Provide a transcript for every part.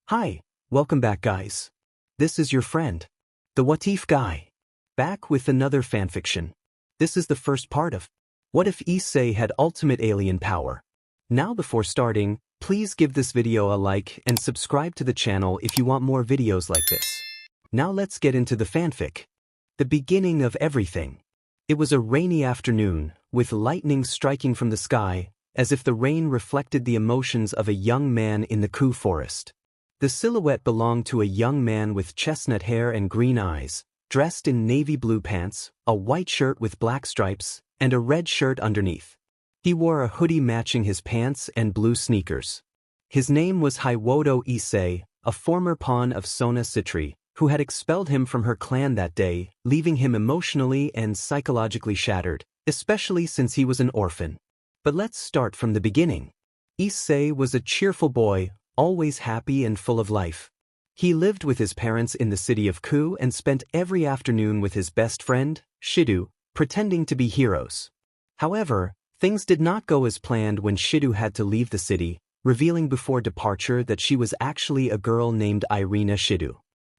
Hi, welcome back guys. This is your friend, the What If guy. Back with another fanfiction. This is the first part of What If Issei Had Ultimate Alien Power. Now before starting, please give this video a like and subscribe to the channel if you want more videos like this. Now let's get into the fanfic. The beginning of everything. It was a rainy afternoon, with lightning striking from the sky, as if the rain reflected the emotions of a young man in the Ku forest. The silhouette belonged to a young man with chestnut hair and green eyes, dressed in navy blue pants, a white shirt with black stripes, and a red shirt underneath. He wore a hoodie matching his pants and blue sneakers. His name was Issei, a former pawn of Sona Sitri, who had expelled him from her clan that day, leaving him emotionally and psychologically shattered, especially since he was an orphan. But let's start from the beginning. Issei was a cheerful boy, always happy and full of life. He lived with his parents in the city of Ku and spent every afternoon with his best friend, Shidu, pretending to be heroes. However, things did not go as planned when Shidu had to leave the city, revealing before departure that she was actually a girl named Irina Shidu.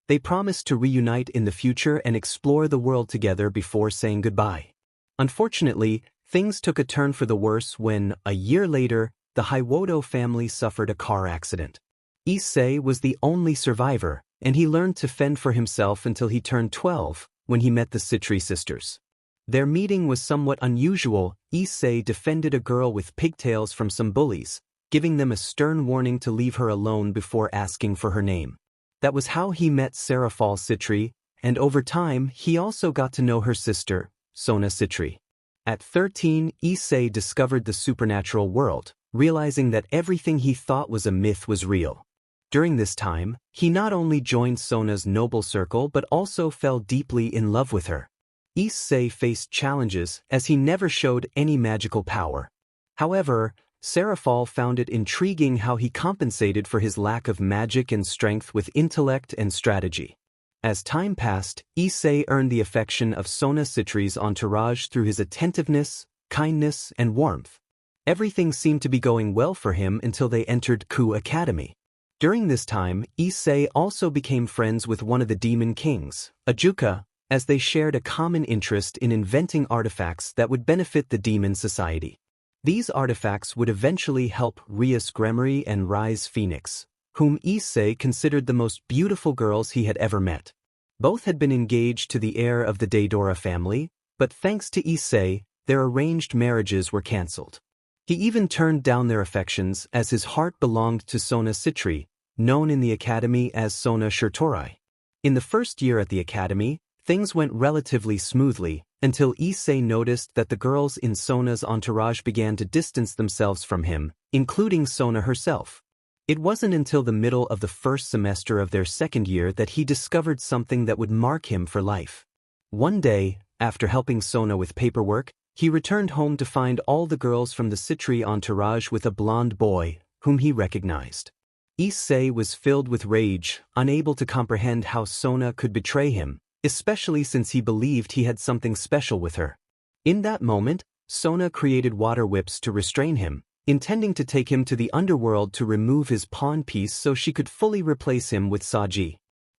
They promised to reunite in the future and explore the world together before saying goodbye. Unfortunately, things took a turn for the worse when, a year later, the Hiwoto family suffered a car accident. Issei was the only survivor, and he learned to fend for himself until he turned 12, when he met the Sitri sisters. Their meeting was somewhat unusual. Issei defended a girl with pigtails from some bullies, giving them a stern warning to leave her alone before asking for her name. That was how he met Serafall Sitri, and over time he also got to know her sister, Sona Sitri. At 13, Issei discovered the supernatural world, realizing that everything he thought was a myth was real. During this time, he not only joined Sona's noble circle but also fell deeply in love with her. Issei faced challenges as he never showed any magical power. However, Serafall found it intriguing how he compensated for his lack of magic and strength with intellect and strategy. As time passed, Issei earned the affection of Sona Sitri's entourage through his attentiveness, kindness, and warmth. Everything seemed to be going well for him until they entered Ku Academy. During this time, Issei also became friends with one of the demon kings, Ajuka, as they shared a common interest in inventing artifacts that would benefit the demon society. These artifacts would eventually help Rias and Rise Phoenix, whom Issei considered the most beautiful girls he had ever met. Both had been engaged to the heir of the Daedora family, but thanks to Issei, their arranged marriages were cancelled. He even turned down their affections as his heart belonged to Sona Sitri, known in the academy as Sona Sitri. In the first year at the academy, things went relatively smoothly, until Issei noticed that the girls in Sona's entourage began to distance themselves from him, including Sona herself. It wasn't until the middle of the first semester of their second year that he discovered something that would mark him for life. One day, after helping Sona with paperwork, he returned home to find all the girls from the Sitri entourage with a blonde boy, whom he recognized. Issei was filled with rage, unable to comprehend how Sona could betray him, especially since he believed he had something special with her. In that moment, Sona created water whips to restrain him, intending to take him to the underworld to remove his pawn piece so she could fully replace him with Saji.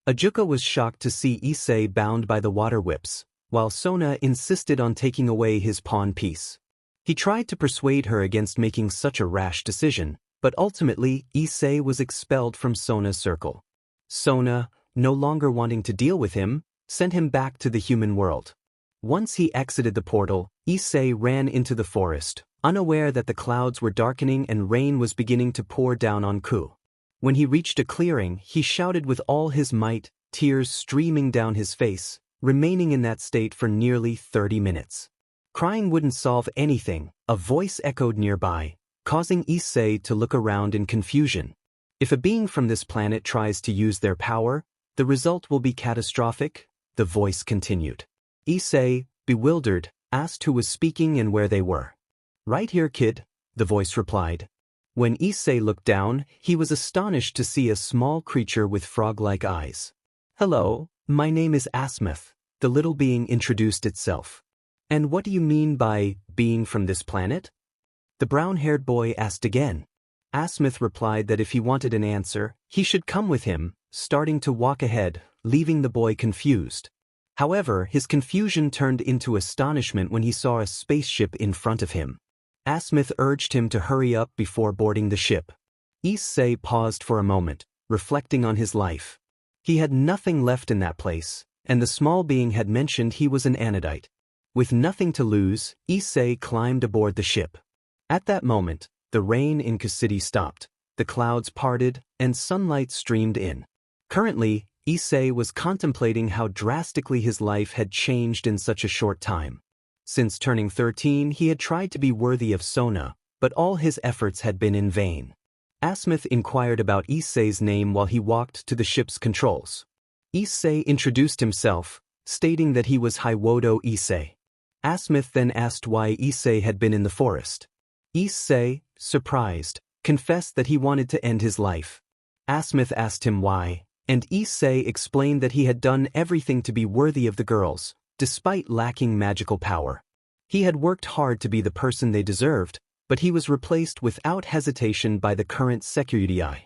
Ajuka was shocked to see Issei bound by the water whips, while Sona insisted on taking away his pawn piece. He tried to persuade her against making such a rash decision, but ultimately Issei was expelled from Sona's circle. Sona, no longer wanting to deal with him, sent him back to the human world. Once he exited the portal, Issei ran into the forest, unaware that the clouds were darkening and rain was beginning to pour down on Ku. When he reached a clearing, he shouted with all his might, tears streaming down his face, remaining in that state for nearly 30 minutes. Crying wouldn't solve anything, a voice echoed nearby, causing Issei to look around in confusion. If a being from this planet tries to use their power, the result will be catastrophic, the voice continued. Issei, bewildered, asked who was speaking and where they were. Right here, kid, the voice replied. When Issei looked down, he was astonished to see a small creature with frog-like eyes. Hello, my name is Asmith, the little being introduced itself. And what do you mean by being from this planet? The brown-haired boy asked again. Asmith replied that if he wanted an answer, he should come with him, starting to walk ahead, leaving the boy confused. However, his confusion turned into astonishment when he saw a spaceship in front of him. Asmith urged him to hurry up before boarding the ship. Issei paused for a moment, reflecting on his life. He had nothing left in that place, and the small being had mentioned he was an anodite. With nothing to lose, Issei climbed aboard the ship. At that moment, the rain in City stopped, the clouds parted, and sunlight streamed in. Currently, Issei was contemplating how drastically his life had changed in such a short time. Since turning 13, he had tried to be worthy of Sona, but all his efforts had been in vain. Asmith inquired about Issei's name while he walked to the ship's controls. Issei introduced himself, stating that he was Hiwodo Issei. Asmith then asked why Issei had been in the forest. Issei, surprised, confessed that he wanted to end his life. Asmith asked him why, and Issei explained that he had done everything to be worthy of the girls, despite lacking magical power. He had worked hard to be the person they deserved, but he was replaced without hesitation by the current sekiryuutei.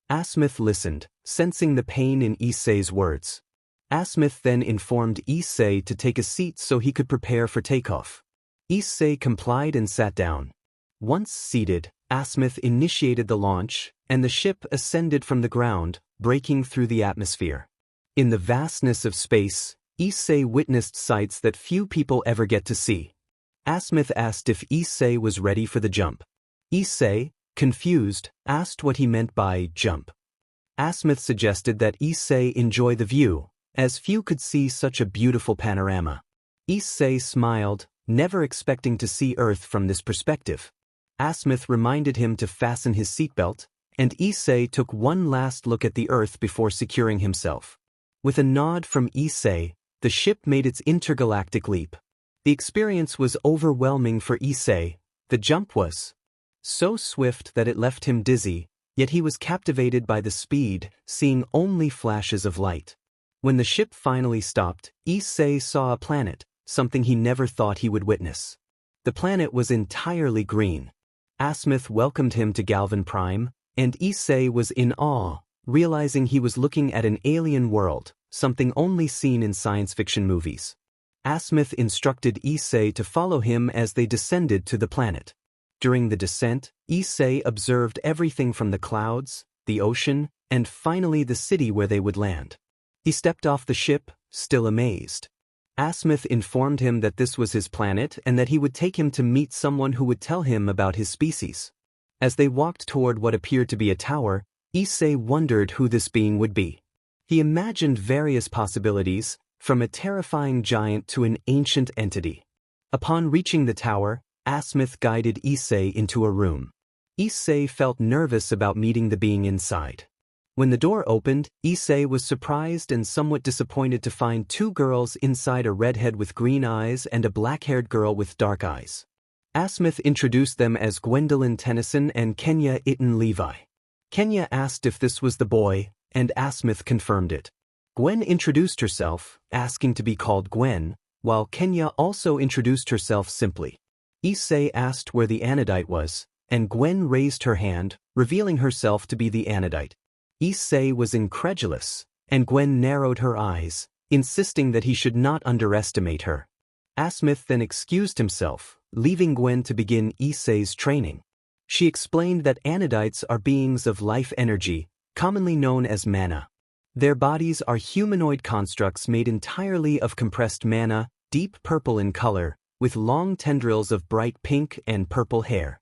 Asmith listened, sensing the pain in Issei's words. Asmith then informed Issei to take a seat so he could prepare for takeoff. Issei complied and sat down. Once seated, Asmith initiated the launch, and the ship ascended from the ground, breaking through the atmosphere. In the vastness of space, Issei witnessed sights that few people ever get to see. Asmith asked if Issei was ready for the jump. Issei, confused, asked what he meant by jump. Asmith suggested that Issei enjoy the view, as few could see such a beautiful panorama. Issei smiled, never expecting to see Earth from this perspective. Asmith reminded him to fasten his seatbelt, and Issei took one last look at the Earth before securing himself. With a nod from Issei, the ship made its intergalactic leap. The experience was overwhelming for Issei. The jump was so swift that it left him dizzy, yet he was captivated by the speed, seeing only flashes of light. When the ship finally stopped, Issei saw a planet, something he never thought he would witness. The planet was entirely green. Asmith welcomed him to Galvan Prime, and Issei was in awe, realizing he was looking at an alien world, something only seen in science fiction movies. Asmith instructed Issei to follow him as they descended to the planet. During the descent, Issei observed everything from the clouds, the ocean, and finally the city where they would land. He stepped off the ship, still amazed. Asmith informed him that this was his planet and that he would take him to meet someone who would tell him about his species. As they walked toward what appeared to be a tower, Issei wondered who this being would be. He imagined various possibilities, from a terrifying giant to an ancient entity. Upon reaching the tower, Asmith guided Issei into a room. Issei felt nervous about meeting the being inside. When the door opened, Issei was surprised and somewhat disappointed to find two girls inside, a redhead with green eyes and a black-haired girl with dark eyes. Asmith introduced them as Gwendolyn Tennyson and Kenya Itten Levi. Kenya asked if this was the boy, and Asmith confirmed it. Gwen introduced herself, asking to be called Gwen, while Kenya also introduced herself simply. Issei asked where the anodite was, and Gwen raised her hand, revealing herself to be the anodite. Issei was incredulous, and Gwen narrowed her eyes, insisting that he should not underestimate her. Asmith then excused himself, leaving Gwen to begin Issei's training. She explained that anodites are beings of life energy, commonly known as mana. Their bodies are humanoid constructs made entirely of compressed mana, deep purple in color, with long tendrils of bright pink and purple hair.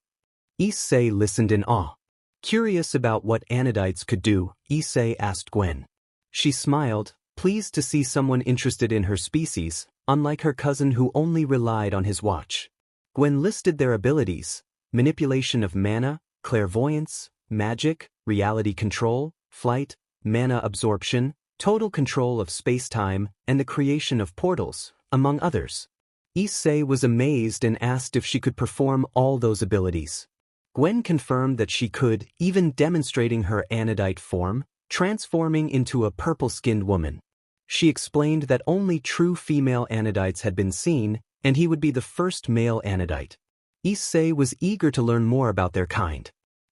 Issei listened in awe. Curious about what anodites could do, Issei asked Gwen. She smiled, pleased to see someone interested in her species, unlike her cousin who only relied on his watch. Gwen listed their abilities: manipulation of mana, clairvoyance, magic, reality control, flight, mana absorption, total control of space-time, and the creation of portals, among others. Issei was amazed and asked if she could perform all those abilities. Gwen confirmed that she could, even demonstrating her anodite form, transforming into a purple-skinned woman. She explained that only true female anodites had been seen, and he would be the first male anodite. Issei was eager to learn more about their kind.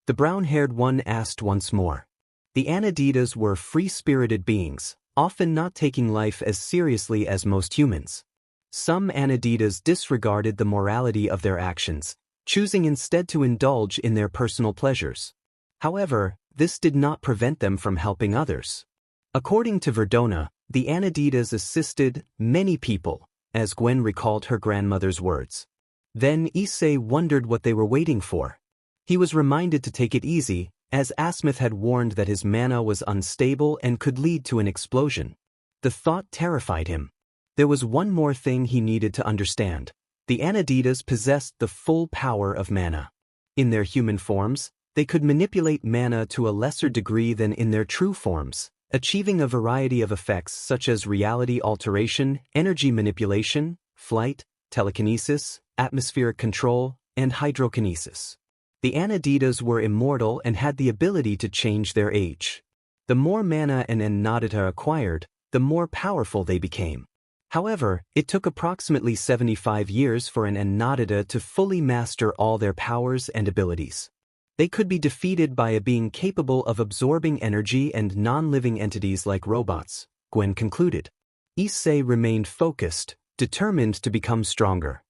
The brown-haired one asked once more. The anodites were free-spirited beings, often not taking life as seriously as most humans. Some anodites disregarded the morality of their actions, choosing instead to indulge in their personal pleasures. However, this did not prevent them from helping others. According to Verdona, the anodites assisted many people, as Gwen recalled her grandmother's words. Then Issei wondered what they were waiting for. He was reminded to take it easy, as Asmith had warned that his mana was unstable and could lead to an explosion. The thought terrified him. There was one more thing he needed to understand. The anodites possessed the full power of mana. In their human forms, they could manipulate mana to a lesser degree than in their true forms, achieving a variety of effects such as reality alteration, energy manipulation, flight, telekinesis, atmospheric control, and hydrokinesis. The anodites were immortal and had the ability to change their age. The more mana an anodita acquired, the more powerful they became. However, it took approximately 75 years for an anodita to fully master all their powers and abilities. They could be defeated by a being capable of absorbing energy and non-living entities like robots, Gwen concluded. Issei remained focused, determined to become stronger.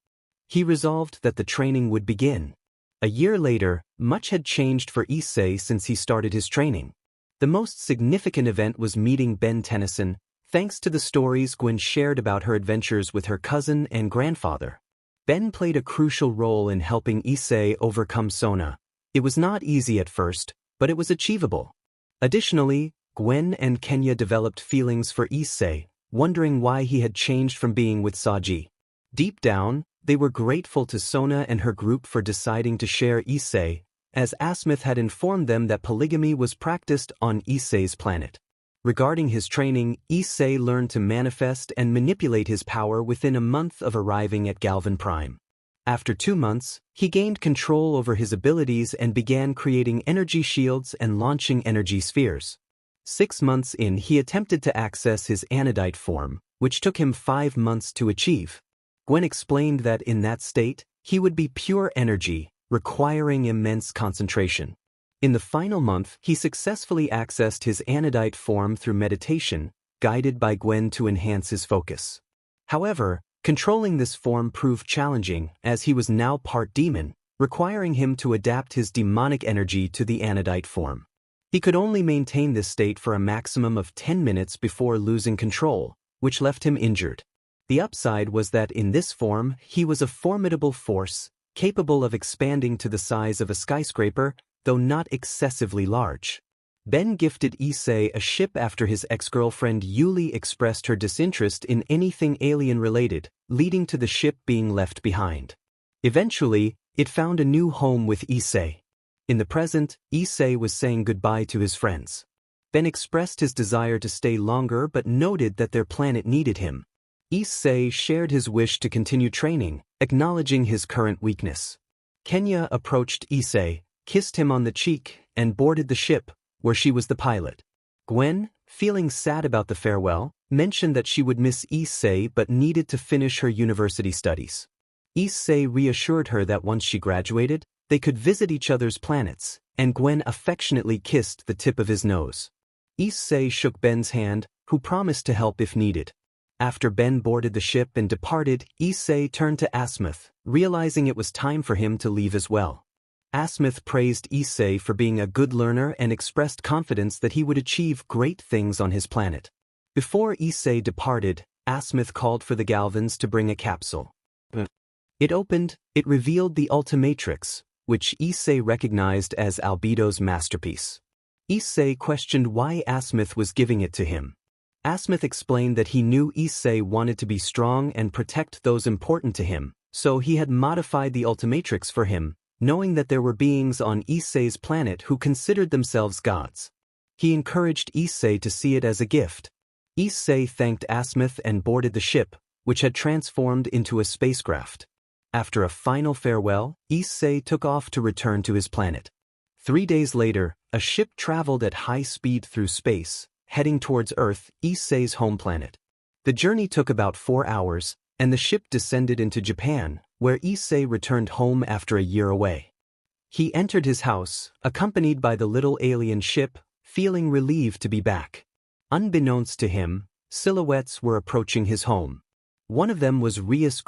He resolved that the training would begin. A year later, much had changed for Issei since he started his training. The most significant event was meeting Ben Tennyson, thanks to the stories Gwen shared about her adventures with her cousin and grandfather. Ben played a crucial role in helping Issei overcome Sona. It was not easy at first, but it was achievable. Additionally, Gwen and Kenya developed feelings for Issei, wondering why he had changed from being with Saji. Deep down, they were grateful to Sona and her group for deciding to share Issei, as Asmith had informed them that polygamy was practiced on Issei's planet. Regarding his training, Issei learned to manifest and manipulate his power within a month of arriving at Galvan Prime. After 2 months, he gained control over his abilities and began creating energy shields and launching energy spheres. 6 months in, he attempted to access his anodite form, which took him 5 months to achieve. Gwen explained that in that state, he would be pure energy, requiring immense concentration. In the final month, he successfully accessed his anodite form through meditation, guided by Gwen to enhance his focus. However, controlling this form proved challenging, as he was now part demon, requiring him to adapt his demonic energy to the anodite form. He could only maintain this state for a maximum of 10 minutes before losing control, which left him injured. The upside was that in this form, he was a formidable force, capable of expanding to the size of a skyscraper, though not excessively large. Ben gifted Issei a ship after his ex-girlfriend Yuli expressed her disinterest in anything alien-related, leading to the ship being left behind. Eventually, it found a new home with Issei. In the present, Issei was saying goodbye to his friends. Ben expressed his desire to stay longer but noted that their planet needed him. Issei shared his wish to continue training, acknowledging his current weakness. Kenya approached Issei, kissed him on the cheek, and boarded the ship, where she was the pilot. Gwen, feeling sad about the farewell, mentioned that she would miss Issei but needed to finish her university studies. Issei reassured her that once she graduated, they could visit each other's planets, and Gwen affectionately kissed the tip of his nose. Issei shook Ben's hand, who promised to help if needed. After Ben boarded the ship and departed, Issei turned to Asmith, realizing it was time for him to leave as well. Asmith praised Issei for being a good learner and expressed confidence that he would achieve great things on his planet. Before Issei departed, Asmith called for the Galvans to bring a capsule. It opened, it revealed the Ultimatrix, which Issei recognized as Albedo's masterpiece. Issei questioned why Asmith was giving it to him. Asmith explained that he knew Issei wanted to be strong and protect those important to him, so he had modified the Ultimatrix for him, knowing that there were beings on Issei's planet who considered themselves gods. He encouraged Issei to see it as a gift. Issei thanked Asmith and boarded the ship, which had transformed into a spacecraft. After a final farewell, Issei took off to return to his planet. 3 days later, a ship traveled at high speed through space, heading towards Earth, Issei's home planet. The journey took about 4 hours, and the ship descended into Japan, where Issei returned home after a year away. He entered his house, accompanied by the little alien ship, feeling relieved to be back. Unbeknownst to him, silhouettes were approaching his home. One of them was Rias,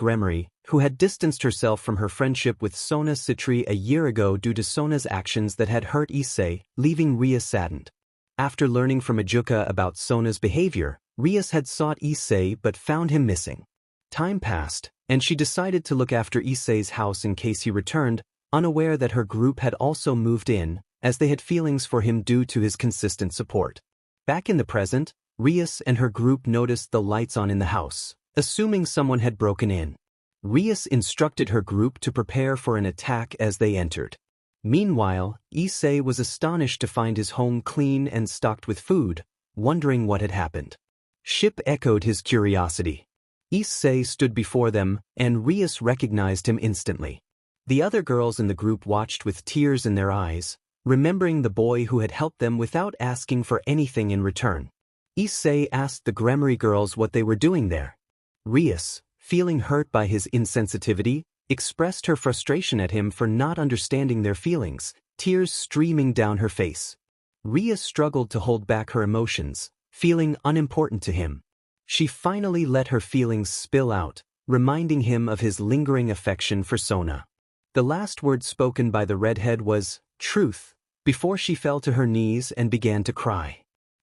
who had distanced herself from her friendship with Sona Sitri a year ago due to Sona's actions that had hurt Issei, leaving Rias saddened. After learning from Ajuka about Sona's behavior, Rias had sought Issei but found him missing. Time passed, and she decided to look after Issei's house in case he returned, unaware that her group had also moved in, as they had feelings for him due to his consistent support. Back in the present, Rias and her group noticed the lights on in the house, assuming someone had broken in. Rias instructed her group to prepare for an attack as they entered. Meanwhile, Issei was astonished to find his home clean and stocked with food, wondering what had happened. Ship echoed his curiosity. Issei stood before them, and Rias recognized him instantly. The other girls in the group watched with tears in their eyes, remembering the boy who had helped them without asking for anything in return. Issei asked the Gremory girls what they were doing there. Rias, feeling hurt by his insensitivity, expressed her frustration at him for not understanding their feelings, tears streaming down her face. Rias struggled to hold back her emotions, feeling unimportant to him. She finally let her feelings spill out, reminding him of his lingering affection for Sona. The last word spoken by the redhead was, "Truth," before she fell to her knees and began to cry.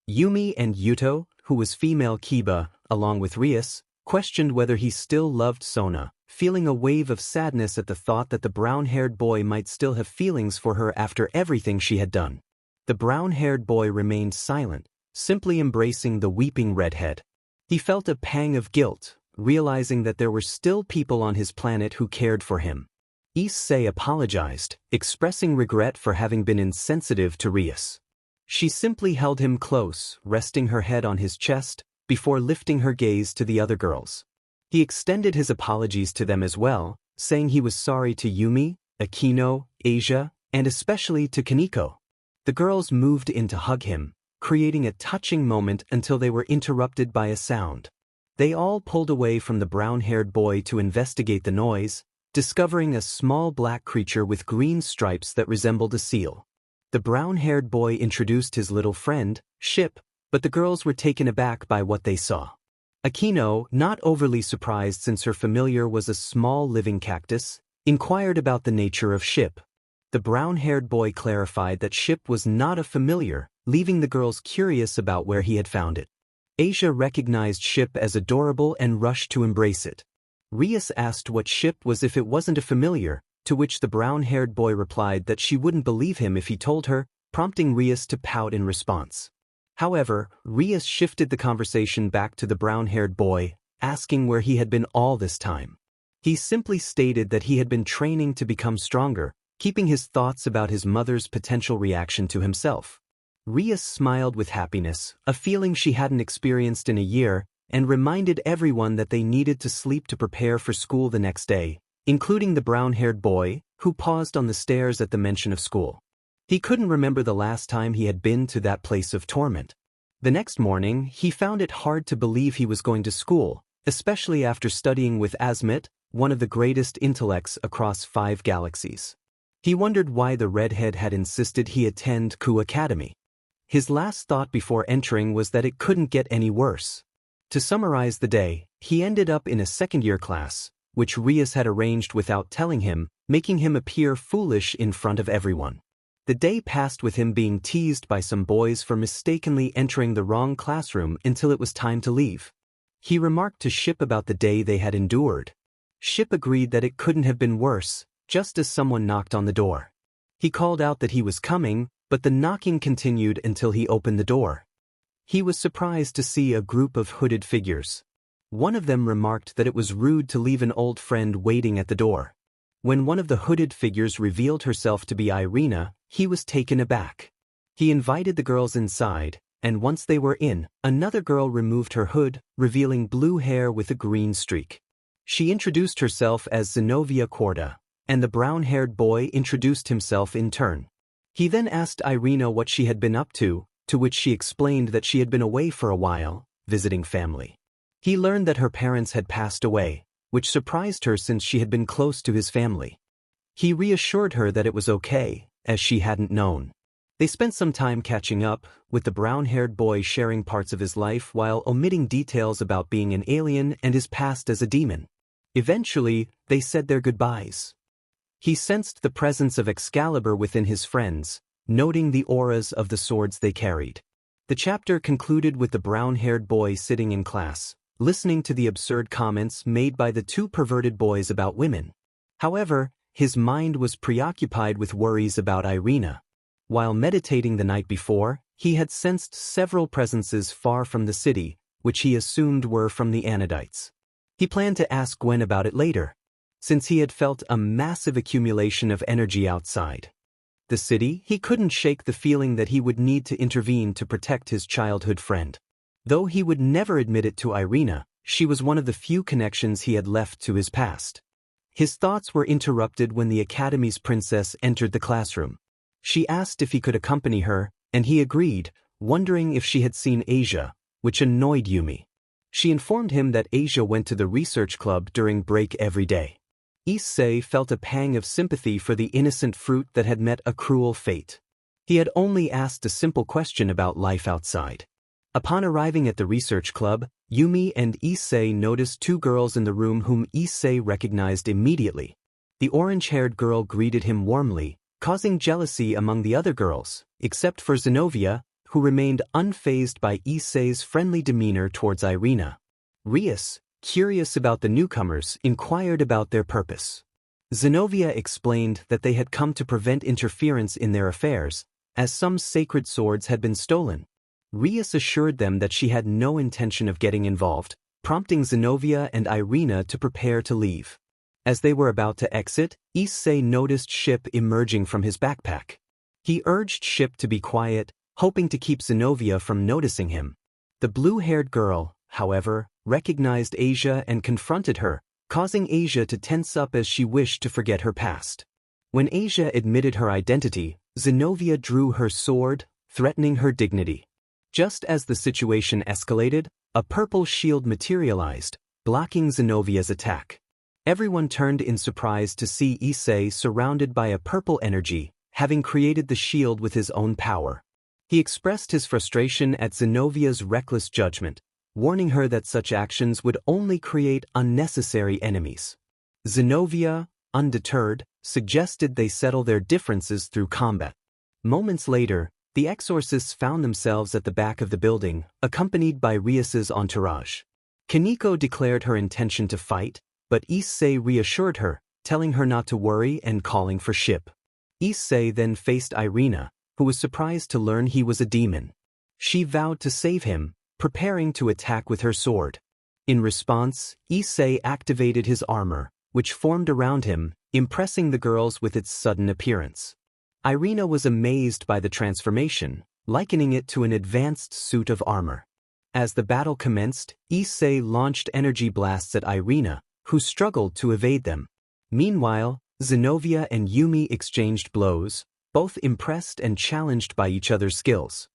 Yumi and Yuto, who was Fem-Kiba, along with Rias, questioned whether he still loved Sona, feeling a wave of sadness at the thought that the brown-haired boy might still have feelings for her after everything she had done. The brown-haired boy remained silent, simply embracing the weeping redhead. He felt a pang of guilt, realizing that there were still people on his planet who cared for him. Issei apologized, expressing regret for having been insensitive to Rias. She simply held him close, resting her head on his chest, before lifting her gaze to the other girls. He extended his apologies to them as well, saying he was sorry to Yumi, Akino, Asia, and especially to Kaneko. The girls moved in to hug him, creating a touching moment until they were interrupted by a sound. They all pulled away from the brown-haired boy to investigate the noise, discovering a small black creature with green stripes that resembled a seal. The brown-haired boy introduced his little friend, Ship, but the girls were taken aback by what they saw. Akino, not overly surprised since her familiar was a small living cactus, inquired about the nature of Ship. The brown-haired boy clarified that Ship was not a familiar, leaving the girls curious about where he had found it. Asia recognized Ship as adorable and rushed to embrace it. Rias asked what Ship was if it wasn't a familiar, to which the brown-haired boy replied that she wouldn't believe him if he told her, prompting Rias to pout in response. However, Rias shifted the conversation back to the brown-haired boy, asking where he had been all this time. He simply stated that he had been training to become stronger, keeping his thoughts about his mother's potential reaction to himself. Rias smiled with happiness, a feeling she hadn't experienced in a year, and reminded everyone that they needed to sleep to prepare for school the next day, including the brown-haired boy, who paused on the stairs at the mention of school. He couldn't remember the last time he had been to that place of torment. The next morning, he found it hard to believe he was going to school, especially after studying with Azmit, one of the greatest intellects across 5 galaxies. He wondered why the redhead had insisted he attend Ku Academy. His last thought before entering was that it couldn't get any worse. To summarize the day, he ended up in a second-year class, which Rias had arranged without telling him, making him appear foolish in front of everyone. The day passed with him being teased by some boys for mistakenly entering the wrong classroom until it was time to leave. He remarked to Ship about the day they had endured. Ship agreed that it couldn't have been worse, just as someone knocked on the door. He called out that he was coming, but the knocking continued until he opened the door. He was surprised to see a group of hooded figures. One of them remarked that it was rude to leave an old friend waiting at the door. When one of the hooded figures revealed herself to be Irina, he was taken aback. He invited the girls inside, and once they were in, another girl removed her hood, revealing blue hair with a green streak. She introduced herself as Zenobia Corda, and the brown-haired boy introduced himself in turn. He then asked Irina what she had been up to which she explained that she had been away for a while, visiting family. He learned that her parents had passed away, which surprised her since she had been close to his family. He reassured her that it was okay, as she hadn't known. They spent some time catching up, with the brown-haired boy sharing parts of his life while omitting details about being an alien and his past as a demon. Eventually, they said their goodbyes. He sensed the presence of Excalibur within his friends, noting the auras of the swords they carried. The chapter concluded with the brown-haired boy sitting in class, listening to the absurd comments made by the two perverted boys about women. However, his mind was preoccupied with worries about Irina. While meditating the night before, he had sensed several presences far from the city, which he assumed were from the anodites. He planned to ask Gwen about it later, since he had felt a massive accumulation of energy outside the city. He couldn't shake the feeling that he would need to intervene to protect his childhood friend. Though he would never admit it to Irina, she was one of the few connections he had left to his past. His thoughts were interrupted when the Academy's princess entered the classroom. She asked if he could accompany her, and he agreed, wondering if she had seen Asia, which annoyed Yumi. She informed him that Asia went to the research club during break every day. Issei felt a pang of sympathy for the innocent fruit that had met a cruel fate. He had only asked a simple question about life outside. Upon arriving at the research club, Yumi and Issei noticed two girls in the room whom Issei recognized immediately. The orange-haired girl greeted him warmly, causing jealousy among the other girls, except for Zenobia, who remained unfazed by Issei's friendly demeanor towards Irina. Rias, curious about the newcomers, inquired about their purpose. Zenobia explained that they had come to prevent interference in their affairs, as some sacred swords had been stolen. Rias assured them that she had no intention of getting involved, prompting Zenobia and Irina to prepare to leave. As they were about to exit, Issei noticed Ship emerging from his backpack. He urged Ship to be quiet, hoping to keep Zenobia from noticing him. The blue-haired girl, however, recognized Asia and confronted her, causing Asia to tense up as she wished to forget her past. When Asia admitted her identity, Zenobia drew her sword, threatening her dignity. Just as the situation escalated, a purple shield materialized, blocking Zenovia's attack. Everyone turned in surprise to see Issei surrounded by a purple energy, having created the shield with his own power. He expressed his frustration at Zenovia's reckless judgment, warning her that such actions would only create unnecessary enemies. Zenobia, undeterred, suggested they settle their differences through combat. Moments later, the exorcists found themselves at the back of the building, accompanied by Rias's entourage. Kaneko declared her intention to fight, but Issei reassured her, telling her not to worry and calling for Ship. Issei then faced Irina, who was surprised to learn he was a demon. She vowed to save him, preparing to attack with her sword. In response, Issei activated his armor, which formed around him, impressing the girls with its sudden appearance. Irina was amazed by the transformation, likening it to an advanced suit of armor. As the battle commenced, Issei launched energy blasts at Irina, who struggled to evade them. Meanwhile, Zenobia and Yumi exchanged blows, both impressed and challenged by each other's skills.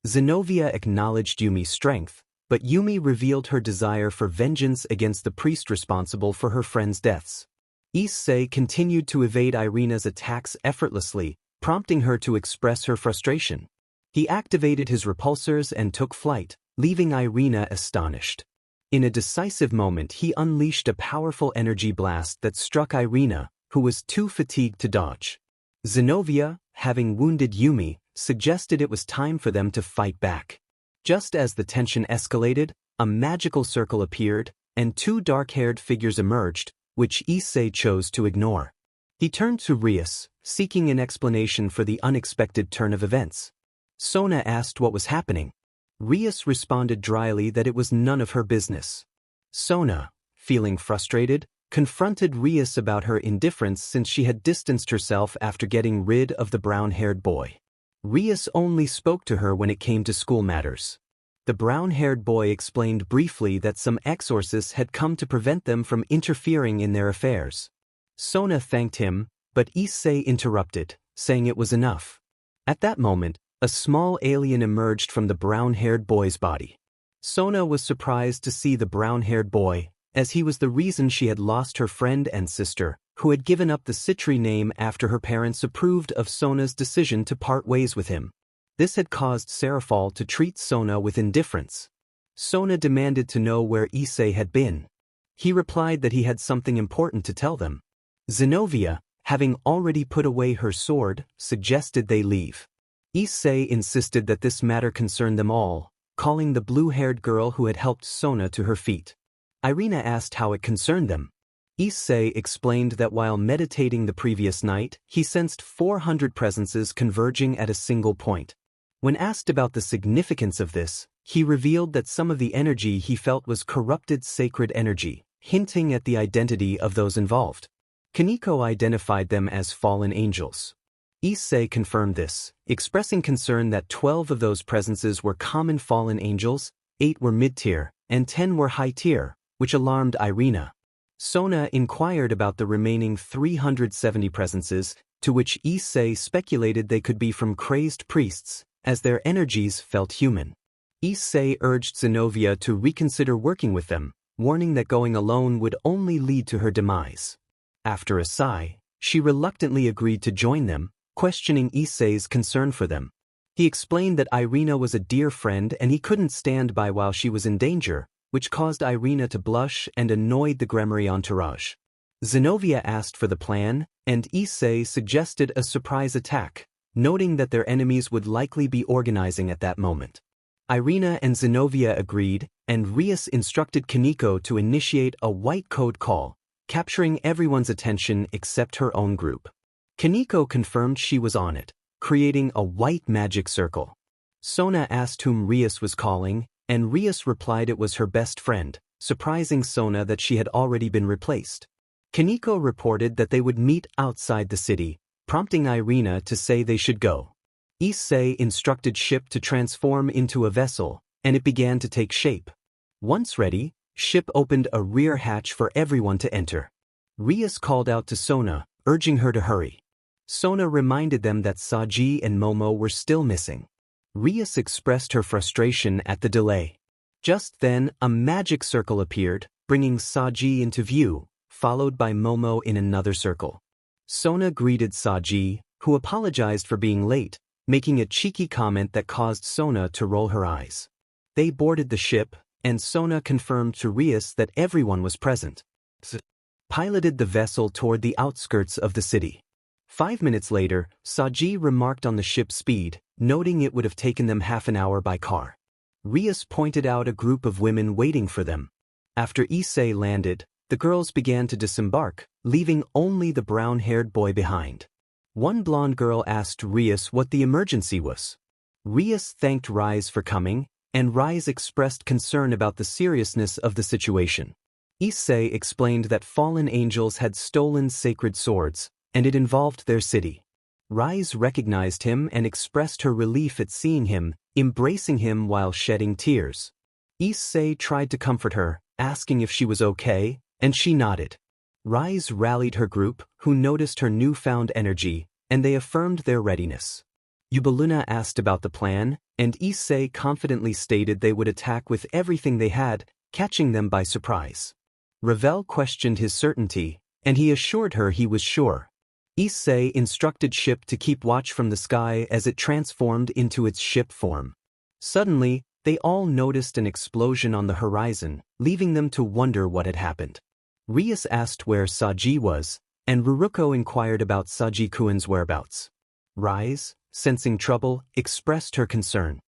Zenobia acknowledged Yumi's strength, but Yumi revealed her desire for vengeance against the priest responsible for her friends' deaths. Issei continued to evade Irina's attacks effortlessly, prompting her to express her frustration. He activated his repulsors and took flight, leaving Irina astonished. In a decisive moment, he unleashed a powerful energy blast that struck Irina, who was too fatigued to dodge. Zenobia, having wounded Yumi, suggested it was time for them to fight back. Just as the tension escalated, a magical circle appeared, and two dark-haired figures emerged, which Issei chose to ignore. He turned to Rias, seeking an explanation for the unexpected turn of events. Sona asked what was happening. Rias responded dryly that it was none of her business. Sona, feeling frustrated, confronted Rias about her indifference since she had distanced herself after getting rid of the brown-haired boy. Rias only spoke to her when it came to school matters. The brown-haired boy explained briefly that some exorcists had come to prevent them from interfering in their affairs. Sona thanked him, but Issei interrupted, saying it was enough. At that moment, a small alien emerged from the brown-haired boy's body. Sona was surprised to see the brown-haired boy, as he was the reason she had lost her friend and sister, who had given up the Sitri name after her parents approved of Sona's decision to part ways with him. This had caused Serafall to treat Sona with indifference. Sona demanded to know where Issei had been. He replied that he had something important to tell them. Zenobia, having already put away her sword, suggested they leave. Issei insisted that this matter concerned them all, calling the blue-haired girl who had helped Sona to her feet. Irina asked how it concerned them. Issei explained that while meditating the previous night, he sensed 400 presences converging at a single point. When asked about the significance of this, he revealed that some of the energy he felt was corrupted sacred energy, hinting at the identity of those involved. Kaneko identified them as fallen angels. Issei confirmed this, expressing concern that 12 of those presences were common fallen angels, 8 were mid-tier, and 10 were high-tier, which alarmed Irina. Sona inquired about the remaining 370 presences, to which Issei speculated they could be from crazed priests, as their energies felt human. Issei urged Zenobia to reconsider working with them, warning that going alone would only lead to her demise. After a sigh, she reluctantly agreed to join them, questioning Issei's concern for them. He explained that Irina was a dear friend and he couldn't stand by while she was in danger, which caused Irina to blush and annoyed the Gremory entourage. Zenobia asked for the plan, and Issei suggested a surprise attack, noting that their enemies would likely be organizing at that moment. Irina and Zenobia agreed, and Rias instructed Kaneko to initiate a white code call, capturing everyone's attention except her own group. Kaneko confirmed she was on it, creating a white magic circle. Sona asked whom Rias was calling, and Rias replied it was her best friend, surprising Sona that she had already been replaced. Kaneko reported that they would meet outside the city, prompting Irina to say they should go. Issei instructed ship to transform into a vessel, and it began to take shape. Once ready, ship opened a rear hatch for everyone to enter. Rias called out to Sona, urging her to hurry. Sona reminded them that Saji and Momo were still missing. Rias expressed her frustration at the delay. Just then, a magic circle appeared, bringing Saji into view, followed by Momo in another circle. Sona greeted Saji, who apologized for being late, making a cheeky comment that caused Sona to roll her eyes. They boarded the ship, and Sona confirmed to Rias that everyone was present. Piloted the vessel toward the outskirts of the city. 5 minutes later, Saji remarked on the ship's speed, noting it would have taken them half an hour by car. Rias pointed out a group of women waiting for them. After Issei landed, the girls began to disembark, leaving only the brown-haired boy behind. One blonde girl asked Rias what the emergency was. Rias thanked Rias for coming, and Rias expressed concern about the seriousness of the situation. Issei explained that fallen angels had stolen sacred swords, and it involved their city. Rias recognized him and expressed her relief at seeing him, embracing him while shedding tears. Issei tried to comfort her, asking if she was okay, and she nodded. Rias rallied her group, who noticed her newfound energy, and they affirmed their readiness. Yubaluna asked about the plan, and Issei confidently stated they would attack with everything they had, catching them by surprise. Ravel questioned his certainty, and he assured her he was sure. Issei instructed ship to keep watch from the sky as it transformed into its ship form. Suddenly, they all noticed an explosion on the horizon, leaving them to wonder what had happened. Rias asked where Saji was, and Ruruko inquired about Saji-kun's whereabouts. Rias, sensing trouble, expressed her concern.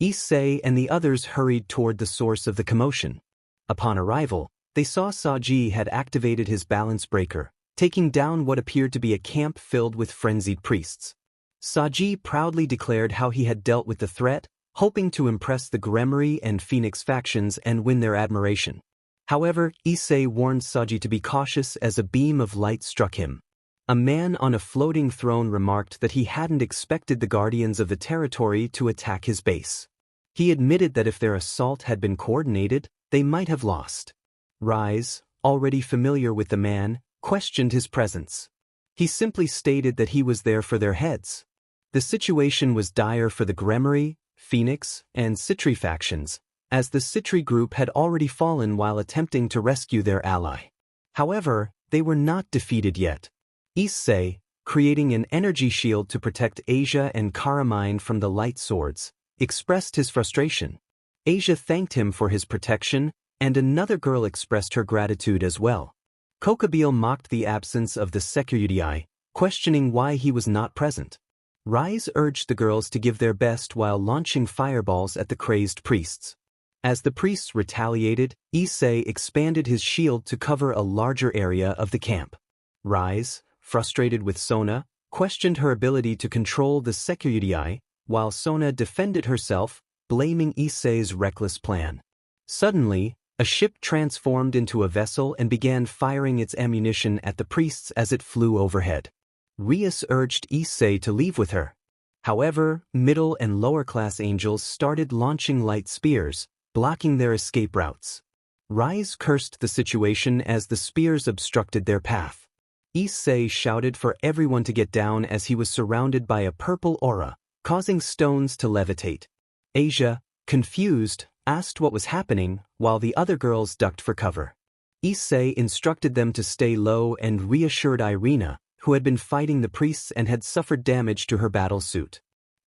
Issei and the others hurried toward the source of the commotion. Upon arrival, they saw Saji had activated his balance breaker, taking down what appeared to be a camp filled with frenzied priests. Saji proudly declared how he had dealt with the threat, hoping to impress the Gremory and Phoenix factions and win their admiration. However, Issei warned Saji to be cautious as a beam of light struck him. A man on a floating throne remarked that he hadn't expected the guardians of the territory to attack his base. He admitted that if their assault had been coordinated, they might have lost. Rias, already familiar with the man, questioned his presence. He simply stated that he was there for their heads. The situation was dire for the Gremory, Phoenix, and Sitri factions, as the Sitri group had already fallen while attempting to rescue their ally. However, they were not defeated yet. Issei, creating an energy shield to protect Asia and Carmine from the light swords, expressed his frustration. Asia thanked him for his protection, and another girl expressed her gratitude as well. Kokabile mocked the absence of the sekiryuutei, questioning why he was not present. Rias urged the girls to give their best while launching fireballs at the crazed priests. As the priests retaliated, Issei expanded his shield to cover a larger area of the camp. Rias, frustrated with Sona, questioned her ability to control the sekiryuutei, while Sona defended herself, blaming Issei's reckless plan. Suddenly, a ship transformed into a vessel and began firing its ammunition at the priests as it flew overhead. Rias urged Issei to leave with her. However, middle and lower-class angels started launching light spears, blocking their escape routes. Rias cursed the situation as the spears obstructed their path. Issei shouted for everyone to get down as he was surrounded by a purple aura, causing stones to levitate. Asia, confused, asked what was happening, while the other girls ducked for cover. Issei instructed them to stay low and reassured Irina, who had been fighting the priests and had suffered damage to her battle suit.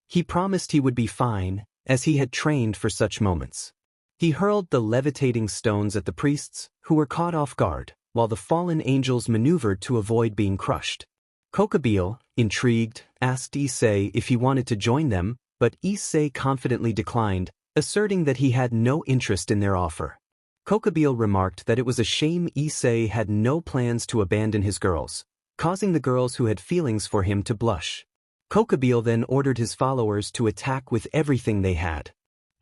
He promised he would be fine, as he had trained for such moments. He hurled the levitating stones at the priests, who were caught off guard, while the fallen angels maneuvered to avoid being crushed. Kokabile, intrigued, asked Issei if he wanted to join them, but Issei confidently declined, asserting that he had no interest in their offer. Kokabile remarked that it was a shame Issei had no plans to abandon his girls, causing the girls who had feelings for him to blush. Kokabile then ordered his followers to attack with everything they had.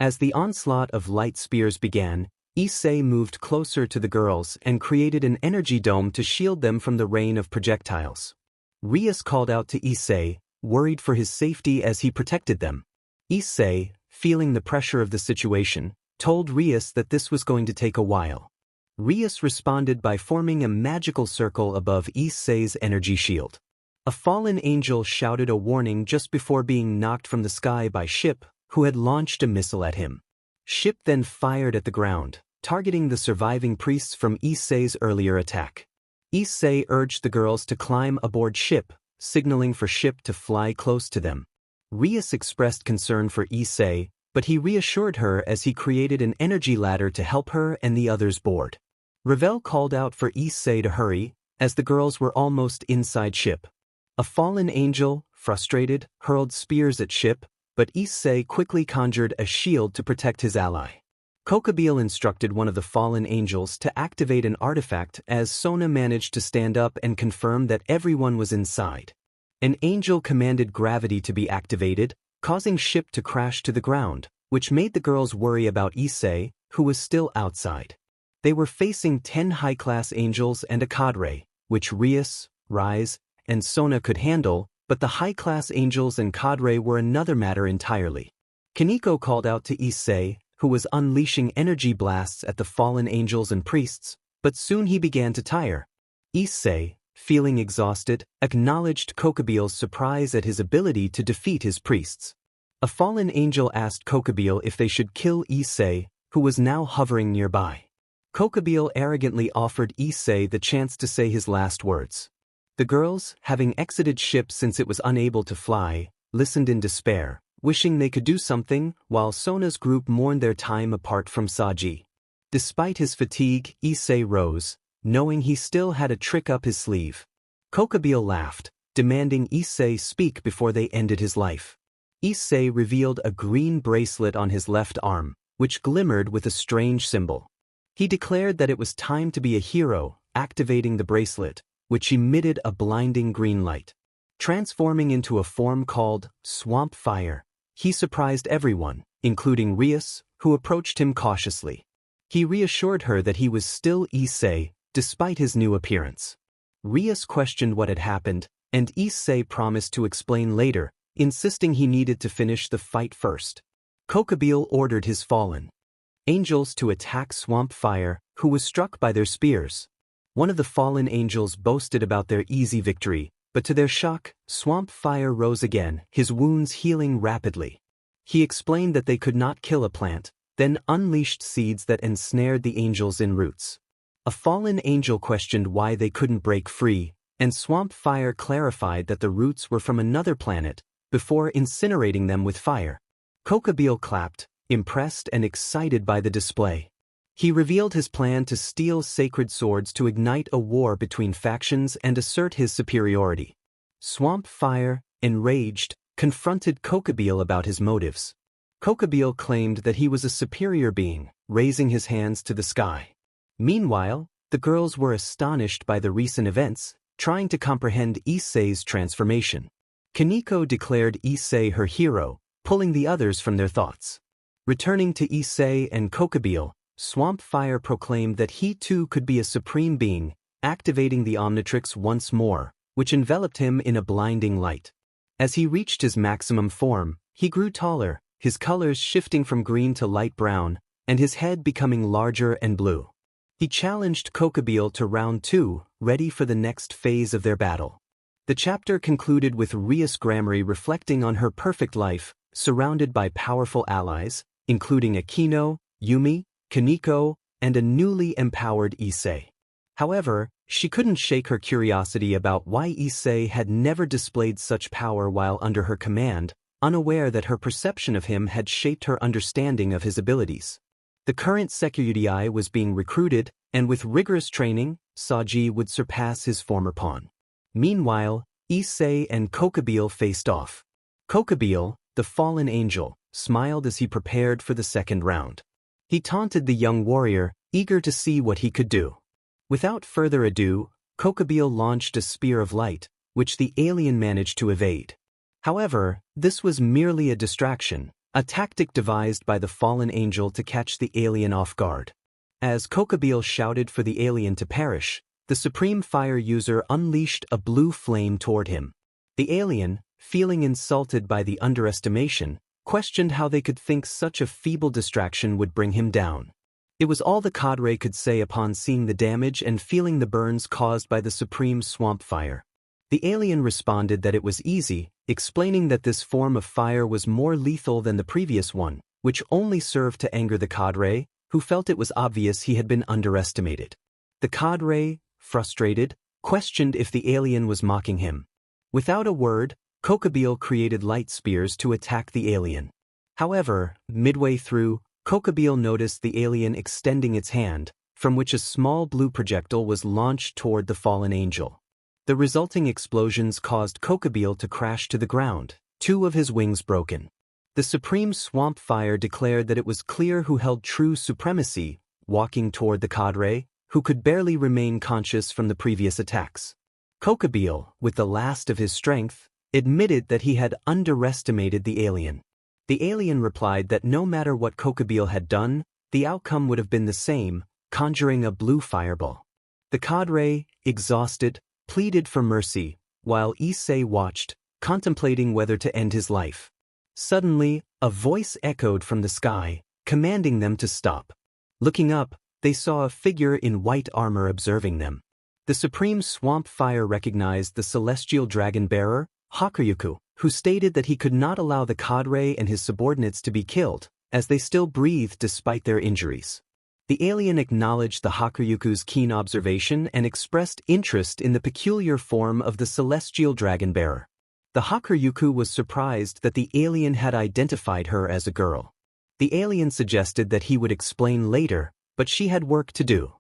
As the onslaught of light spears began, Issei moved closer to the girls and created an energy dome to shield them from the rain of projectiles. Rias called out to Issei, worried for his safety as he protected them. Issei, feeling the pressure of the situation, told Rias that this was going to take a while. Rias responded by forming a magical circle above Issei's energy shield. A fallen angel shouted a warning just before being knocked from the sky by Ship, who had launched a missile at him. Ship then fired at the ground, targeting the surviving priests from Issei's earlier attack. Issei urged the girls to climb aboard Ship, signaling for Ship to fly close to them. Rias expressed concern for Issei, but he reassured her as he created an energy ladder to help her and the others board. Ravel called out for Issei to hurry, as the girls were almost inside Ship. A fallen angel, frustrated, hurled spears at Ship, but Issei quickly conjured a shield to protect his ally. Kokabile instructed one of the fallen angels to activate an artifact as Sona managed to stand up and confirm that everyone was inside. An angel commanded gravity to be activated, causing Ship to crash to the ground, which made the girls worry about Issei, who was still outside. They were facing 10 high-class angels and a cadre, which Rias, and Sona could handle, but the high-class angels and cadre were another matter entirely. Kaneko called out to Issei, who was unleashing energy blasts at the fallen angels and priests, but soon he began to tire. Issei, feeling exhausted, acknowledged Kokabile's surprise at his ability to defeat his priests. A fallen angel asked Kokabile if they should kill Issei, who was now hovering nearby. Kokabile arrogantly offered Issei the chance to say his last words. The girls, having exited Ship since it was unable to fly, listened in despair, wishing they could do something, while Sona's group mourned their time apart from Saji. Despite his fatigue, Issei rose, knowing he still had a trick up his sleeve. Kokabile laughed, demanding Issei speak before they ended his life. Issei revealed a green bracelet on his left arm, which glimmered with a strange symbol. He declared that it was time to be a hero, activating the bracelet, which emitted a blinding green light. Transforming into a form called Swamp Fire, he surprised everyone, including Rias, who approached him cautiously. He reassured her that he was still Issei, despite his new appearance. Rias questioned what had happened, and Issei promised to explain later, insisting he needed to finish the fight first. Kokabile ordered his fallen angels to attack Swamp Fire, who was struck by their spears. One of the fallen angels boasted about their easy victory, but to their shock, Swamp Fire rose again, his wounds healing rapidly. He explained that they could not kill a plant, then unleashed seeds that ensnared the angels in roots. A fallen angel questioned why they couldn't break free, and Swamp Fire clarified that the roots were from another planet, before incinerating them with fire. Kokabeel clapped, impressed and excited by the display. He revealed his plan to steal sacred swords to ignite a war between factions and assert his superiority. Swamp Fire, enraged, confronted Kokabeel about his motives. Kokabeel claimed that he was a superior being, raising his hands to the sky. Meanwhile, the girls were astonished by the recent events, trying to comprehend Issei's transformation. Kaneko declared Issei her hero, pulling the others from their thoughts. Returning to Issei and Kokabeel, Swamp Fire proclaimed that he too could be a supreme being, activating the Omnitrix once more, which enveloped him in a blinding light. As he reached his maximum form, he grew taller, his colors shifting from green to light brown, and his head becoming larger and blue. He challenged Kokabeel to round 2, ready for the next phase of their battle. The chapter concluded with Rias reflecting on her perfect life, surrounded by powerful allies, including Akino, Yumi, Kaneko, and a newly empowered Issei. However, she couldn't shake her curiosity about why Issei had never displayed such power while under her command, unaware that her perception of him had shaped her understanding of his abilities. The current sekiryuutei was being recruited, and with rigorous training, Saji would surpass his former pawn. Meanwhile, Issei and Kokabeel faced off. Kokabeel, the fallen angel, smiled as he prepared for the second round. He taunted the young warrior, eager to see what he could do. Without further ado, Kokabeel launched a spear of light, which the alien managed to evade. However, this was merely a distraction, a tactic devised by the fallen angel to catch the alien off guard. As Kokabeel shouted for the alien to perish, the Supreme Fire user unleashed a blue flame toward him. The alien, feeling insulted by the underestimation, questioned how they could think such a feeble distraction would bring him down. It was all the cadre could say upon seeing the damage and feeling the burns caused by the Supreme Swamp Fire. The alien responded that it was easy, explaining that this form of fire was more lethal than the previous one, which only served to anger the cadre, who felt it was obvious he had been underestimated. The cadre, frustrated, questioned if the alien was mocking him. Without a word, Kokabeel created light spears to attack the alien. However, midway through, Kokabeel noticed the alien extending its hand, from which a small blue projectile was launched toward the fallen angel. The resulting explosions caused Kokabeel to crash to the ground, 2 of his wings broken. The Supreme Swamp Fire declared that it was clear who held true supremacy, walking toward the cadre, who could barely remain conscious from the previous attacks. Kokabeel, with the last of his strength, admitted that he had underestimated the alien. The alien replied that no matter what Kokabeel had done, the outcome would have been the same, conjuring a blue fireball. The cadre, exhausted, pleaded for mercy, while Issei watched, contemplating whether to end his life. Suddenly, a voice echoed from the sky, commanding them to stop. Looking up, they saw a figure in white armor observing them. The Supreme Swamp Fire recognized the celestial dragon-bearer, Hakuryuku, who stated that he could not allow the cadre and his subordinates to be killed, as they still breathed despite their injuries. The alien acknowledged the Hakuryuku's keen observation and expressed interest in the peculiar form of the celestial dragon-bearer. The Hakuryuku was surprised that the alien had identified her as a girl. The alien suggested that he would explain later, but she had work to do.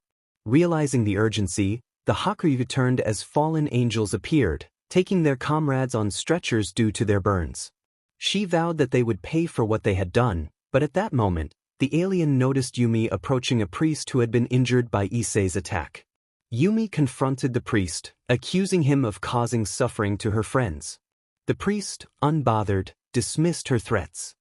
Realizing the urgency, the Hakuryuku turned as fallen angels appeared, taking their comrades on stretchers due to their burns. She vowed that they would pay for what they had done, but at that moment, the alien noticed Yumi approaching a priest who had been injured by Issei's attack. Yumi confronted the priest, accusing him of causing suffering to her friends. The priest, unbothered, dismissed her threats.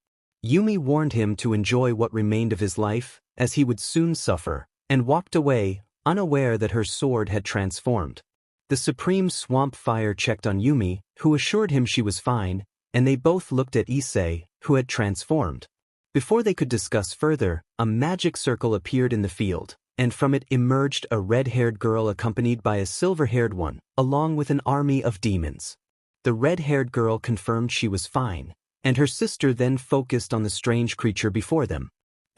Yumi warned him to enjoy what remained of his life, as he would soon suffer, and walked away, unaware that her sword had transformed. The Supreme Swamp Fire checked on Yumi, who assured him she was fine, and they both looked at Issei, who had transformed. Before they could discuss further, a magic circle appeared in the field, and from it emerged a red-haired girl accompanied by a silver-haired one, along with an army of demons. The red-haired girl confirmed she was fine, and her sister then focused on the strange creature before them.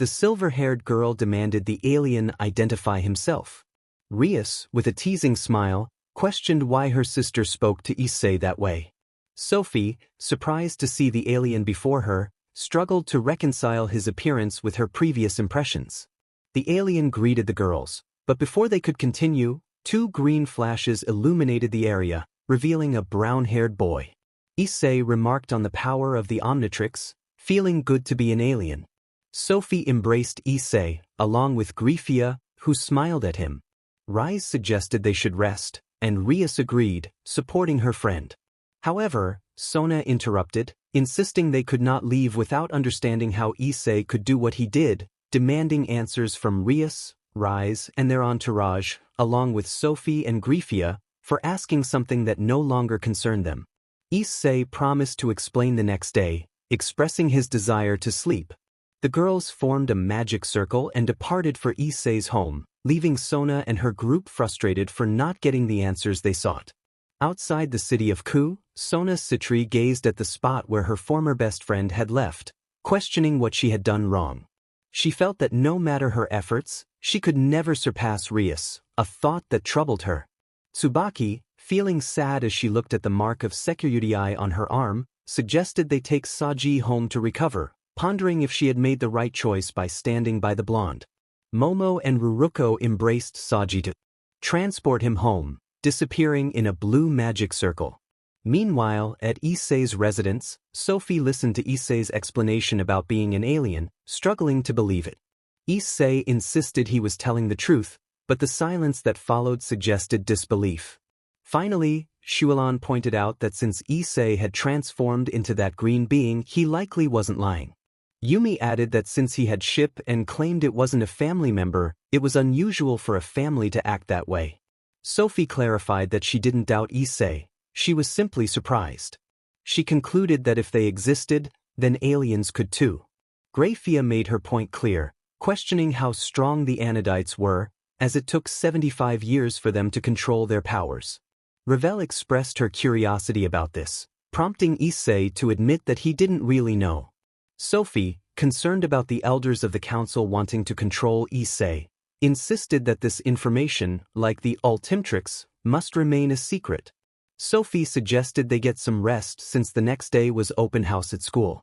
the silver-haired girl demanded the alien identify himself. Rias, with a teasing smile, questioned why her sister spoke to Issei that way. Sophie, surprised to see the alien before her, struggled to reconcile his appearance with her previous impressions. The alien greeted the girls, but before they could continue, 2 green flashes illuminated the area, revealing a brown-haired boy. Issei remarked on the power of the Omnitrix, feeling good to be an alien. Sophie embraced Issei, along with Griffia, who smiled at him. Rias suggested they should rest, and Rias agreed, supporting her friend. However, Sona interrupted, insisting they could not leave without understanding how Issei could do what he did, demanding answers from Rias, and their entourage, along with Sophie and Griffia, for asking something that no longer concerned them. Issei promised to explain the next day, expressing his desire to sleep. The girls formed a magic circle and departed for Issei's home, leaving Sona and her group frustrated for not getting the answers they sought. Outside the city of Ku, Sona Sitri gazed at the spot where her former best friend had left, questioning what she had done wrong. She felt that no matter her efforts, she could never surpass Rias, a thought that troubled her. Tsubaki, feeling sad as she looked at the mark of sekiryuutei on her arm, suggested they take Saji home to recover, pondering if she had made the right choice by standing by the blonde. Momo and Ruruko embraced Saji to transport him home, disappearing in a blue magic circle. Meanwhile, at Issei's residence, Sophie listened to Issei's explanation about being an alien, struggling to believe it. Issei insisted he was telling the truth, but the silence that followed suggested disbelief. Finally, Shuilan pointed out that since Issei had transformed into that green being, he likely wasn't lying. Yumi added that since he had ship and claimed it wasn't a family member, it was unusual for a family to act that way. Sophie clarified that she didn't doubt Issei, she was simply surprised. She concluded that if they existed, then aliens could too. Griffia made her point clear, questioning how strong the anodites were, as it took 75 years for them to control their powers. Ravel expressed her curiosity about this, prompting Issei to admit that he didn't really know. Sophie, concerned about the elders of the council wanting to control Issei, insisted that this information, like the Ultimatrix, must remain a secret. Sophie suggested they get some rest since the next day was open house at school.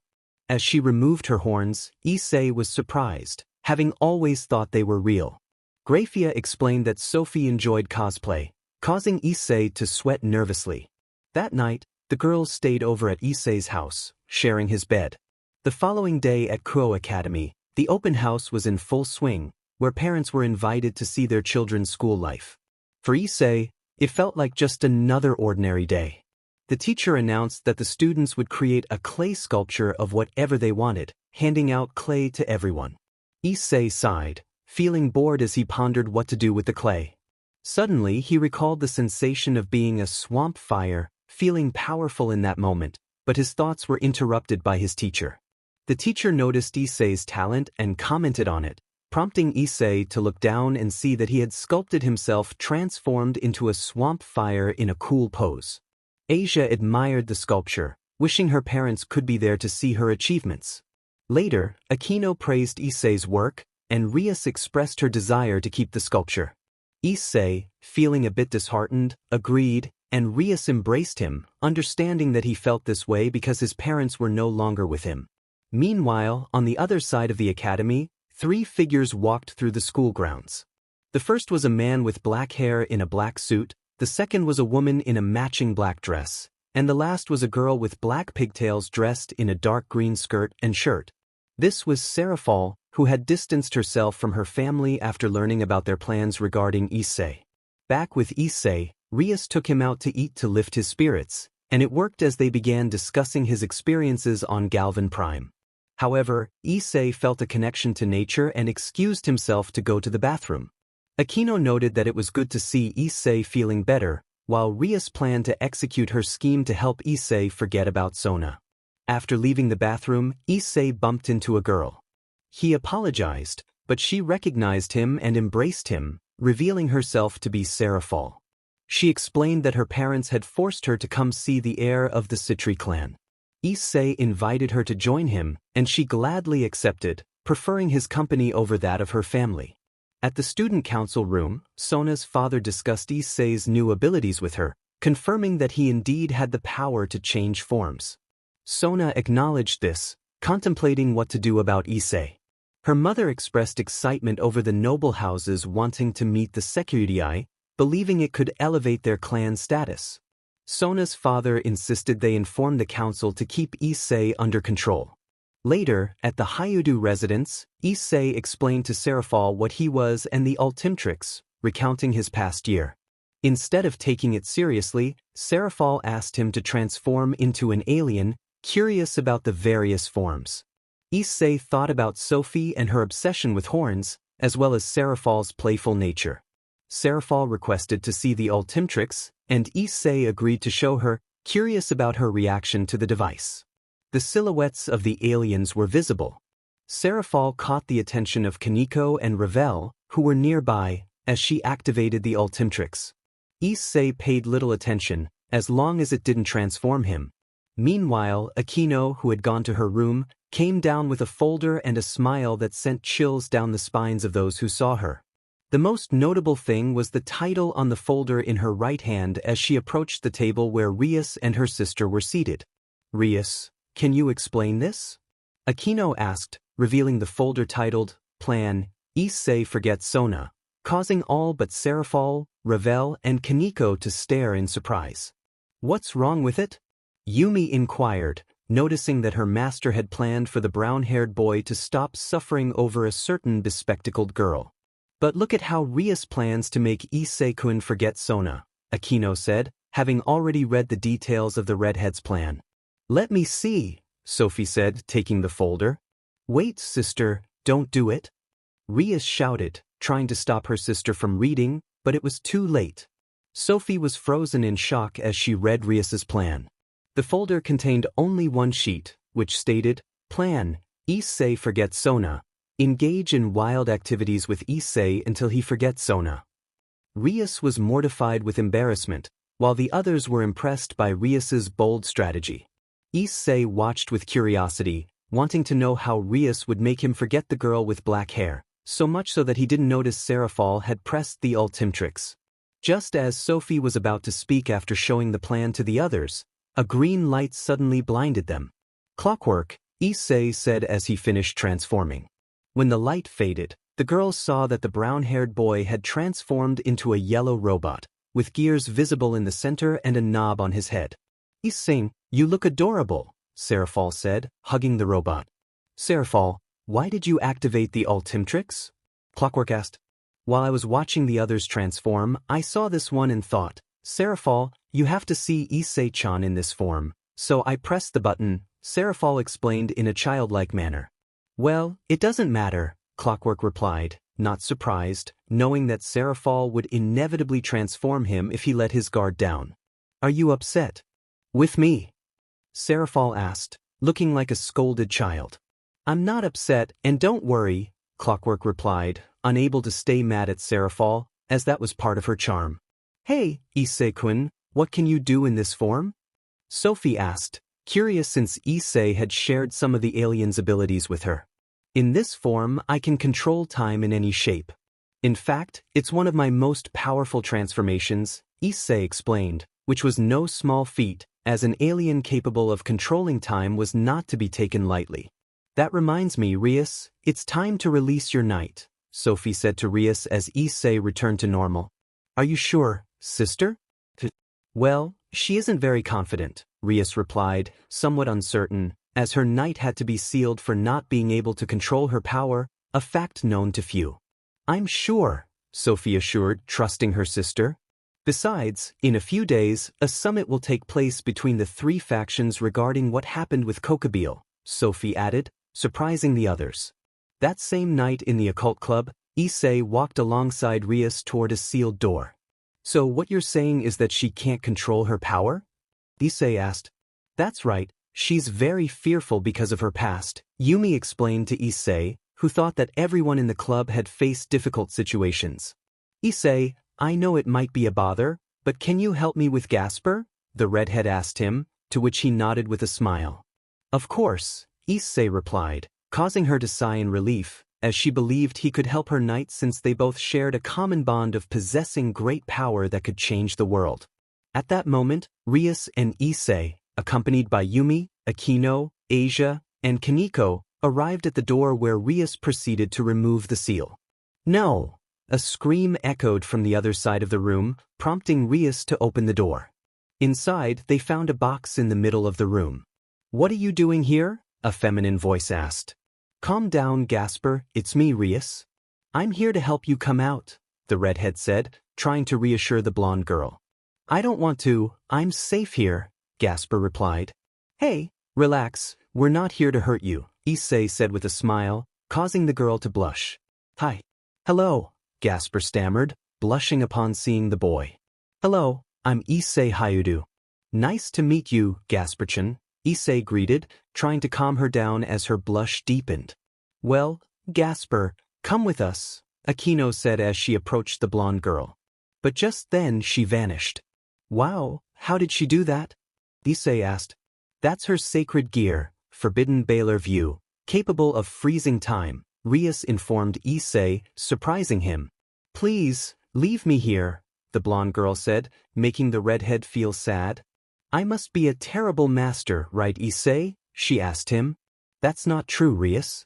As she removed her horns, Issei was surprised, having always thought they were real. Griffia explained that Sophie enjoyed cosplay, causing Issei to sweat nervously. That night, the girls stayed over at Issei's house, sharing his bed. The following day at Kuo Academy, the open house was in full swing, where parents were invited to see their children's school life. For Issei, it felt like just another ordinary day. The teacher announced that the students would create a clay sculpture of whatever they wanted, handing out clay to everyone. Issei sighed, feeling bored as he pondered what to do with the clay. Suddenly, he recalled the sensation of being a swamp fire, feeling powerful in that moment, but his thoughts were interrupted by his teacher. The teacher noticed Issei's talent and commented on it, prompting Issei to look down and see that he had sculpted himself transformed into a swamp fire in a cool pose. Asia admired the sculpture, wishing her parents could be there to see her achievements. Later, Akino praised Issei's work, and Rias expressed her desire to keep the sculpture. Issei, feeling a bit disheartened, agreed, and Rias embraced him, understanding that he felt this way because his parents were no longer with him. Meanwhile, on the other side of the academy, 3 figures walked through the school grounds. The first was a man with black hair in a black suit, the second was a woman in a matching black dress, and the last was a girl with black pigtails dressed in a dark green skirt and shirt. This was Serafall, who had distanced herself from her family after learning about their plans regarding Issei. Back with Issei, Rias took him out to eat to lift his spirits, and it worked as they began discussing his experiences on Galvan Prime. However, Issei felt a connection to nature and excused himself to go to the bathroom. Akino noted that it was good to see Issei feeling better, while Rias planned to execute her scheme to help Issei forget about Sona. After leaving the bathroom, Issei bumped into a girl. He apologized, but she recognized him and embraced him, revealing herself to be Serafall. She explained that her parents had forced her to come see the heir of the Sitri clan. Issei invited her to join him, and she gladly accepted, preferring his company over that of her family. At the student council room, Sona's father discussed Issei's new abilities with her, confirming that he indeed had the power to change forms. Sona acknowledged this, contemplating what to do about Issei. Her mother expressed excitement over the noble houses wanting to meet the sekiryuutei, believing it could elevate their clan status. Sona's father insisted they inform the council to keep Issei under control. Later, at the Hyudu residence, Issei explained to Serafall what he was and the Ultimatrix, recounting his past year. Instead of taking it seriously, Serafall asked him to transform into an alien, curious about the various forms. Issei thought about Sophie and her obsession with horns, as well as Serafall's playful nature. Serafall requested to see the Ultimatrix, and Issei agreed to show her, curious about her reaction to the device. The silhouettes of the aliens were visible. Serafall caught the attention of Kaneko and Ravel, who were nearby, as she activated the Ultimatrix. Issei paid little attention, as long as it didn't transform him. Meanwhile, Akino, who had gone to her room, came down with a folder and a smile that sent chills down the spines of those who saw her. The most notable thing was the title on the folder in her right hand as she approached the table where Rias and her sister were seated. "Rias, can you explain this?" Akino asked, revealing the folder titled, Plan, Issei Forgets Sona, causing all but Serafall, Ravel, and Kaneko to stare in surprise. "What's wrong with it?" Yumi inquired, noticing that her master had planned for the brown-haired boy to stop suffering over a certain bespectacled girl. "But look at how Rias plans to make Issei-kun forget Sona," Akino said, having already read the details of the redhead's plan. "Let me see," Sophie said, taking the folder. "Wait, sister, don't do it." Rias shouted, trying to stop her sister from reading, but it was too late. Sophie was frozen in shock as she read Rias's plan. The folder contained only one sheet, which stated, Plan, Issei Forgets Sona. Engage in wild activities with Issei until he forgets Sona. Rias was mortified with embarrassment, while the others were impressed by Rias's bold strategy. Issei watched with curiosity, wanting to know how Rias would make him forget the girl with black hair, so much so that he didn't notice Serafall had pressed the Ultimatrix. Just as Sophie was about to speak after showing the plan to the others, a green light suddenly blinded them. "Clockwork," Issei said as he finished transforming. When the light faded, the girls saw that the brown-haired boy had transformed into a yellow robot, with gears visible in the center and a knob on his head. "Issei, you look adorable," Serafall said, hugging the robot. "Serafall, why did you activate the Ultimatrix?" Clockwork asked. "While I was watching the others transform, I saw this one and thought, Serafall, you have to see Issei-chan in this form, so I pressed the button," Serafall explained in a childlike manner. "Well, it doesn't matter," Clockwork replied, not surprised, knowing that Serafall would inevitably transform him if he let his guard down. "Are you upset?" "With me?" Serafall asked, looking like a scolded child. "I'm not upset, and don't worry," Clockwork replied, unable to stay mad at Serafall, as that was part of her charm. "Hey, Issei-kun, what can you do in this form?" Sophie asked, curious since Issei had shared some of the alien's abilities with her. "In this form, I can control time in any shape. In fact, it's one of my most powerful transformations," Issei explained, which was no small feat, as an alien capable of controlling time was not to be taken lightly. "That reminds me, Rias, it's time to release your knight," Sophie said to Rias as Issei returned to normal. "Are you sure, sister?" "Well, she isn't very confident," Rias replied, somewhat uncertain, as her knight had to be sealed for not being able to control her power, a fact known to few. "I'm sure," Sophie assured, trusting her sister. "Besides, in a few days, a summit will take place between the three factions regarding what happened with Kokobile," Sophie added, surprising the others. That same night in the occult club, Issei walked alongside Rias toward a sealed door. "So what you're saying is that she can't control her power?" Issei asked. "That's right, she's very fearful because of her past," Yumi explained to Issei, who thought that everyone in the club had faced difficult situations. "Issei, I know it might be a bother, but can you help me with Gasper?" the redhead asked him, to which he nodded with a smile. "Of course," Issei replied, causing her to sigh in relief, as she believed he could help her knight since they both shared a common bond of possessing great power that could change the world. At that moment, Rias and Issei, accompanied by Yumi, Akino, Asia, and Kaneko, arrived at the door where Rias proceeded to remove the seal. "No!" A scream echoed from the other side of the room, prompting Rias to open the door. Inside, they found a box in the middle of the room. "What are you doing here?" a feminine voice asked. "Calm down, Gasper, it's me, Rias. I'm here to help you come out," the redhead said, trying to reassure the blonde girl. "I don't want to, I'm safe here," Gasper replied. "Hey, relax, we're not here to hurt you," Issei said with a smile, causing the girl to blush. "Hi." "Hello," Gasper stammered, blushing upon seeing the boy. "Hello, I'm Issei Hayudu." "Nice to meet you, Gasper-chan," Issei greeted, trying to calm her down as her blush deepened. "Well, Gasper, come with us," Akino said as she approached the blonde girl. But just then she vanished. "Wow, how did she do that?" Issei asked. "That's her sacred gear, Forbidden Baler View, capable of freezing time," Rias informed Issei, surprising him. "Please, leave me here," the blonde girl said, making the redhead feel sad. "I must be a terrible master, right, Issei?" she asked him. "That's not true, Rias.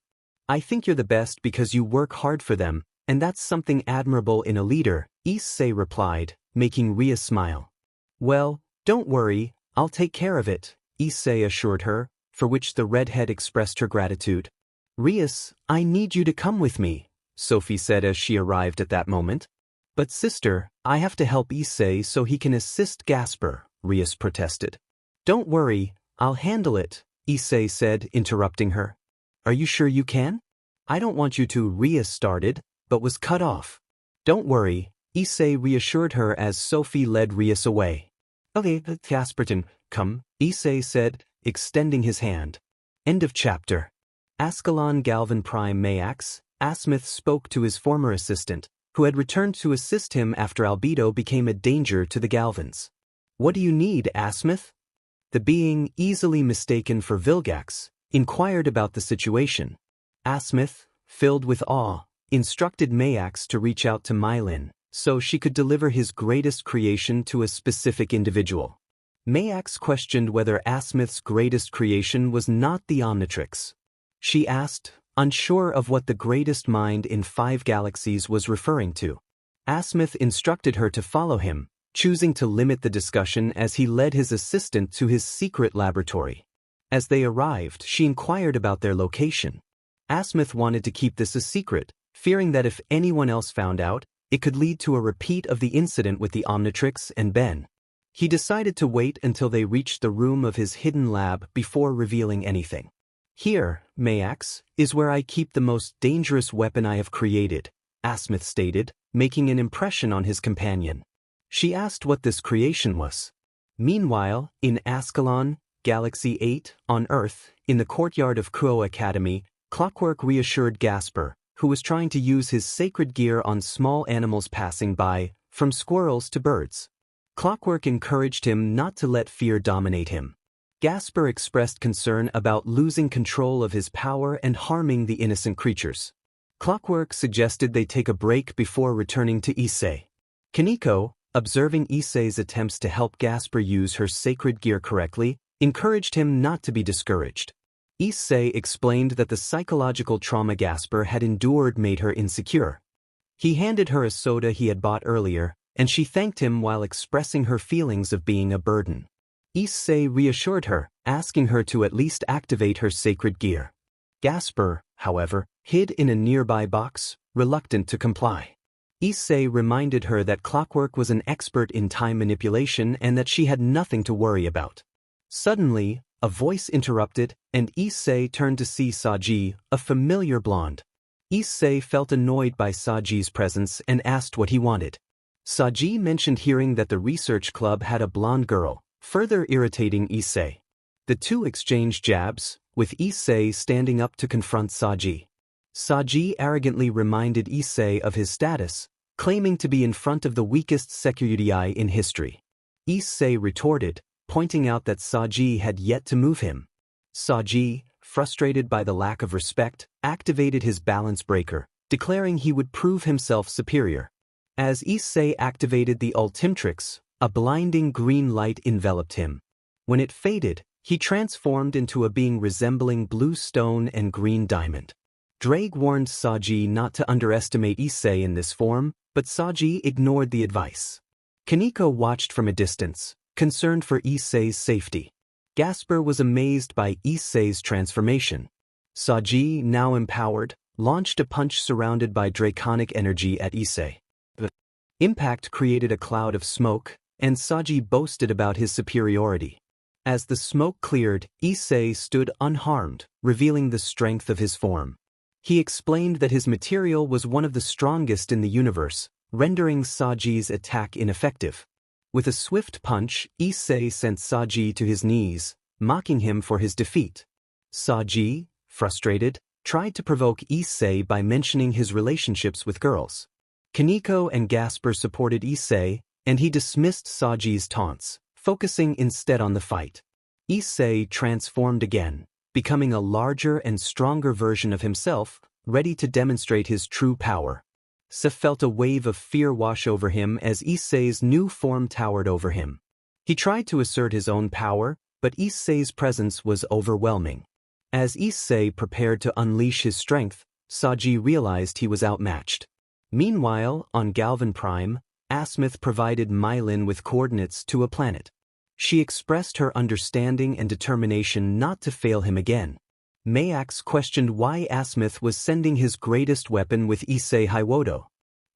I think you're the best because you work hard for them, and that's something admirable in a leader," Issei replied, making Rias smile. "Well, don't worry, I'll take care of it," Issei assured her, for which the redhead expressed her gratitude. "Rias, I need you to come with me," Sophie said as she arrived at that moment. "But sister, I have to help Issei so he can assist Gasper," Rias protested. "Don't worry, I'll handle it," Issei said, interrupting her. "Are you sure you can?" "I don't want you to," Rias started, but was cut off. "Don't worry," Issei reassured her as Sophie led Rias away. "Okay, Gasperton, come," Issei said, extending his hand. End of chapter. Ascalon Galvan Prime Mayax, Asmith spoke to his former assistant, who had returned to assist him after Albedo became a danger to the Galvans. "What do you need, Asmith?" The being, easily mistaken for Vilgax, inquired about the situation. Asmith, filled with awe, instructed Mayax to reach out to Mylin, so she could deliver his greatest creation to a specific individual. Mayax questioned whether Asmith's greatest creation was not the Omnitrix. She asked, unsure of what the greatest mind in 5 galaxies was referring to. Asmith instructed her to follow him, choosing to limit the discussion as he led his assistant to his secret laboratory. As they arrived, she inquired about their location. Asmith wanted to keep this a secret, fearing that if anyone else found out, it could lead to a repeat of the incident with the Omnitrix and Ben. He decided to wait until they reached the room of his hidden lab before revealing anything. "Here, Mayax, is where I keep the most dangerous weapon I have created," Asmith stated, making an impression on his companion. She asked what this creation was. Meanwhile, in Ascalon, Galaxy 8, on Earth, in the courtyard of Kuo Academy, Clockwork reassured Gasper, who was trying to use his sacred gear on small animals passing by, from squirrels to birds. Clockwork encouraged him not to let fear dominate him. Gasper expressed concern about losing control of his power and harming the innocent creatures. Clockwork suggested they take a break before returning to Issei. Kaneko, observing Issei's attempts to help Gasper use her sacred gear correctly, encouraged him not to be discouraged. Issei explained that the psychological trauma Gasper had endured made her insecure. He handed her a soda he had bought earlier, and she thanked him while expressing her feelings of being a burden. Issei reassured her, asking her to at least activate her sacred gear. Gasper, however, hid in a nearby box, reluctant to comply. Issei reminded her that Clockwork was an expert in time manipulation and that she had nothing to worry about. Suddenly, a voice interrupted, and Issei turned to see Saji, a familiar blonde. Issei felt annoyed by Saji's presence and asked what he wanted. Saji mentioned hearing that the research club had a blonde girl, further irritating Issei. The two exchanged jabs, with Issei standing up to confront Saji. Saji arrogantly reminded Issei of his status, claiming to be in front of the weakest sekiryuutei in history. Issei retorted, pointing out that Saji had yet to move him. Saji, frustrated by the lack of respect, activated his balance breaker, declaring he would prove himself superior. As Issei activated the Ultimatrix, a blinding green light enveloped him. When it faded, he transformed into a being resembling blue stone and green diamond. Drake warned Saji not to underestimate Issei in this form, but Saji ignored the advice. Kaneko watched from a distance, concerned for Issei's safety. Gasper was amazed by Issei's transformation. Saji, now empowered, launched a punch surrounded by draconic energy at Issei. The impact created a cloud of smoke, and Saji boasted about his superiority. As the smoke cleared, Issei stood unharmed, revealing the strength of his form. He explained that his material was one of the strongest in the universe, rendering Saji's attack ineffective. With a swift punch, Issei sent Saji to his knees, mocking him for his defeat. Saji, frustrated, tried to provoke Issei by mentioning his relationships with girls. Kaneko and Gasper supported Issei, and he dismissed Saji's taunts, focusing instead on the fight. Issei transformed again, becoming a larger and stronger version of himself, ready to demonstrate his true power. Sef felt a wave of fear wash over him as Issei's new form towered over him. He tried to assert his own power, but Issei's presence was overwhelming. As Issei prepared to unleash his strength, Saji realized he was outmatched. Meanwhile, on Galvan Prime, Asmith provided Mylin with coordinates to a planet. She expressed her understanding and determination not to fail him again. Mayax questioned why Asmith was sending his greatest weapon with Issei Hiwoto.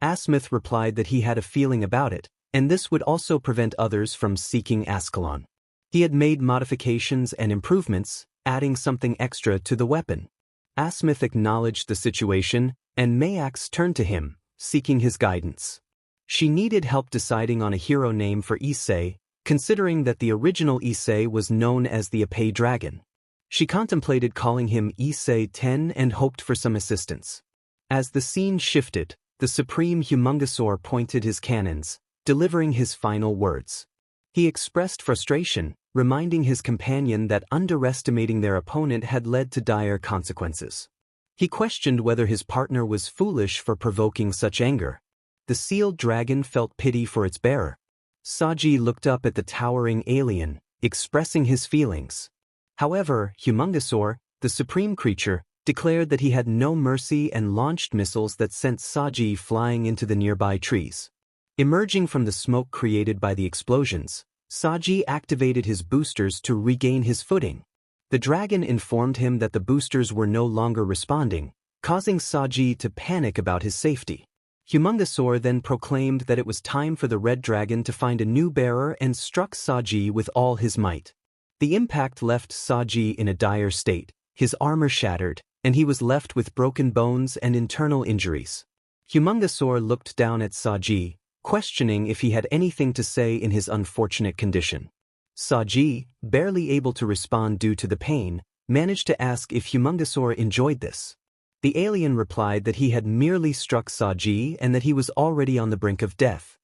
Asmith replied that he had a feeling about it, and this would also prevent others from seeking Ascalon. He had made modifications and improvements, adding something extra to the weapon. Asmith acknowledged the situation, and Mayax turned to him, seeking his guidance. She needed help deciding on a hero name for Issei, considering that the original Issei was known as the Epei Dragon. She contemplated calling him Issei 10 and hoped for some assistance. As the scene shifted, the Supreme Humungosaur pointed his cannons, delivering his final words. He expressed frustration, reminding his companion that underestimating their opponent had led to dire consequences. He questioned whether his partner was foolish for provoking such anger. The sealed dragon felt pity for its bearer. Saji looked up at the towering alien, expressing his feelings. However, Humungosaur, the supreme creature, declared that he had no mercy and launched missiles that sent Saji flying into the nearby trees. Emerging from the smoke created by the explosions, Saji activated his boosters to regain his footing. The dragon informed him that the boosters were no longer responding, causing Saji to panic about his safety. Humungosaur then proclaimed that it was time for the red dragon to find a new bearer and struck Saji with all his might. The impact left Saji in a dire state, his armor shattered, and he was left with broken bones and internal injuries. Humungosaur looked down at Saji, questioning if he had anything to say in his unfortunate condition. Saji, barely able to respond due to the pain, managed to ask if Humungosaur enjoyed this. The alien replied that he had merely struck Saji and that he was already on the brink of death.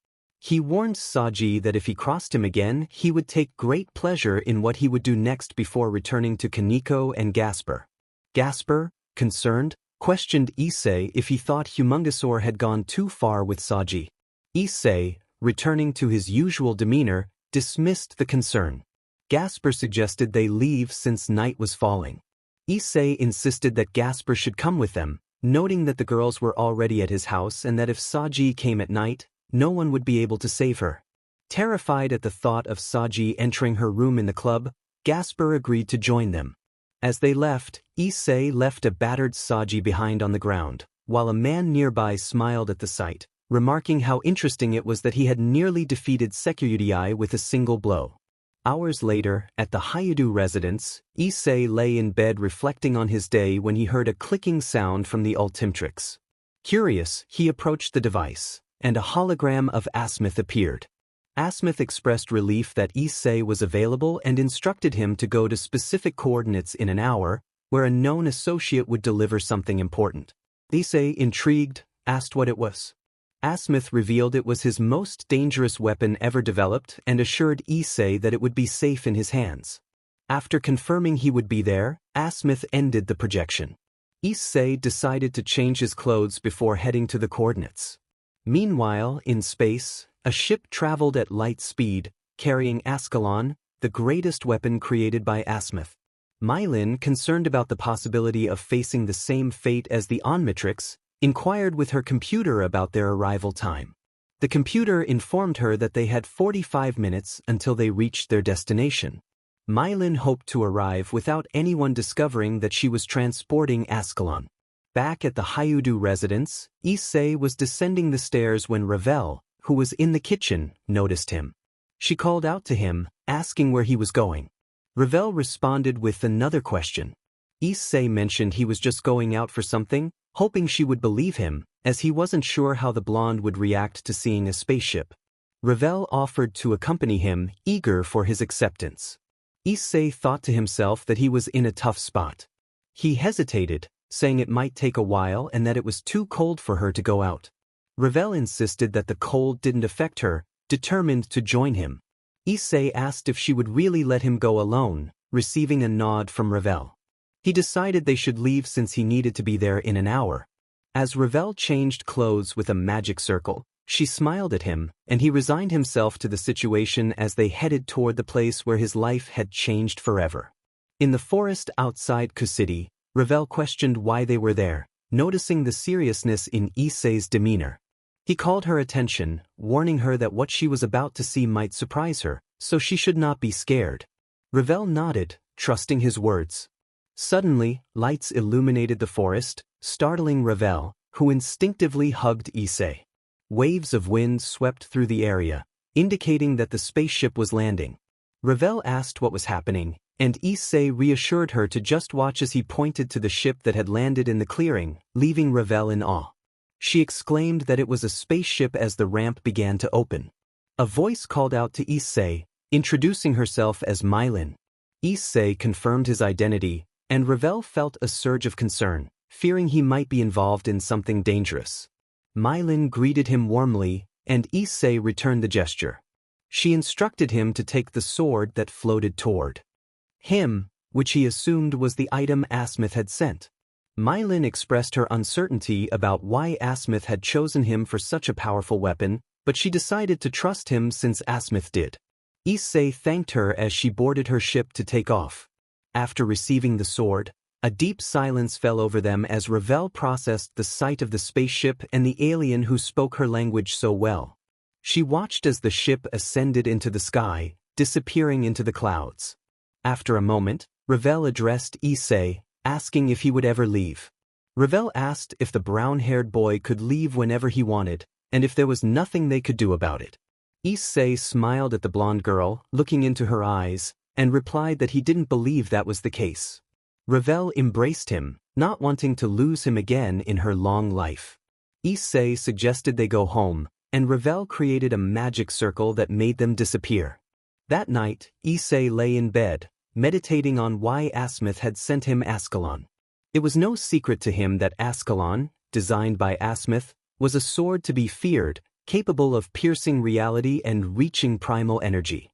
He warned Saji that if he crossed him again, he would take great pleasure in what he would do next before returning to Kaneko and Gasper. Gasper, concerned, questioned Issei if he thought Humungosaur had gone too far with Saji. Issei, returning to his usual demeanor, dismissed the concern. Gasper suggested they leave since night was falling. Issei insisted that Gasper should come with them, noting that the girls were already at his house and that if Saji came at night, no one would be able to save her. Terrified at the thought of Saji entering her room in the club, Gasper agreed to join them. As they left, Issei left a battered Saji behind on the ground, while a man nearby smiled at the sight, remarking how interesting it was that he had nearly defeated Sekiryuutei with a single blow. Hours later, at the Hayudu residence, Issei lay in bed reflecting on his day when he heard a clicking sound from the Ultimatrix. Curious, he approached the device, and a hologram of Asmith appeared. Asmith expressed relief that Issei was available and instructed him to go to specific coordinates in an hour, where a known associate would deliver something important. Issei, intrigued, asked what it was. Asmith revealed it was his most dangerous weapon ever developed and assured Issei that it would be safe in his hands. After confirming he would be there, Asmith ended the projection. Issei decided to change his clothes before heading to the coordinates. Meanwhile, in space, a ship traveled at light speed, carrying Ascalon, the greatest weapon created by Asmith. Mylin, concerned about the possibility of facing the same fate as the Omnitrix, inquired with her computer about their arrival time. The computer informed her that they had 45 minutes until they reached their destination. Mylin hoped to arrive without anyone discovering that she was transporting Ascalon. Back at the Hyudu residence, Issei was descending the stairs when Ravel, who was in the kitchen, noticed him. She called out to him, asking where he was going. Ravel responded with another question. Issei mentioned he was just going out for something, hoping she would believe him, as he wasn't sure how the blonde would react to seeing a spaceship. Ravel offered to accompany him, eager for his acceptance. Issei thought to himself that he was in a tough spot. He hesitated, saying it might take a while and that it was too cold for her to go out. Ravel insisted that the cold didn't affect her, determined to join him. Issei asked if she would really let him go alone, receiving a nod from Ravel. He decided they should leave since he needed to be there in an hour. As Ravel changed clothes with a magic circle, she smiled at him, and he resigned himself to the situation as they headed toward the place where his life had changed forever. In the forest outside City, Ravel questioned why they were there, noticing the seriousness in Issei's demeanor. He called her attention, warning her that what she was about to see might surprise her, so she should not be scared. Ravel nodded, trusting his words. Suddenly, lights illuminated the forest, startling Ravel, who instinctively hugged Issei. Waves of wind swept through the area, indicating that the spaceship was landing. Ravel asked what was happening, and Issei reassured her to just watch as he pointed to the ship that had landed in the clearing, leaving Ravel in awe. She exclaimed that it was a spaceship as the ramp began to open. A voice called out to Issei, introducing herself as Mylin. Issei confirmed his identity, and Ravel felt a surge of concern, fearing he might be involved in something dangerous. Mylin greeted him warmly, and Issei returned the gesture. She instructed him to take the sword that floated toward him, which he assumed was the item Asmith had sent. Mylin expressed her uncertainty about why Asmith had chosen him for such a powerful weapon, but she decided to trust him since Asmith did. Issei thanked her as she boarded her ship to take off. After receiving the sword, a deep silence fell over them as Ravel processed the sight of the spaceship and the alien who spoke her language so well. She watched as the ship ascended into the sky, disappearing into the clouds. After a moment, Ravel addressed Issei, asking if he would ever leave. Ravel asked if the brown-haired boy could leave whenever he wanted, and if there was nothing they could do about it. Issei smiled at the blonde girl, looking into her eyes, and replied that he didn't believe that was the case. Ravel embraced him, not wanting to lose him again in her long life. Issei suggested they go home, and Ravel created a magic circle that made them disappear. That night, Issei lay in bed, meditating on why Asmith had sent him Ascalon. It was no secret to him that Ascalon, designed by Asmith, was a sword to be feared, capable of piercing reality and reaching primal energy.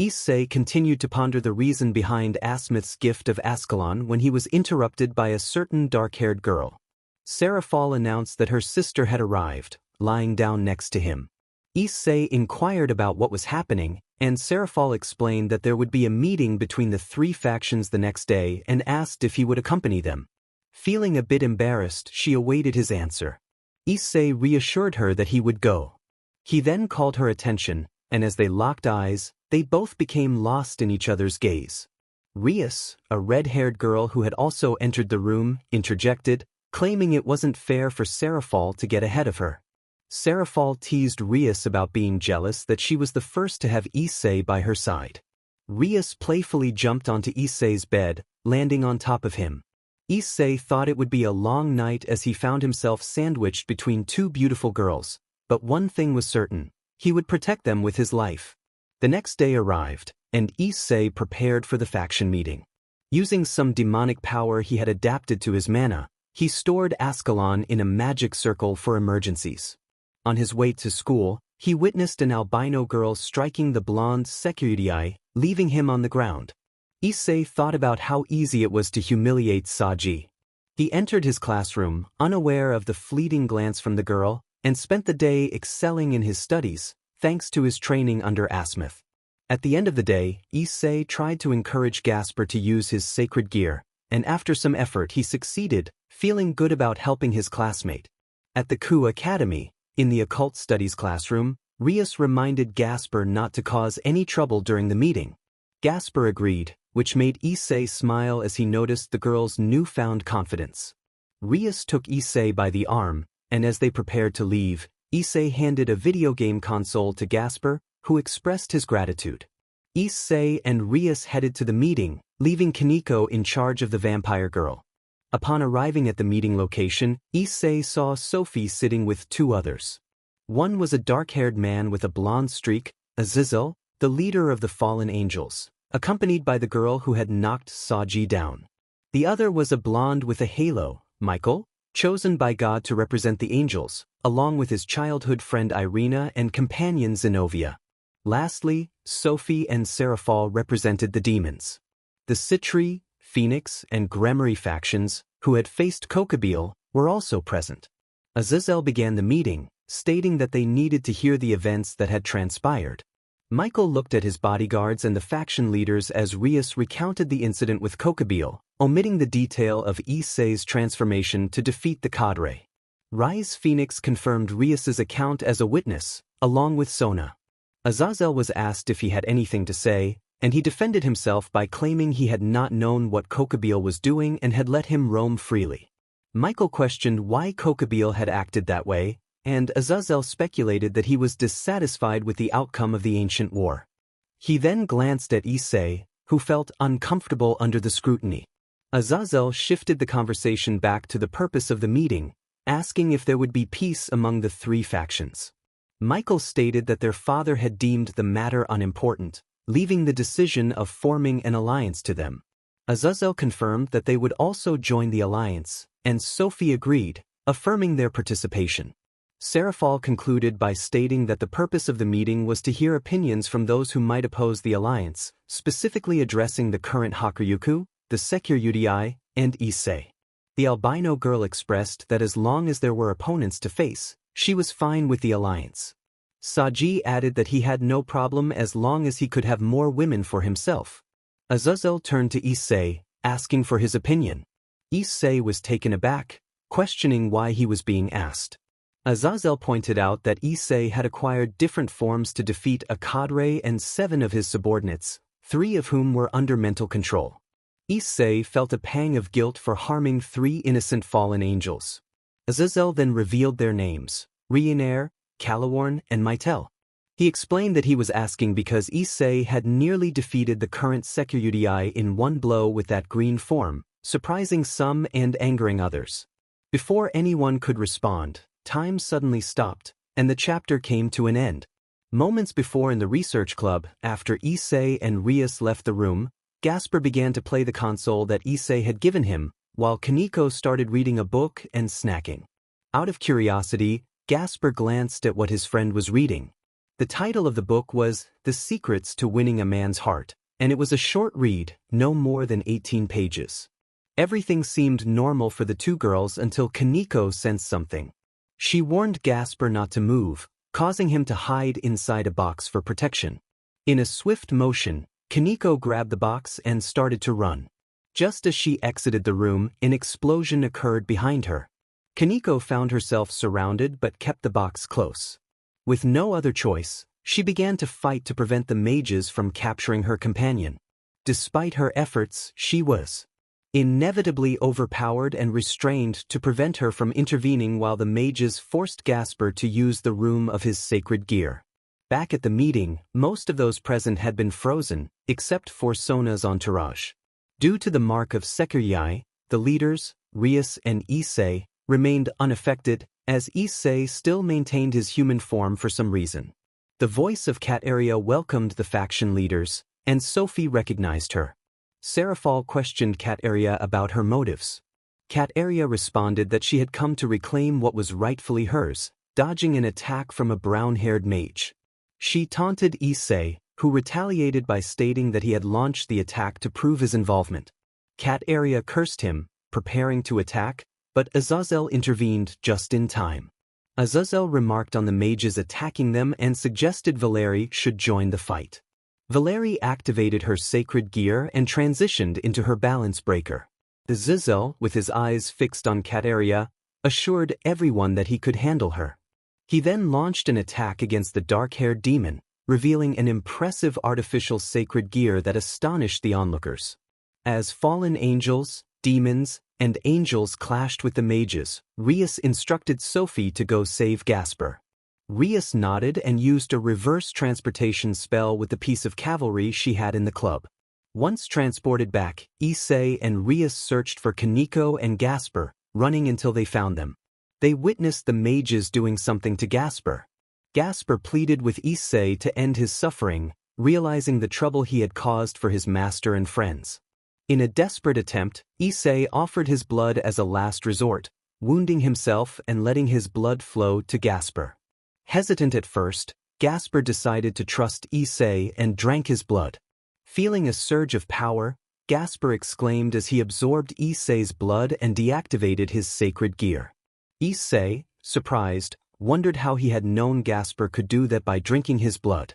Issei continued to ponder the reason behind Asmith's gift of Ascalon when he was interrupted by a certain dark-haired girl. Serafall announced that her sister had arrived, lying down next to him. Issei inquired about what was happening, and Serafall explained that there would be a meeting between the three factions the next day and asked if he would accompany them. Feeling a bit embarrassed, she awaited his answer. Issei reassured her that he would go. He then called her attention, and as they locked eyes, they both became lost in each other's gaze. Rias, a red-haired girl who had also entered the room, interjected, claiming it wasn't fair for Serafall to get ahead of her. Serafall teased Rias about being jealous that she was the first to have Issei by her side. Rias playfully jumped onto Issei's bed, landing on top of him. Issei thought it would be a long night as he found himself sandwiched between two beautiful girls, but one thing was certain: he would protect them with his life. The next day arrived, and Issei prepared for the faction meeting. Using some demonic power he had adapted to his mana, he stored Ascalon in a magic circle for emergencies. On his way to school, he witnessed an albino girl striking the blonde sekiryuutei, leaving him on the ground. Issei thought about how easy it was to humiliate Saji. He entered his classroom, unaware of the fleeting glance from the girl, and spent the day excelling in his studies, thanks to his training under Asmith. At the end of the day, Issei tried to encourage Gasper to use his sacred gear, and after some effort he succeeded, feeling good about helping his classmate. At the Ku Academy, in the occult studies classroom, Rias reminded Gasper not to cause any trouble during the meeting. Gasper agreed, which made Issei smile as he noticed the girl's newfound confidence. Rias took Issei by the arm, and as they prepared to leave, Issei handed a video game console to Gasper, who expressed his gratitude. Issei and Rias headed to the meeting, leaving Kaneko in charge of the vampire girl. Upon arriving at the meeting location, Issei saw Sophie sitting with two others. One was a dark-haired man with a blonde streak, Azazel, the leader of the fallen angels, accompanied by the girl who had knocked Saji down. The other was a blonde with a halo, Michael, chosen by God to represent the angels, along with his childhood friend Irina and companion Zenobia. Lastly, Sophie and Serafall represented the demons. The Sitri, Phoenix, and Gremory factions, who had faced Kokabeel, were also present. Azazel began the meeting, stating that they needed to hear the events that had transpired. Michael looked at his bodyguards and the faction leaders as Rias recounted the incident with Kokabeel, omitting the detail of Issei's transformation to defeat the cadre. Rise Phoenix confirmed Rias's account as a witness, along with Sona. Azazel was asked if he had anything to say, and he defended himself by claiming he had not known what Kokabeel was doing and had let him roam freely. Michael questioned why Kokabeel had acted that way, and Azazel speculated that he was dissatisfied with the outcome of the ancient war. He then glanced at Issei, who felt uncomfortable under the scrutiny. Azazel shifted the conversation back to the purpose of the meeting, asking if there would be peace among the three factions. Michael stated that their father had deemed the matter unimportant, leaving the decision of forming an alliance to them. Azazel confirmed that they would also join the alliance, and Sophie agreed, affirming their participation. Serafall concluded by stating that the purpose of the meeting was to hear opinions from those who might oppose the alliance, specifically addressing the current Hakuryuku, the sekiryuutei, and Issei. The albino girl expressed that as long as there were opponents to face, she was fine with the alliance. Saji added that he had no problem as long as he could have more women for himself. Azazel turned to Issei, asking for his opinion. Issei was taken aback, questioning why he was being asked. Azazel pointed out that Issei had acquired different forms to defeat a cadre and 7 of his subordinates, 3 of whom were under mental control. Issei felt a pang of guilt for harming 3 innocent fallen angels. Azazel then revealed their names, Ryanair, Calaworn, and Mytel. He explained that he was asking because Issei had nearly defeated the current sekiryuutei in one blow with that green form, surprising some and angering others. Before anyone could respond, time suddenly stopped, and the chapter came to an end. Moments before in the research club, after Issei and Rias left the room, Gasper began to play the console that Issei had given him, while Kaneko started reading a book and snacking. Out of curiosity, Gasper glanced at what his friend was reading. The title of the book was The Secrets to Winning a Man's Heart, and it was a short read, no more than 18 pages. Everything seemed normal for the two girls until Kaneko sensed something. She warned Gasper not to move, causing him to hide inside a box for protection. In a swift motion, Kaneko grabbed the box and started to run. Just as she exited the room, an explosion occurred behind her. Kaneko found herself surrounded but kept the box close. With no other choice, she began to fight to prevent the mages from capturing her companion. Despite her efforts, she was inevitably overpowered and restrained to prevent her from intervening while the mages forced Gasper to use the room of his sacred gear. Back at the meeting, most of those present had been frozen, except for Sona's entourage. Due to the mark of sekiryuutei, the leaders, Rias and Issei, remained unaffected, as Issei still maintained his human form for some reason. The voice of Kateria welcomed the faction leaders, and Sophie recognized her. Serafall questioned Kateria about her motives. Kateria responded that she had come to reclaim what was rightfully hers, dodging an attack from a brown-haired mage. She taunted Issei, who retaliated by stating that he had launched the attack to prove his involvement. Cat Area cursed him, preparing to attack, but Azazel intervened just in time. Azazel remarked on the mages attacking them and suggested Valeri should join the fight. Valeri activated her sacred gear and transitioned into her balance breaker. Azazel, with his eyes fixed on Cat Area, assured everyone that he could handle her. He then launched an attack against the dark-haired demon, revealing an impressive artificial sacred gear that astonished the onlookers. As fallen angels, demons, and angels clashed with the mages, Rias instructed Sophie to go save Gasper. Rias nodded and used a reverse transportation spell with the piece of cavalry she had in the club. Once transported back, Issei and Rias searched for Kaneko and Gasper, running until they found them. They witnessed the mages doing something to Gasper. Gasper pleaded with Issei to end his suffering, realizing the trouble he had caused for his master and friends. In a desperate attempt, Issei offered his blood as a last resort, wounding himself and letting his blood flow to Gasper. Hesitant at first, Gasper decided to trust Issei and drank his blood. Feeling a surge of power, Gasper exclaimed as he absorbed Issei's blood and deactivated his sacred gear. Issei, surprised, wondered how he had known Gasper could do that by drinking his blood.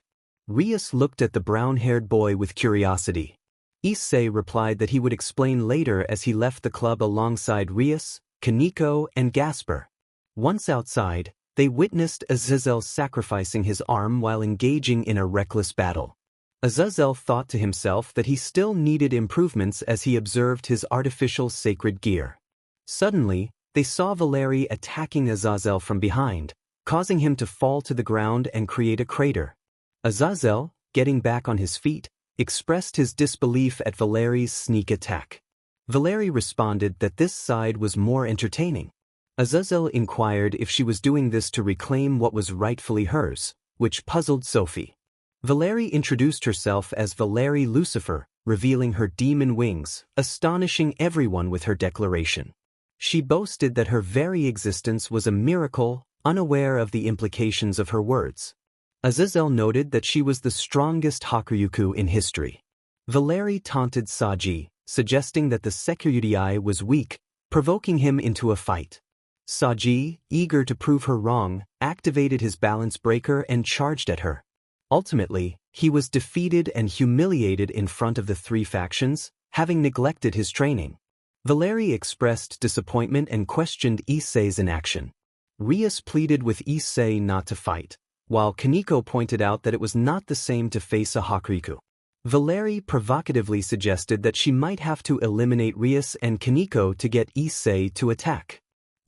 Rias looked at the brown-haired boy with curiosity. Issei replied that he would explain later as he left the club alongside Rias, Kaneko, and Gasper. Once outside, they witnessed Azazel sacrificing his arm while engaging in a reckless battle. Azazel thought to himself that he still needed improvements as he observed his artificial sacred gear. Suddenly, they saw Valeri attacking Azazel from behind, causing him to fall to the ground and create a crater. Azazel, getting back on his feet, expressed his disbelief at Valeri's sneak attack. Valeri responded that this side was more entertaining. Azazel inquired if she was doing this to reclaim what was rightfully hers, which puzzled Sophie. Valeri introduced herself as Valeri Lucifer, revealing her demon wings, astonishing everyone with her declaration. She boasted that her very existence was a miracle, unaware of the implications of her words. Azazel noted that she was the strongest Hakuryuku in history. Valeri taunted Saji, suggesting that the sekiryuutei was weak, provoking him into a fight. Saji, eager to prove her wrong, activated his balance breaker and charged at her. Ultimately, he was defeated and humiliated in front of the three factions, having neglected his training. Valeri expressed disappointment and questioned Issei's inaction. Rias pleaded with Issei not to fight, while Kaneko pointed out that it was not the same to face a Hakuryuku. Valeri provocatively suggested that she might have to eliminate Rias and Kaneko to get Issei to attack.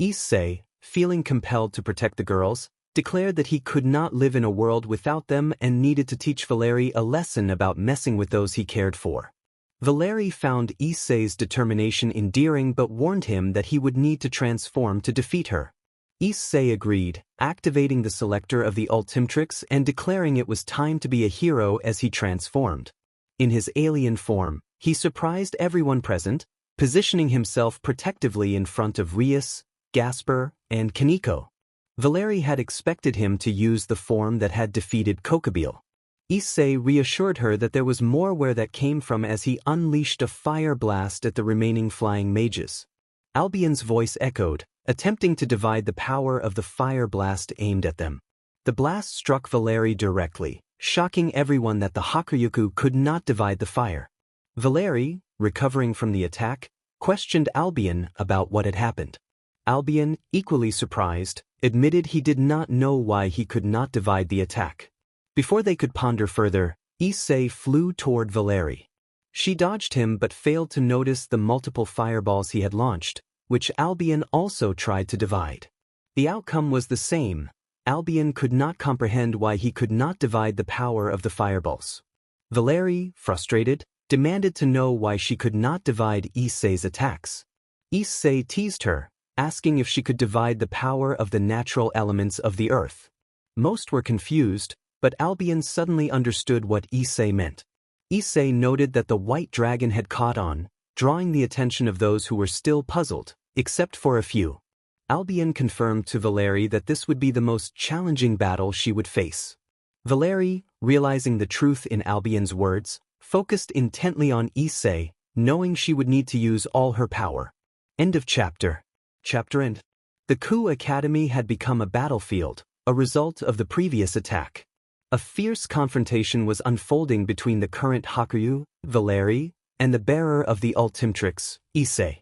Issei, feeling compelled to protect the girls, declared that he could not live in a world without them and needed to teach Valeri a lesson about messing with those he cared for. Valeri found Issei's determination endearing but warned him that he would need to transform to defeat her. Issei agreed, activating the selector of the Ultimatrix and declaring it was time to be a hero as he transformed. In his alien form, he surprised everyone present, positioning himself protectively in front of Rias, Gasper, and Kaneko. Valeri had expected him to use the form that had defeated Kokobile. Issei reassured her that there was more where that came from as he unleashed a fire blast at the remaining flying mages. Albion's voice echoed, attempting to divide the power of the fire blast aimed at them. The blast struck Valeri directly, shocking everyone that the Hakuryuku could not divide the fire. Valeri, recovering from the attack, questioned Albion about what had happened. Albion, equally surprised, admitted he did not know why he could not divide the attack. Before they could ponder further, Issei flew toward Valeri. She dodged him but failed to notice the multiple fireballs he had launched, which Albion also tried to divide. The outcome was the same. Albion could not comprehend why he could not divide the power of the fireballs. Valeri, frustrated, demanded to know why she could not divide Issei's attacks. Issei teased her, asking if she could divide the power of the natural elements of the earth. Most were confused, but Albion suddenly understood what Issei meant. Issei noted that the white dragon had caught on, drawing the attention of those who were still puzzled, except for a few. Albion confirmed to Valeri that this would be the most challenging battle she would face. Valeri, realizing the truth in Albion's words, focused intently on Issei, knowing she would need to use all her power. End of chapter. Chapter end. The Coup Academy had become a battlefield, a result of the previous attack. A fierce confrontation was unfolding between the current Hakuryu, Valeri, and the bearer of the Ultimatrix, Issei.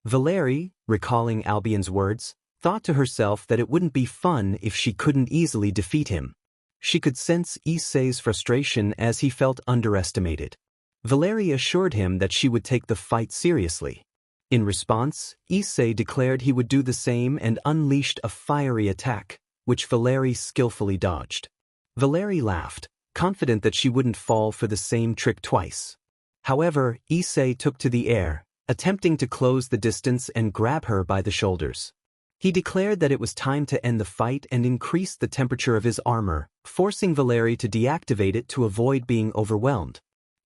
Valeri, recalling Albion's words, thought to herself that it wouldn't be fun if she couldn't easily defeat him. She could sense Issei's frustration as he felt underestimated. Valeri assured him that she would take the fight seriously. In response, Issei declared he would do the same and unleashed a fiery attack, which Valeri skillfully dodged. Valeri laughed, confident that she wouldn't fall for the same trick twice. However, Issei took to the air, attempting to close the distance and grab her by the shoulders. He declared that it was time to end the fight and increased the temperature of his armor, forcing Valeri to deactivate it to avoid being overwhelmed.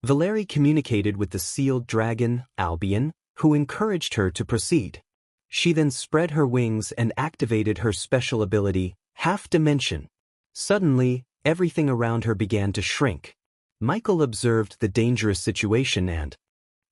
Valeri communicated with the sealed dragon, Albion, who encouraged her to proceed. She then spread her wings and activated her special ability, Half Dimension. Suddenly, everything around her began to shrink. Michael observed the dangerous situation and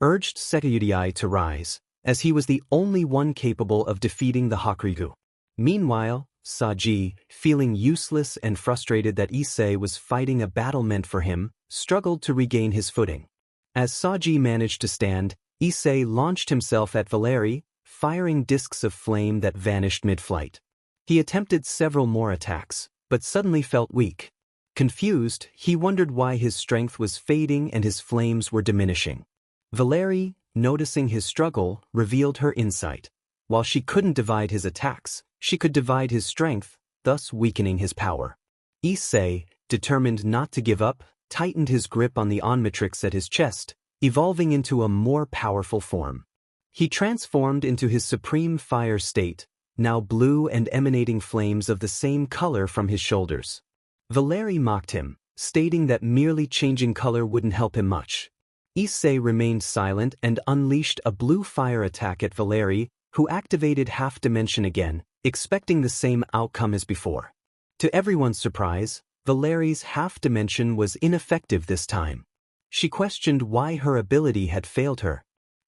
urged Sekiryuutei to rise, as he was the only one capable of defeating the Hakuryu. Meanwhile, Saji, feeling useless and frustrated that Issei was fighting a battle meant for him, struggled to regain his footing. As Saji managed to stand, Issei launched himself at Valeri, firing discs of flame that vanished mid-flight. He attempted several more attacks, but suddenly felt weak. Confused, he wondered why his strength was fading and his flames were diminishing. Valeri, noticing his struggle, revealed her insight. While she couldn't divide his attacks, she could divide his strength, thus weakening his power. Issei, determined not to give up, tightened his grip on the Omnitrix at his chest, evolving into a more powerful form. He transformed into his supreme fire state, now blue and emanating flames of the same color from his shoulders. Valeri mocked him, stating that merely changing color wouldn't help him much. Issei remained silent and unleashed a blue fire attack at Valeri, who activated Half Dimension again, expecting the same outcome as before. To everyone's surprise, Valeri's Half Dimension was ineffective this time. She questioned why her ability had failed her.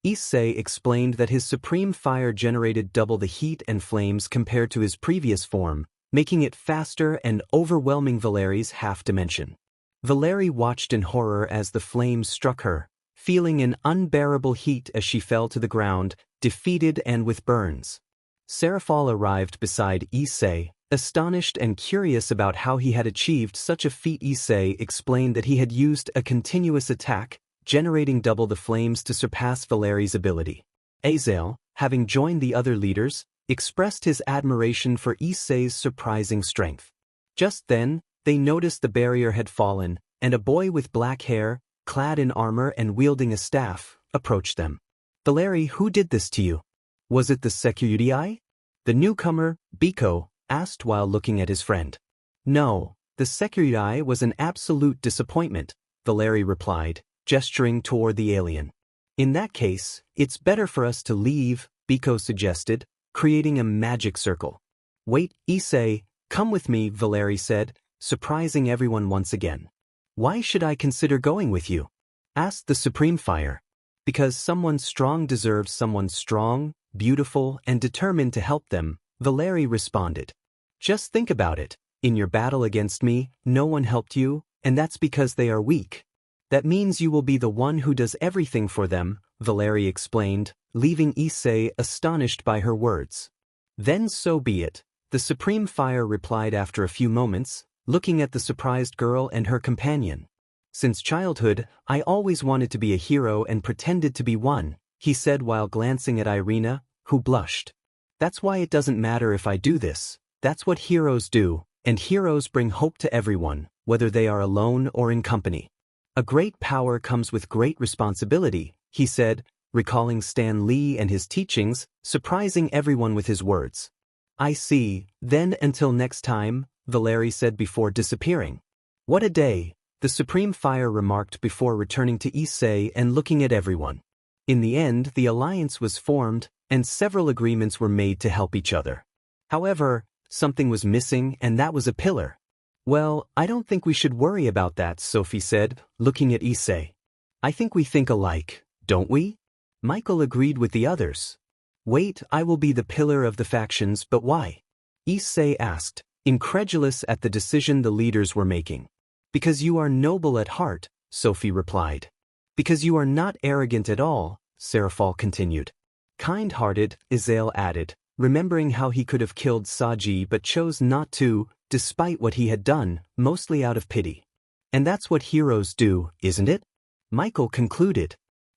Issei explained that his supreme fire generated double the heat and flames compared to his previous form, making it faster and overwhelming Valeri's Half Dimension. Valeri watched in horror as the flames struck her, feeling an unbearable heat as she fell to the ground, defeated and with burns. Serafall arrived beside Issei, astonished and curious about how he had achieved such a feat. Issei explained that he had used a continuous attack, generating double the flames to surpass Valeri's ability. Azael, having joined the other leaders, expressed his admiration for Issei's surprising strength. Just then, they noticed the barrier had fallen, and a boy with black hair, clad in armor and wielding a staff, approached them. "Valeri, who did this to you? Was it the sekiryuutei?" The newcomer, Biko, asked while looking at his friend. "No, the sekiryuutei was an absolute disappointment," Valeri replied, gesturing toward the alien. "In that case, it's better for us to leave," Biko suggested, creating a magic circle. "Wait, Issei, come with me," Valeri said, surprising everyone once again. "Why should I consider going with you?" asked the Supreme Fire. "Because someone strong deserves someone strong, beautiful, and determined to help them," Valeri responded. "Just think about it. In your battle against me, no one helped you, and that's because they are weak. That means you will be the one who does everything for them," Valeri explained, leaving Issei astonished by her words. "Then so be it," the Supreme Fire replied after a few moments, looking at the surprised girl and her companion. "Since childhood, I always wanted to be a hero and pretended to be one," he said while glancing at Irina, who blushed. "That's why it doesn't matter if I do this. That's what heroes do, and heroes bring hope to everyone, whether they are alone or in company. A great power comes with great responsibility," he said, recalling Stan Lee and his teachings, surprising everyone with his words. "I see, then until next time," Valeri said before disappearing. "What a day," the Supreme Fire remarked before returning to Issei and looking at everyone. In the end, the alliance was formed, and several agreements were made to help each other. However, something was missing, and that was a pillar. Well, I don't think we should worry about that, Sophie said, looking at Issei. I think we think alike, don't we? Michael agreed with the others. Wait, I will be the pillar of the factions, but why? Issei asked, incredulous at the decision the leaders were making. Because you are noble at heart, Sophie replied. Because you are not arrogant at all, Serafall continued. Kind-hearted, Issei added, remembering how he could have killed Saji but chose not to, despite what he had done, mostly out of pity. And that's what heroes do, isn't it? Michael concluded.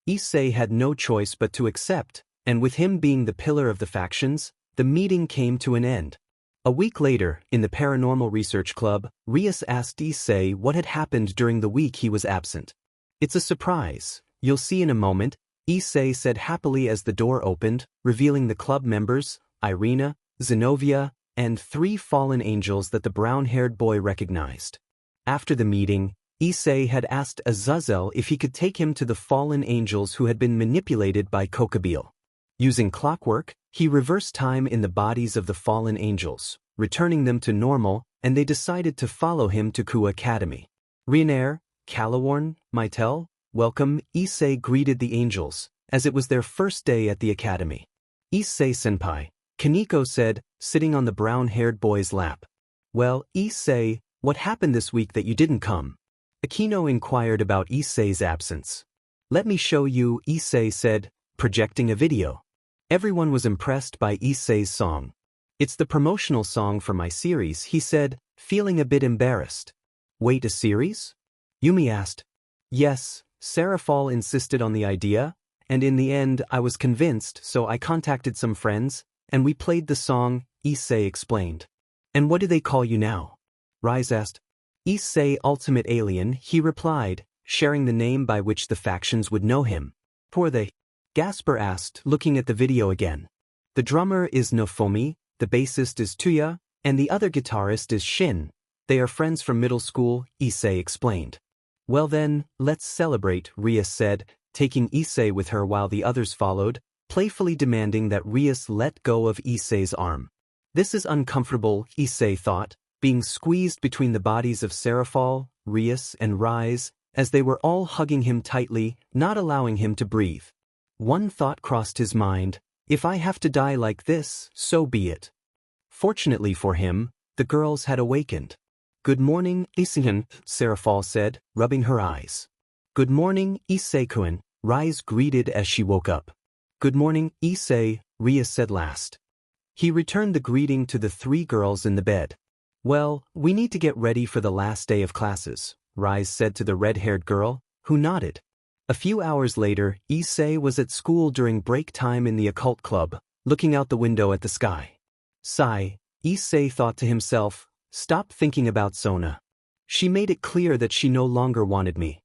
Issei had no choice but to accept, and with him being the pillar of the factions, the meeting came to an end. A week later, in the Paranormal Research Club, Rias asked Issei what had happened during the week he was absent. It's a surprise, you'll see in a moment, Issei said happily as the door opened, revealing the club members, Irina, Zenobia, and 3 fallen angels that the brown-haired boy recognized. After the meeting, Issei had asked Azazel if he could take him to the fallen angels who had been manipulated by Kokabeel. Using clockwork, he reversed time in the bodies of the fallen angels, returning them to normal, and they decided to follow him to Ku Academy. Rinair, Calaworn, Mytel, welcome, Issei greeted the angels, as it was their first day at the academy. Issei-senpai, Kaneko said, sitting on the brown-haired boy's lap. Well, Issei, what happened this week that you didn't come? Akino inquired about Issei's absence. Let me show you, Issei said, projecting a video. Everyone was impressed by Issei's song. It's the promotional song for my series, he said, feeling a bit embarrassed. Wait, a series? Yumi asked. Yes, Serafall insisted on the idea, and in the end I was convinced, so I contacted some friends, and we played the song, Issei explained. And what do they call you now? Rias asked. Issei Ultimate Alien, he replied, sharing the name by which the factions would know him. Who are they? Gasper asked, looking at the video again. The drummer is Nofomi, the bassist is Tuya, and the other guitarist is Shin. They are friends from middle school, Issei explained. Well then, let's celebrate, Rias said, taking Issei with her while the others followed, playfully demanding that Rias let go of Issei's arm. This is uncomfortable, Issei thought, being squeezed between the bodies of Serafall, Rias, and Rise, as they were all hugging him tightly, not allowing him to breathe. One thought crossed his mind, if I have to die like this, so be it. Fortunately for him, the girls had awakened. Good morning, Issei, Serafall said, rubbing her eyes. Good morning, Issei-kun, Rise greeted as she woke up. Good morning, Issei, Rias said last. He returned the greeting to the 3 girls in the bed. Well, we need to get ready for the last day of classes, Rise said to the red-haired girl, who nodded. A few hours later, Issei was at school during break time in the occult club, looking out the window at the sky. Sigh, Issei thought to himself, stop thinking about Sona. She made it clear that she no longer wanted me.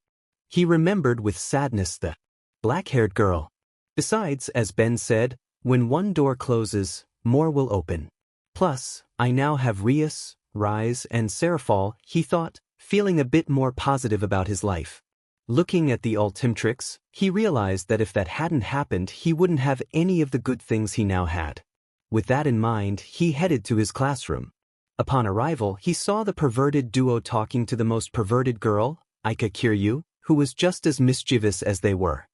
He remembered with sadness the black-haired girl. Besides, as Ben said, when one door closes, more will open. Plus, I now have Rias, Rise, and Serafall, he thought, feeling a bit more positive about his life. Looking at the Ultimatrix, he realized that if that hadn't happened he wouldn't have any of the good things he now had. With that in mind, he headed to his classroom. Upon arrival, he saw the perverted duo talking to the most perverted girl, Aika Kiryu, who was just as mischievous as they were.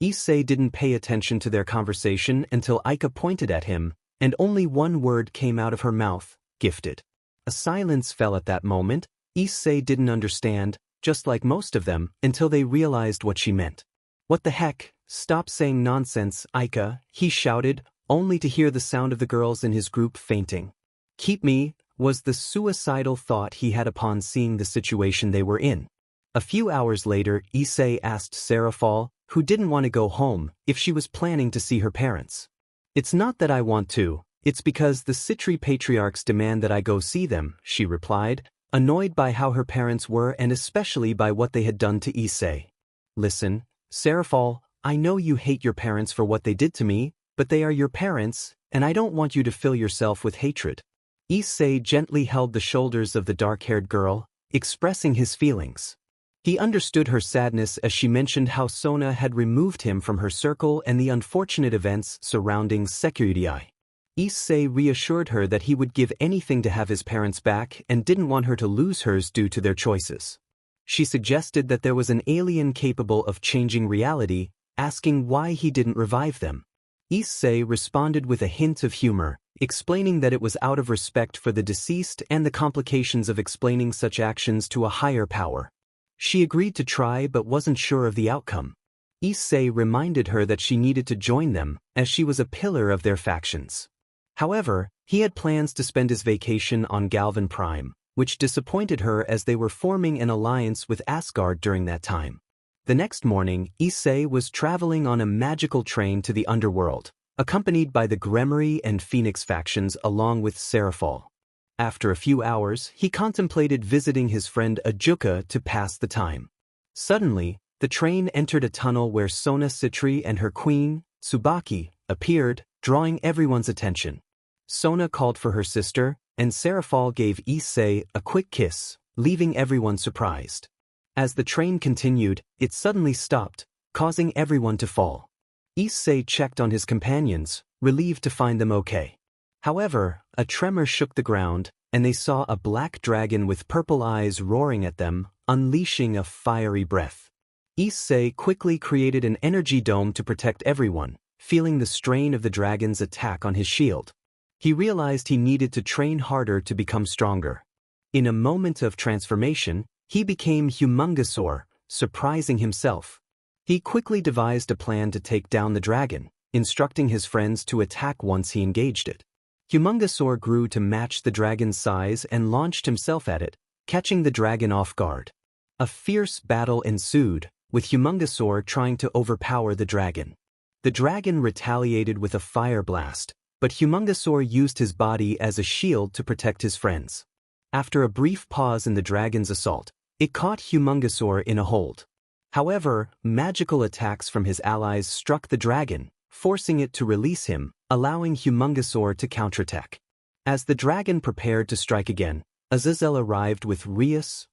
Issei didn't pay attention to their conversation until Aika pointed at him, and only one word came out of her mouth, gifted. A silence fell at that moment. Issei didn't understand, just like most of them, until they realized what she meant. What the heck? Stop saying nonsense, Aika, he shouted, only to hear the sound of the girls in his group fainting. Keep me, was the suicidal thought he had upon seeing the situation they were in. A few hours later, Issei asked Serafall, who didn't want to go home, if she was planning to see her parents. It's not that I want to, it's because the Sitri patriarchs demand that I go see them, she replied, annoyed by how her parents were and especially by what they had done to Issei. Listen, Serafall, I know you hate your parents for what they did to me, but they are your parents, and I don't want you to fill yourself with hatred. Issei gently held the shoulders of the dark-haired girl, expressing his feelings. He understood her sadness as she mentioned how Sona had removed him from her circle and the unfortunate events surrounding sekiryuutei. Issei reassured her that he would give anything to have his parents back and didn't want her to lose hers due to their choices. She suggested that there was an alien capable of changing reality, asking why he didn't revive them. Issei responded with a hint of humor, explaining that it was out of respect for the deceased and the complications of explaining such actions to a higher power. She agreed to try but wasn't sure of the outcome. Issei reminded her that she needed to join them, as she was a pillar of their factions. However, he had plans to spend his vacation on Galvan Prime, which disappointed her as they were forming an alliance with Asgard during that time. The next morning, Issei was traveling on a magical train to the underworld, accompanied by the Gremory and Phoenix factions along with Serafall. After a few hours, he contemplated visiting his friend Ajuka to pass the time. Suddenly, the train entered a tunnel where Sona Sitri and her queen, Tsubaki, appeared, drawing everyone's attention. Sona called for her sister, and Serafall gave Issei a quick kiss, leaving everyone surprised. As the train continued, it suddenly stopped, causing everyone to fall. Issei checked on his companions, relieved to find them okay. However, a tremor shook the ground, and they saw a black dragon with purple eyes roaring at them, unleashing a fiery breath. Issei quickly created an energy dome to protect everyone, feeling the strain of the dragon's attack on his shield. He realized he needed to train harder to become stronger. In a moment of transformation, he became Humungosaur, surprising himself. He quickly devised a plan to take down the dragon, instructing his friends to attack once he engaged it. Humungosaur grew to match the dragon's size and launched himself at it, catching the dragon off guard. A fierce battle ensued, with Humungosaur trying to overpower the dragon. The dragon retaliated with a fire blast, but Humungosaur used his body as a shield to protect his friends. After a brief pause in the dragon's assault, it caught Humungosaur in a hold. However, magical attacks from his allies struck the dragon, forcing it to release him, allowing Humungosaur to counterattack. As the dragon prepared to strike again, Azazel arrived with Rias,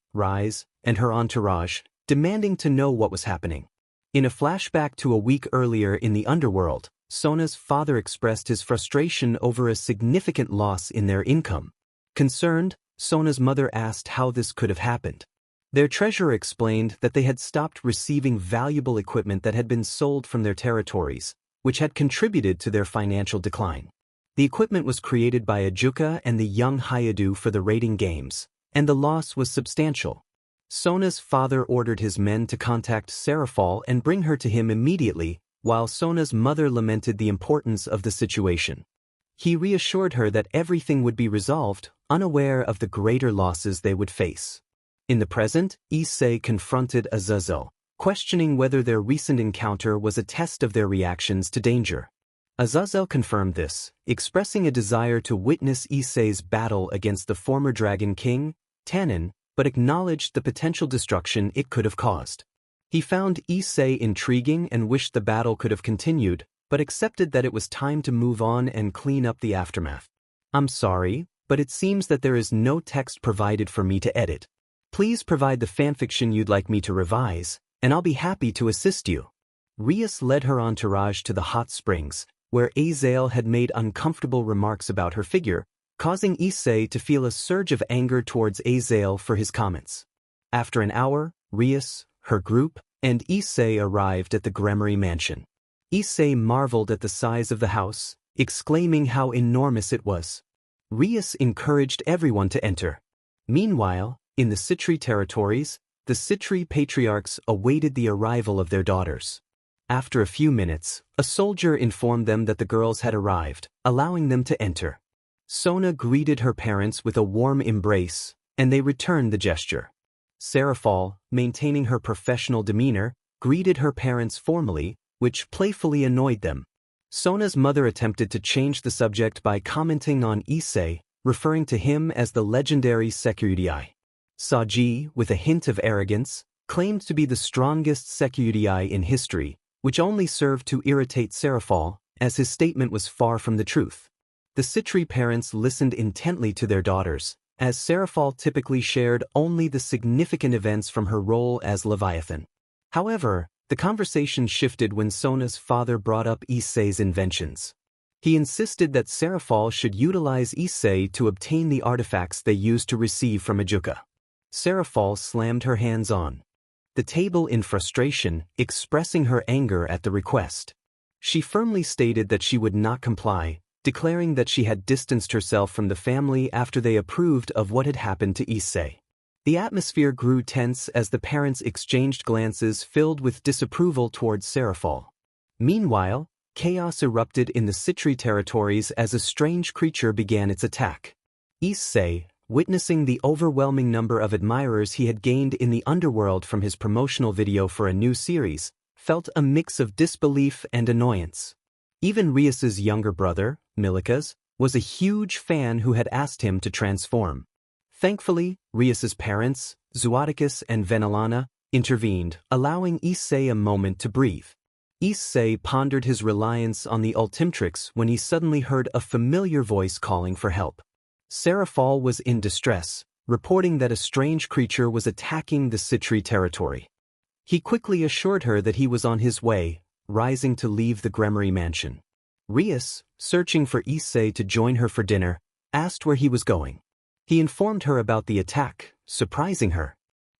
and her entourage, demanding to know what was happening. In a flashback to a week earlier in the underworld, Sona's father expressed his frustration over a significant loss in their income. Concerned, Sona's mother asked how this could have happened. Their treasurer explained that they had stopped receiving valuable equipment that had been sold from their territories, which had contributed to their financial decline. The equipment was created by Ajuka and the young Hayadu for the raiding games, and the loss was substantial. Sona's father ordered his men to contact Serafall and bring her to him immediately, while Sona's mother lamented the importance of the situation. He reassured her that everything would be resolved, unaware of the greater losses they would face. In the present, Issei confronted Azazel, questioning whether their recent encounter was a test of their reactions to danger. Azazel confirmed this, expressing a desire to witness Issei's battle against the former Dragon King, Tannen, but acknowledged the potential destruction it could have caused. He found Issei intriguing and wished the battle could have continued, but accepted that it was time to move on and clean up the aftermath. "I'm sorry, but it seems that there is no text provided for me to edit. Please provide the fanfiction you'd like me to revise, and I'll be happy to assist you." Rias led her entourage to the hot springs, where Azazel had made uncomfortable remarks about her figure, causing Issei to feel a surge of anger towards Azazel for his comments. After an hour, Rias, her group, and Issei arrived at the Gremory mansion. Issei marveled at the size of the house, exclaiming how enormous it was. Rias encouraged everyone to enter. Meanwhile, in the Sitri territories, the Sitri patriarchs awaited the arrival of their daughters. After a few minutes, a soldier informed them that the girls had arrived, allowing them to enter. Sona greeted her parents with a warm embrace, and they returned the gesture. Serafall, maintaining her professional demeanor, greeted her parents formally, which playfully annoyed them. Sona's mother attempted to change the subject by commenting on Issei, referring to him as the legendary sekiryuutei. Saji, with a hint of arrogance, claimed to be the strongest sekiryuutei in history, which only served to irritate Serafall, as his statement was far from the truth. The Sitri parents listened intently to their daughters, as Serafall typically shared only the significant events from her role as Leviathan. However, the conversation shifted when Sona's father brought up Issei's inventions. He insisted that Serafall should utilize Issei to obtain the artifacts they used to receive from Ajuka. Serafall slammed her hands on the table in frustration, expressing her anger at the request. She firmly stated that she would not comply, declaring that she had distanced herself from the family after they approved of what had happened to Issei. The atmosphere grew tense as the parents exchanged glances filled with disapproval towards Serafall. Meanwhile, chaos erupted in the Sitri territories as a strange creature began its attack. Issei, witnessing the overwhelming number of admirers he had gained in the underworld from his promotional video for a new series, felt a mix of disbelief and annoyance. Even Rias's younger brother, Milikas, was a huge fan who had asked him to transform. Thankfully, Rias's parents, Zuoticus and Venelana, intervened, allowing Issei a moment to breathe. Issei pondered his reliance on the Ultimatrix when he suddenly heard a familiar voice calling for help. Serafall was in distress, reporting that a strange creature was attacking the Sitri territory. He quickly assured her that he was on his way, rising to leave the Gremory mansion. Rias, searching for Issei to join her for dinner, asked where he was going. He informed her about the attack, surprising her.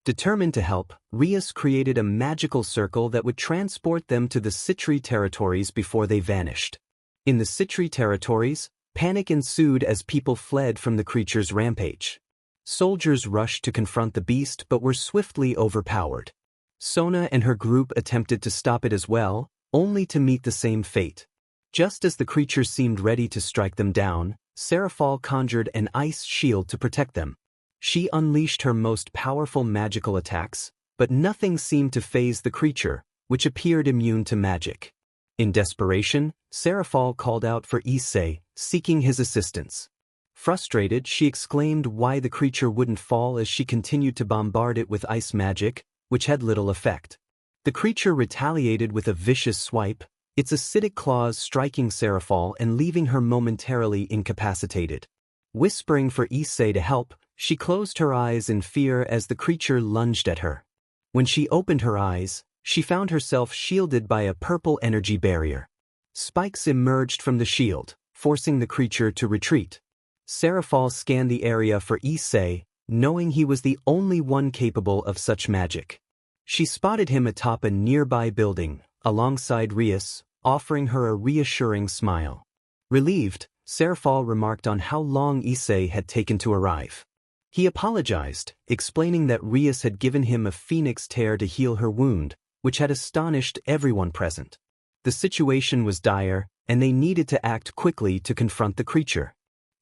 Determined to help, Rias created a magical circle that would transport them to the Sitri territories before they vanished. In the Sitri territories, panic ensued as people fled from the creature's rampage. Soldiers rushed to confront the beast but were swiftly overpowered. Sona and her group attempted to stop it as well, only to meet the same fate. Just as the creature seemed ready to strike them down, Serafall conjured an ice shield to protect them. She unleashed her most powerful magical attacks, but nothing seemed to faze the creature, which appeared immune to magic. In desperation, Serafall called out for Issei, seeking his assistance. Frustrated, she exclaimed why the creature wouldn't fall as she continued to bombard it with ice magic, which had little effect. The creature retaliated with a vicious swipe, its acidic claws striking Serafall and leaving her momentarily incapacitated. Whispering for Issei to help, she closed her eyes in fear as the creature lunged at her. When she opened her eyes, she found herself shielded by a purple energy barrier. Spikes emerged from the shield, forcing the creature to retreat. Serafall scanned the area for Issei, knowing he was the only one capable of such magic. She spotted him atop a nearby building, alongside Rias, offering her a reassuring smile. Relieved, Serafall remarked on how long Issei had taken to arrive. He apologized, explaining that Rias had given him a phoenix tear to heal her wound, which had astonished everyone present. The situation was dire, and they needed to act quickly to confront the creature.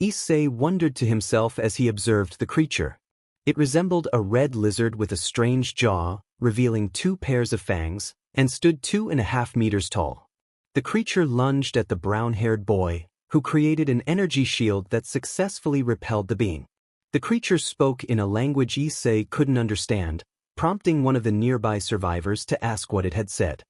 Issei wondered to himself as he observed the creature. It resembled a red lizard with a strange jaw, revealing 2 pairs of fangs, and stood 2.5 meters tall. The creature lunged at the brown-haired boy, who created an energy shield that successfully repelled the being. The creature spoke in a language Issei couldn't understand, prompting one of the nearby survivors to ask what it had said.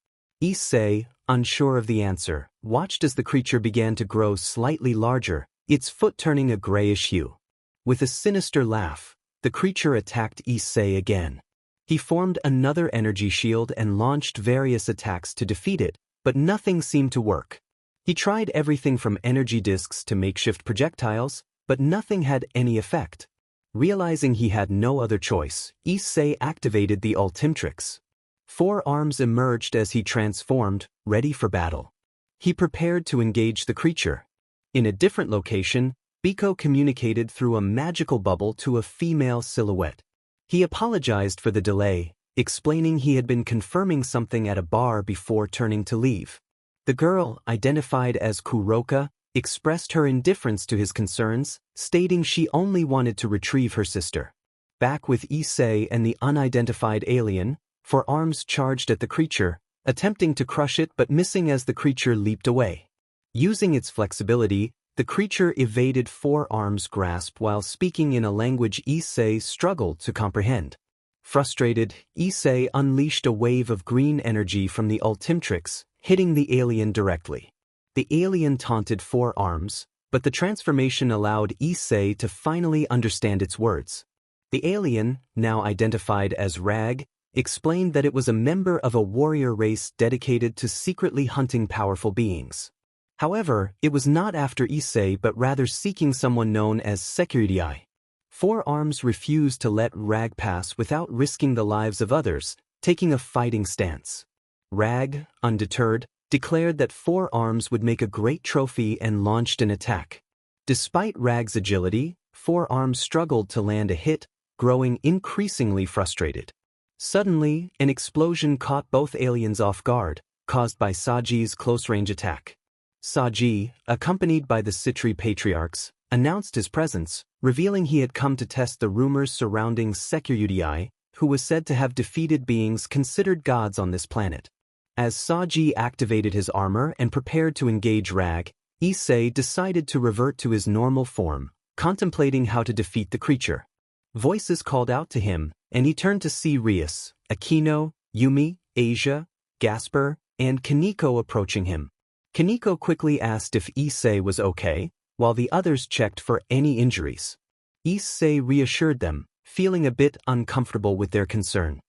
Issei, unsure of the answer, watched as the creature began to grow slightly larger, its foot turning a grayish hue. With a sinister laugh, the creature attacked Issei again. He formed another energy shield and launched various attacks to defeat it, but nothing seemed to work. He tried everything from energy discs to makeshift projectiles, but nothing had any effect. Realizing he had no other choice, Issei activated the Ultimatrix. 4 arms emerged as he transformed, ready for battle. He prepared to engage the creature. In a different location, Biko communicated through a magical bubble to a female silhouette. He apologized for the delay, explaining he had been confirming something at a bar before turning to leave. The girl, identified as Kuroka, expressed her indifference to his concerns, stating she only wanted to retrieve her sister. Back with Issei and the unidentified alien, 4 arms charged at the creature, attempting to crush it but missing as the creature leaped away. Using its flexibility, the creature evaded 4 arms' grasp while speaking in a language Issei struggled to comprehend. Frustrated, Issei unleashed a wave of green energy from the Ultimatrix, hitting the alien directly. The alien taunted 4 arms, but the transformation allowed Issei to finally understand its words. The alien, now identified as Rag, explained that it was a member of a warrior race dedicated to secretly hunting powerful beings. However, it was not after Issei but rather seeking someone known as sekiryuutei. Four Arms refused to let Rag pass without risking the lives of others, taking a fighting stance. Rag, undeterred, declared that Four Arms would make a great trophy and launched an attack. Despite Rag's agility, Four Arms struggled to land a hit, growing increasingly frustrated. Suddenly, an explosion caught both aliens off guard, caused by Saji's close-range attack. Saji, accompanied by the Sitri patriarchs, announced his presence, revealing he had come to test the rumors surrounding sekiryuutei, who was said to have defeated beings considered gods on this planet. As Saji activated his armor and prepared to engage Rag, Issei decided to revert to his normal form, contemplating how to defeat the creature. Voices called out to him, and he turned to see Rias, Akino, Yumi, Asia, Gasper, and Kaneko approaching him. Kaneko quickly asked if Issei was okay, while the others checked for any injuries. Issei reassured them, feeling a bit uncomfortable with their concern.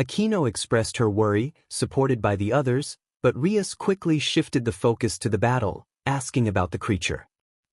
Akino expressed her worry, supported by the others, but Rias quickly shifted the focus to the battle, asking about the creature.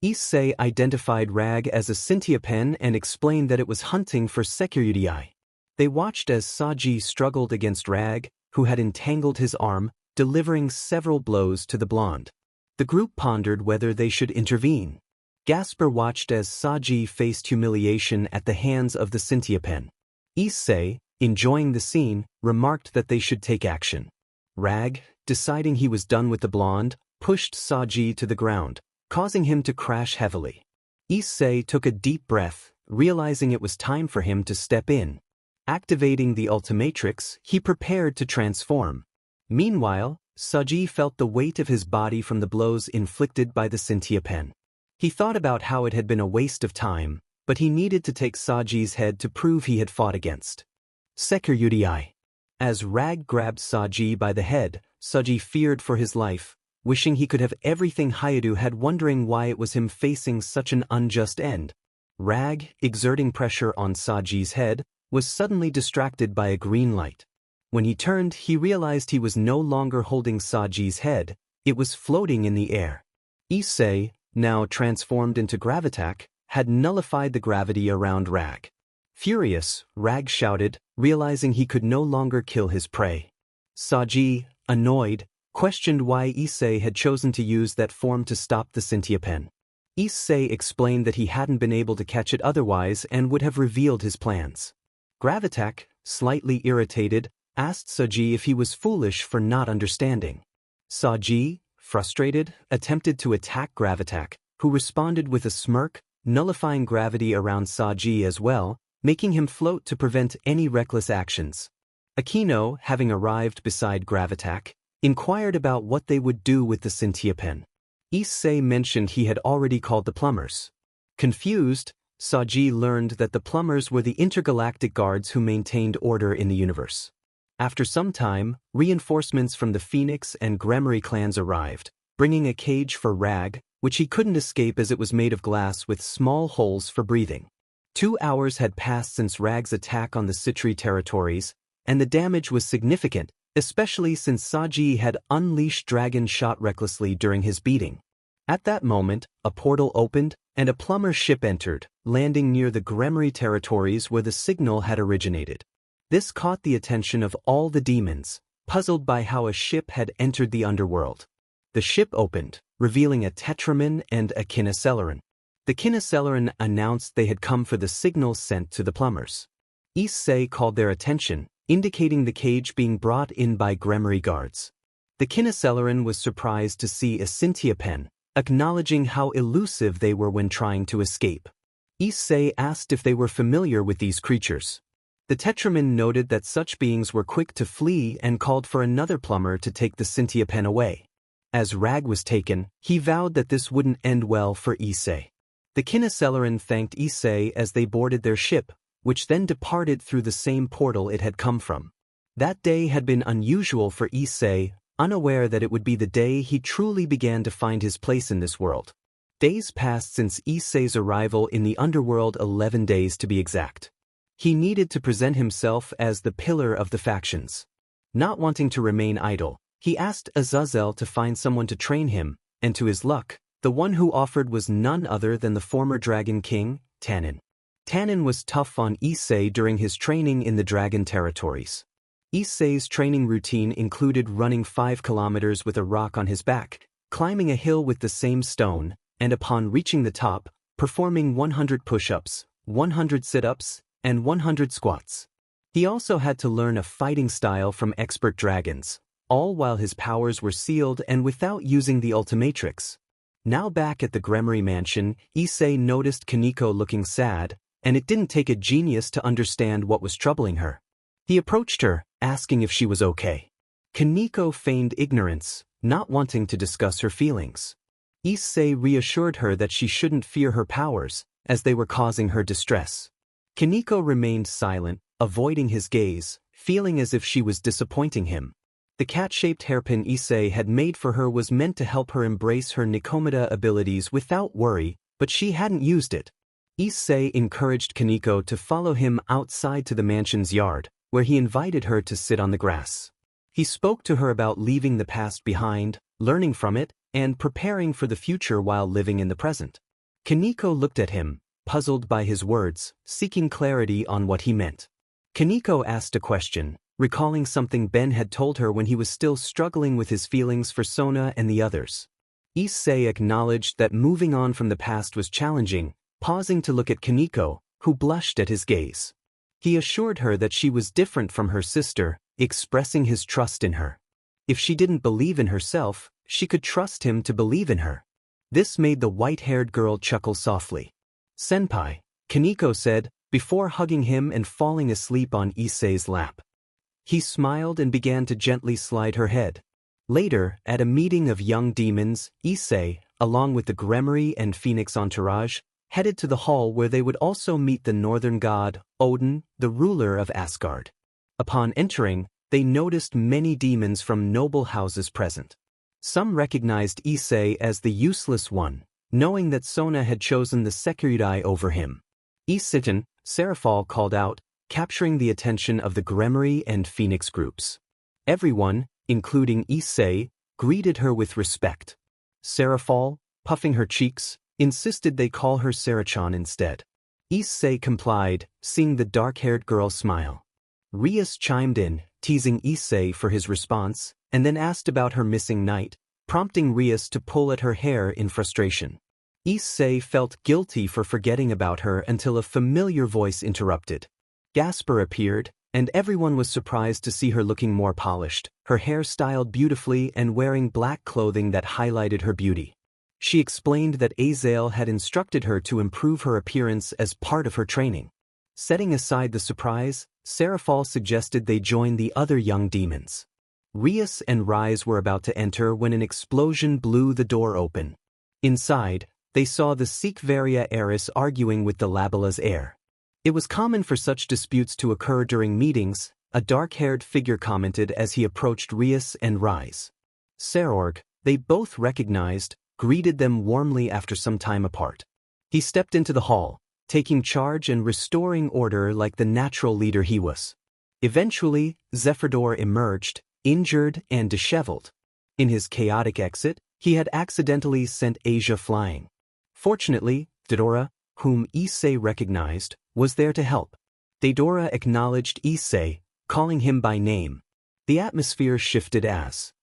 Issei identified Rag as a Sentient and explained that it was hunting for sekiryuutei. They watched as Saji struggled against Rag, who had entangled his arm, delivering several blows to the blonde. The group pondered whether they should intervene. Gasper watched as Saji faced humiliation at the hands of the Sentient. Issei, enjoying the scene, remarked that they should take action. Rag, deciding he was done with the blonde, pushed Saji to the ground, causing him to crash heavily. Issei took a deep breath, realizing it was time for him to step in. Activating the Ultimatrix, he prepared to transform. Meanwhile, Saji felt the weight of his body from the blows inflicted by the Sentient. He thought about how it had been a waste of time, but he needed to take Saji's head to prove he had fought against sekiryuutei. As Rag grabbed Saji by the head, Saji feared for his life, wishing he could have everything Hayadu had, wondering why it was him facing such an unjust end. Rag, exerting pressure on Saji's head, was suddenly distracted by a green light. When he turned, he realized he was no longer holding Saji's head, it was floating in the air. Issei, now transformed into Gravitac, had nullified the gravity around Rag. Furious, Rag shouted, realizing he could no longer kill his prey. Saji, annoyed, questioned why Issei had chosen to use that form to stop the Sentient. Issei explained that he hadn't been able to catch it otherwise and would have revealed his plans. Gravitac, slightly irritated, asked Saji if he was foolish for not understanding. Saji, frustrated, attempted to attack Gravitac, who responded with a smirk, nullifying gravity around Saji as well, making him float to prevent any reckless actions. Akino, having arrived beside Gravitac, inquired about what they would do with the Sentient. Issei mentioned he had already called the plumbers. Confused, Saji learned that the plumbers were the intergalactic guards who maintained order in the universe. After some time, reinforcements from the Phoenix and Gremory clans arrived, bringing a cage for Rag, which he couldn't escape as it was made of glass with small holes for breathing. 2 hours had passed since Rag's attack on the Sitri territories, and the damage was significant, especially since Saji had unleashed Dragon Shot recklessly during his beating. At that moment, a portal opened, and a plumber ship entered, landing near the Gremory territories where the signal had originated. This caught the attention of all the demons, puzzled by how a ship had entered the underworld. The ship opened, revealing a Tetraman and a Kinoceleran. The Kinoceleran announced they had come for the signal sent to the plumbers. Issei called their attention, indicating the cage being brought in by Gremory guards. The Kinoceleran was surprised to see a Sentient, acknowledging how elusive they were when trying to escape. Issei asked if they were familiar with these creatures. The Tetraman noted that such beings were quick to flee and called for another plumber to take the Sentient away. As Rag was taken, he vowed that this wouldn't end well for Issei. The Kinoceleran thanked Issei as they boarded their ship, which then departed through the same portal it had come from. That day had been unusual for Issei, unaware that it would be the day he truly began to find his place in this world. Days passed since Issei's arrival in the underworld, 11 days to be exact. He needed to present himself as the pillar of the factions. Not wanting to remain idle, he asked Azazel to find someone to train him, and to his luck, the one who offered was none other than the former Dragon King, Tannen. Tannen was tough on Issei during his training in the dragon territories. Issei's training routine included running 5 kilometers with a rock on his back, climbing a hill with the same stone, and upon reaching the top, performing 100 push-ups, 100 sit-ups, and 100 squats. He also had to learn a fighting style from expert dragons, all while his powers were sealed and without using the Ultimatrix. Now back at the Gremory mansion, Issei noticed Kaneko looking sad, and it didn't take a genius to understand what was troubling her. He approached her, asking if she was okay. Kaneko feigned ignorance, not wanting to discuss her feelings. Issei reassured her that she shouldn't fear her powers, as they were causing her distress. Kaneko remained silent, avoiding his gaze, feeling as if she was disappointing him. The cat-shaped hairpin Issei had made for her was meant to help her embrace her Nikomata abilities without worry, but she hadn't used it. Issei encouraged Kaneko to follow him outside to the mansion's yard, where he invited her to sit on the grass. He spoke to her about leaving the past behind, learning from it, and preparing for the future while living in the present. Kaneko looked at him, puzzled by his words, seeking clarity on what he meant. Kaneko asked a question, recalling something Ben had told her when he was still struggling with his feelings for Sona and the others. Issei acknowledged that moving on from the past was challenging, pausing to look at Kaneko, who blushed at his gaze. He assured her that she was different from her sister, expressing his trust in her. If she didn't believe in herself, she could trust him to believe in her. This made the white-haired girl chuckle softly. "Senpai," Kaneko said, before hugging him and falling asleep on Issei's lap. He smiled and began to gently slide her head. Later, at a meeting of young demons, Issei, along with the Gremory and Phoenix entourage, headed to the hall where they would also meet the northern god, Odin, the ruler of Asgard. Upon entering, they noticed many demons from noble houses present. Some recognized Issei as the useless one, knowing that Sona had chosen the sekiryuutei over him. "Issei," Serafall called out, capturing the attention of the Gremory and Phoenix groups. Everyone, including Issei, greeted her with respect. Serafall, puffing her cheeks, insisted they call her Sarachan instead. Issei complied, seeing the dark-haired girl smile. Rias chimed in, teasing Issei for his response, and then asked about her missing knight, prompting Rias to pull at her hair in frustration. Issei felt guilty for forgetting about her until a familiar voice interrupted. Gasper appeared, and everyone was surprised to see her looking more polished, her hair styled beautifully and wearing black clothing that highlighted her beauty. She explained that Azael had instructed her to improve her appearance as part of her training. Setting aside the surprise, Serafall suggested they join the other young demons. Rias and Rise were about to enter when an explosion blew the door open. Inside, they saw the Sekiryuutei heiress arguing with the Labala's heir. It was common for such disputes to occur during meetings, a dark-haired figure commented as he approached Rias and Rise. Serorg, they both recognized, greeted them warmly after some time apart. He stepped into the hall, taking charge and restoring order like the natural leader he was. Eventually, Zephyrdor emerged, injured and disheveled. In his chaotic exit, he had accidentally sent Asia flying. Fortunately, Deidara, whom Issei recognized, was there to help. Deidara acknowledged Issei, calling him by name. The atmosphere shifted as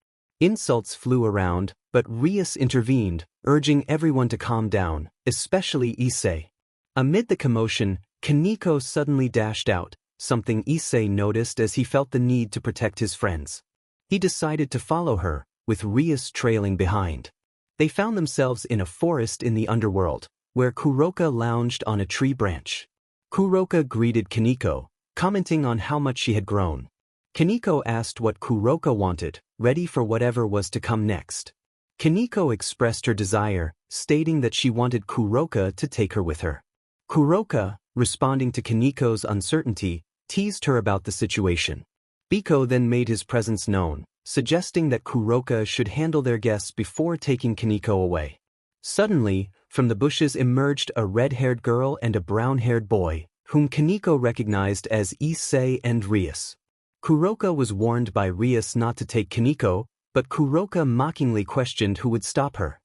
insults flew around, but Rias intervened, urging everyone to calm down, especially Issei. Amid the commotion, Kaneko suddenly dashed out, something Issei noticed as he felt the need to protect his friends. He decided to follow her, with Rias trailing behind. They found themselves in a forest in the underworld, where Kuroka lounged on a tree branch. Kuroka greeted Kaneko, commenting on how much she had grown. Kaneko asked what Kuroka wanted, ready for whatever was to come next. Kaneko expressed her desire, stating that she wanted Kuroka to take her with her. Kuroka, responding to Kaneko's uncertainty, teased her about the situation. Biko then made his presence known, suggesting that Kuroka should handle their guests before taking Kaneko away. Suddenly, from the bushes emerged a red-haired girl and a brown-haired boy, whom Kaneko recognized as Issei and Rias. Kuroka was warned by Rias not to take Kaneko, but Kuroka mockingly questioned who would stop her.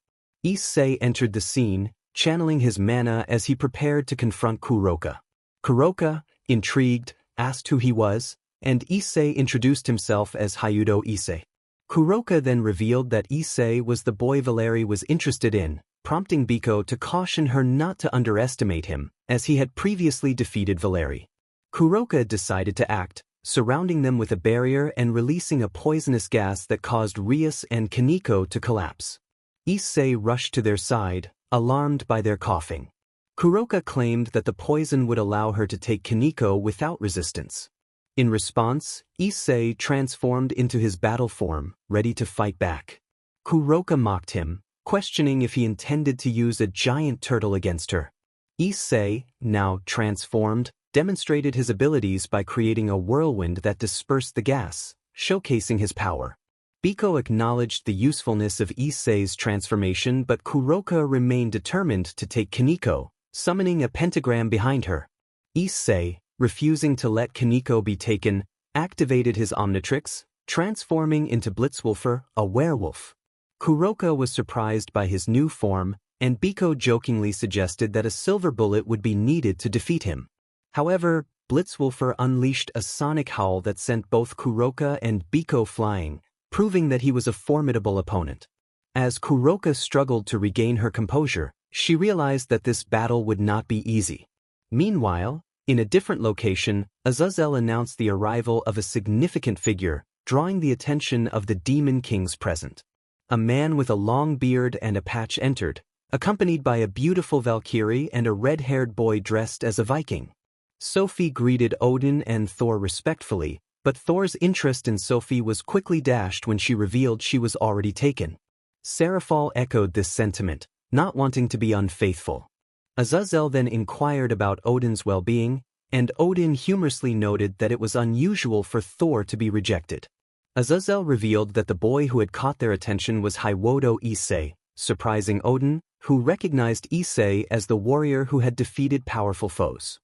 Issei entered the scene, channeling his mana as he prepared to confront Kuroka. Kuroka, intrigued, asked who he was, and Issei introduced himself as Hyudo Issei. Kuroka then revealed that Issei was the boy Valeri was interested in, prompting Biko to caution her not to underestimate him, as he had previously defeated Valeri. Kuroka decided to act, surrounding them with a barrier and releasing a poisonous gas that caused Rias and Kaneko to collapse. Issei rushed to their side, alarmed by their coughing. Kuroka claimed that the poison would allow her to take Kaneko without resistance. In response, Issei transformed into his battle form, ready to fight back. Kuroka mocked him, questioning if he intended to use a giant turtle against her. Issei, now transformed, demonstrated his abilities by creating a whirlwind that dispersed the gas, showcasing his power. Biko acknowledged the usefulness of Issei's transformation, but Kuroka remained determined to take Kaneko, summoning a pentagram behind her. Issei, refusing to let Kaneko be taken, activated his Omnitrix, transforming into Blitzwolfer, a werewolf. Kuroka was surprised by his new form, and Biko jokingly suggested that a silver bullet would be needed to defeat him. However, Blitzwolfer unleashed a sonic howl that sent both Kuroka and Biko flying, proving that he was a formidable opponent. As Kuroka struggled to regain her composure, she realized that this battle would not be easy. Meanwhile, in a different location, Azazel announced the arrival of a significant figure, drawing the attention of the Demon Kings present. A man with a long beard and a patch entered, accompanied by a beautiful Valkyrie and a red-haired boy dressed as a Viking. Sophie greeted Odin and Thor respectfully, but Thor's interest in Sophie was quickly dashed when she revealed she was already taken. Serafall echoed this sentiment, not wanting to be unfaithful. Azazel then inquired about Odin's well-being, and Odin humorously noted that it was unusual for Thor to be rejected. Azazel revealed that the boy who had caught their attention was Hyudo Issei, surprising Odin, who recognized Issei as the warrior who had defeated powerful foes.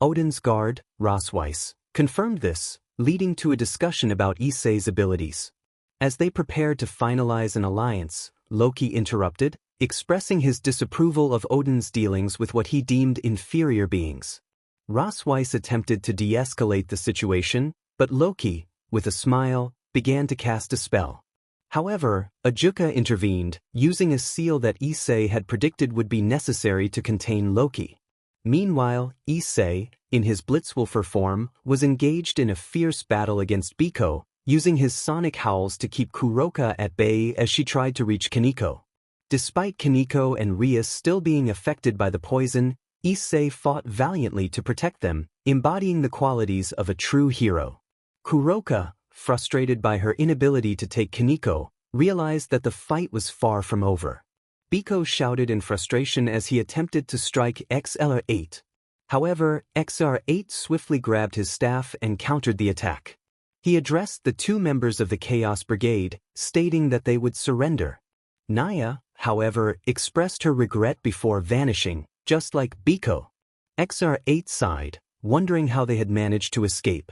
Odin's guard, Rosweiss, confirmed this, leading to a discussion about Issei's abilities. As they prepared to finalize an alliance, Loki interrupted, expressing his disapproval of Odin's dealings with what he deemed inferior beings. Rosweiss attempted to de-escalate the situation, but Loki, with a smile, began to cast a spell. However, Ajuka intervened, using a seal that Issei had predicted would be necessary to contain Loki. Meanwhile, Issei, in his Blitzwolfer form, was engaged in a fierce battle against Biko, using his sonic howls to keep Kuroka at bay as she tried to reach Kaneko. Despite Kaneko and Rias still being affected by the poison, Issei fought valiantly to protect them, embodying the qualities of a true hero. Kuroka, frustrated by her inability to take Kaneko, realized that the fight was far from over. Biko shouted in frustration as he attempted to strike XLR-8. However, XR-8 swiftly grabbed his staff and countered the attack. He addressed the two members of the Chaos Brigade, stating that they would surrender. Naya, however, expressed her regret before vanishing, just like Biko. XR-8 sighed, wondering how they had managed to escape.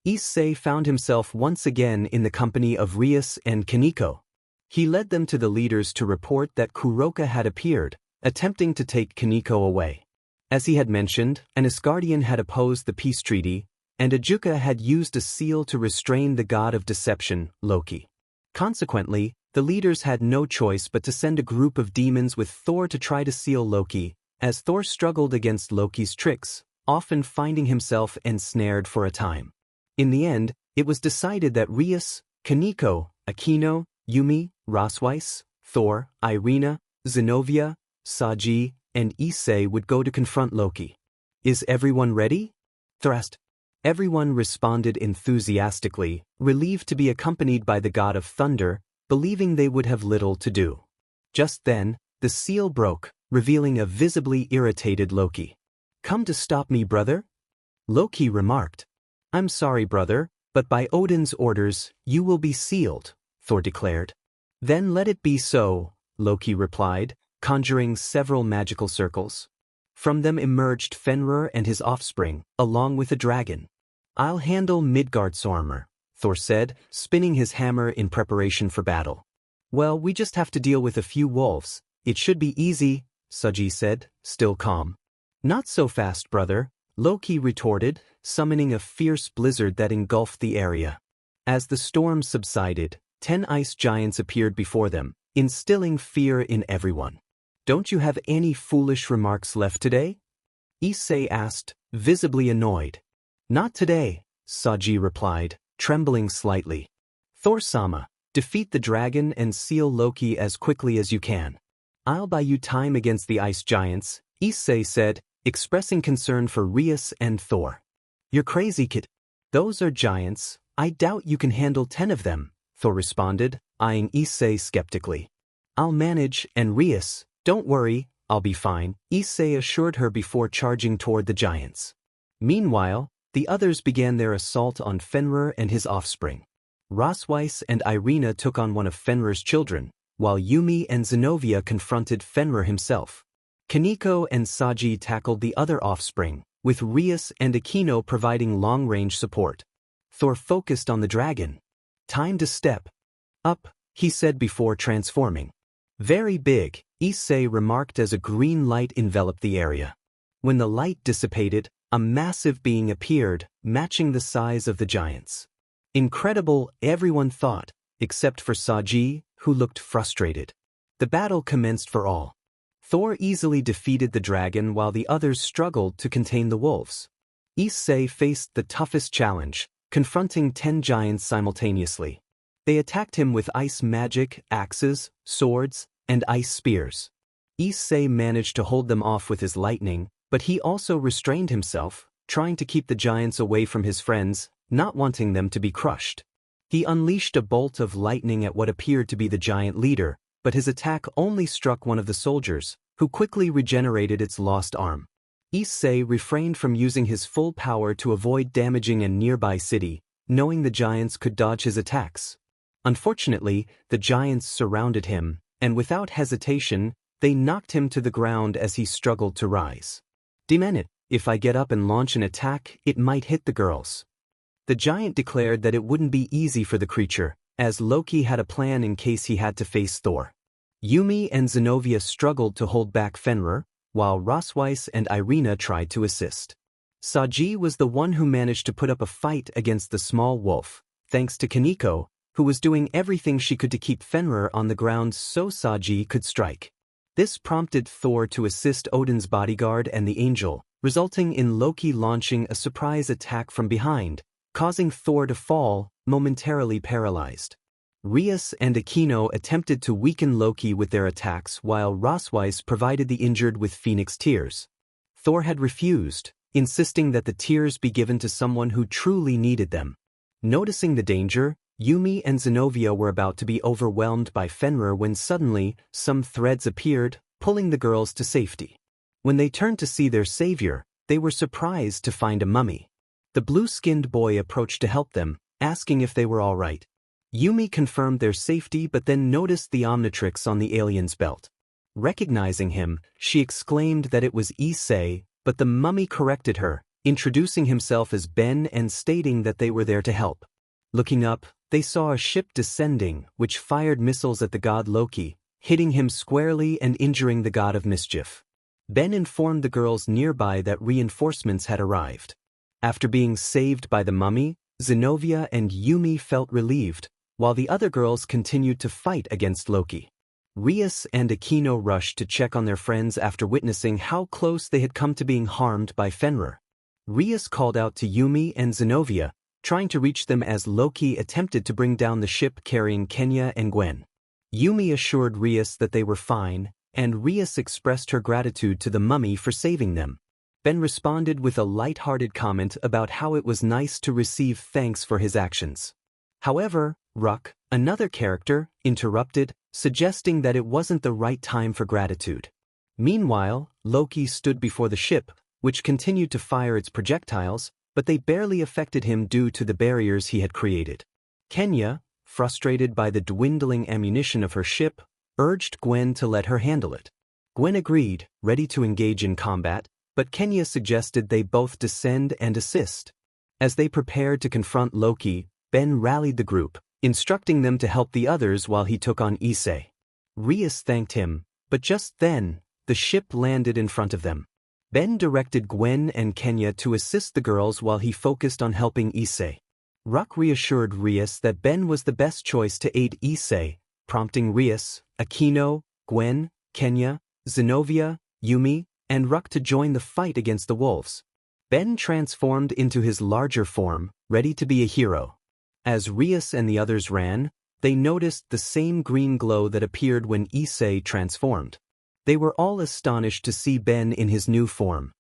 Issei found himself once again in the company of Rias and Kaneko. He led them to the leaders to report that Kuroka had appeared, attempting to take Kaneko away. As he had mentioned, an Asgardian had opposed the peace treaty, and Ajuka had used a seal to restrain the god of deception, Loki. Consequently, the leaders had no choice but to send a group of demons with Thor to try to seal Loki, as Thor struggled against Loki's tricks, often finding himself ensnared for a time. In the end, it was decided that Rias, Kaneko, Akino, Yumi, Rosweiss, Thor, Irina, Zenobia, Saji, and Issei would go to confront Loki. "Is everyone ready?" Thrust. Everyone responded enthusiastically, relieved to be accompanied by the god of thunder, believing they would have little to do. Just then, the seal broke, revealing a visibly irritated Loki. "Come to stop me, brother?" Loki remarked. "I'm sorry, brother, but by Odin's orders, you will be sealed," Thor declared. "Then let it be so," Loki replied, conjuring several magical circles. From them emerged Fenrir and his offspring, along with a dragon. "I'll handle Midgard's armor," Thor said, spinning his hammer in preparation for battle. "Well, we just have to deal with a few wolves," It should be easy, Saji said, still calm. Not so fast, brother, Loki retorted, summoning a fierce blizzard that engulfed the area. As the storm subsided, 10 ice giants appeared before them, instilling fear in everyone. Don't you have any foolish remarks left today? Issei asked, visibly annoyed. Not today, Saji replied, trembling slightly. Thor-sama, defeat the dragon and seal Loki as quickly as you can. I'll buy you time against the ice giants, Issei said, expressing concern for Rias and Thor. You're crazy, kid. Those are giants. I doubt you can handle 10 of them, Thor responded, eyeing Issei skeptically. I'll manage, and Rias, don't worry, I'll be fine, Issei assured her before charging toward the giants. Meanwhile, the others began their assault on Fenrir and his offspring. Rosweiss and Irina took on one of Fenrir's children, while Yumi and Zenobia confronted Fenrir himself. Kaneko and Saji tackled the other offspring, with Rias and Aquino providing long-range support. Thor focused on the dragon. Time to step up, he said before transforming. Very big, Issei remarked as a green light enveloped the area. When the light dissipated, a massive being appeared, matching the size of the giants. Incredible, everyone thought, except for Saji, who looked frustrated. The battle commenced for all. Thor easily defeated the dragon while the others struggled to contain the wolves. Issei faced the toughest challenge, confronting 10 giants simultaneously. They attacked him with ice magic, axes, swords, and ice spears. Issei managed to hold them off with his lightning, but he also restrained himself, trying to keep the giants away from his friends, not wanting them to be crushed. He unleashed a bolt of lightning at what appeared to be the giant leader, but his attack only struck one of the soldiers, who quickly regenerated its lost arm. Issei refrained from using his full power to avoid damaging a nearby city, knowing the giants could dodge his attacks. Unfortunately, the giants surrounded him, and without hesitation, they knocked him to the ground as he struggled to rise. Demon it, if I get up and launch an attack, it might hit the girls. The giant declared that it wouldn't be easy for the creature, as Loki had a plan in case he had to face Thor. Yumi and Zenobia struggled to hold back Fenrir, while Rosweiss and Irina tried to assist. Saji was the one who managed to put up a fight against the small wolf, thanks to Kaneko, who was doing everything she could to keep Fenrir on the ground so Saji could strike. This prompted Thor to assist Odin's bodyguard and the angel, resulting in Loki launching a surprise attack from behind, causing Thor to fall, momentarily paralyzed. Rias and Aquino attempted to weaken Loki with their attacks while Rosweiss provided the injured with Phoenix tears. Thor had refused, insisting that the tears be given to someone who truly needed them. Noticing the danger, Yumi and Zenobia were about to be overwhelmed by Fenrir when suddenly, some threads appeared, pulling the girls to safety. When they turned to see their savior, they were surprised to find a mummy. The blue-skinned boy approached to help them, asking if they were all right. Yumi confirmed their safety but then noticed the Omnitrix on the alien's belt. Recognizing him, she exclaimed that it was Issei, but the mummy corrected her, introducing himself as Ben and stating that they were there to help. Looking up, they saw a ship descending, which fired missiles at the god Loki, hitting him squarely and injuring the god of mischief. Ben informed the girls nearby that reinforcements had arrived. After being saved by the mummy, Zenobia and Yumi felt relieved, while the other girls continued to fight against Loki. Rias and Aquino rushed to check on their friends after witnessing how close they had come to being harmed by Fenrir. Rias called out to Yumi and Zenobia, trying to reach them as Loki attempted to bring down the ship carrying Kenya and Gwen. Yumi assured Rias that they were fine, and Rias expressed her gratitude to the mummy for saving them. Ben responded with a light-hearted comment about how it was nice to receive thanks for his actions. However, Ruck, another character, interrupted, suggesting that it wasn't the right time for gratitude. Meanwhile, Loki stood before the ship, which continued to fire its projectiles, but they barely affected him due to the barriers he had created. Kenya, frustrated by the dwindling ammunition of her ship, urged Gwen to let her handle it. Gwen agreed, ready to engage in combat, but Kenya suggested they both descend and assist. As they prepared to confront Loki, Ben rallied the group, instructing them to help the others while he took on Issei. Rias thanked him, But just then, the ship landed in front of them. Ben directed Gwen and Kenya to assist the girls while he focused on helping Issei. Ruck reassured Rias that Ben was the best choice to aid Issei, prompting Rias, Aquino, Gwen, Kenya, Zenobia, Yumi, and Ruck to join the fight against the wolves. Ben transformed into his larger form, ready to be a hero. As Rias and the others ran, they noticed the same green glow that appeared when Issei transformed. They were all astonished to see Ben in his new form.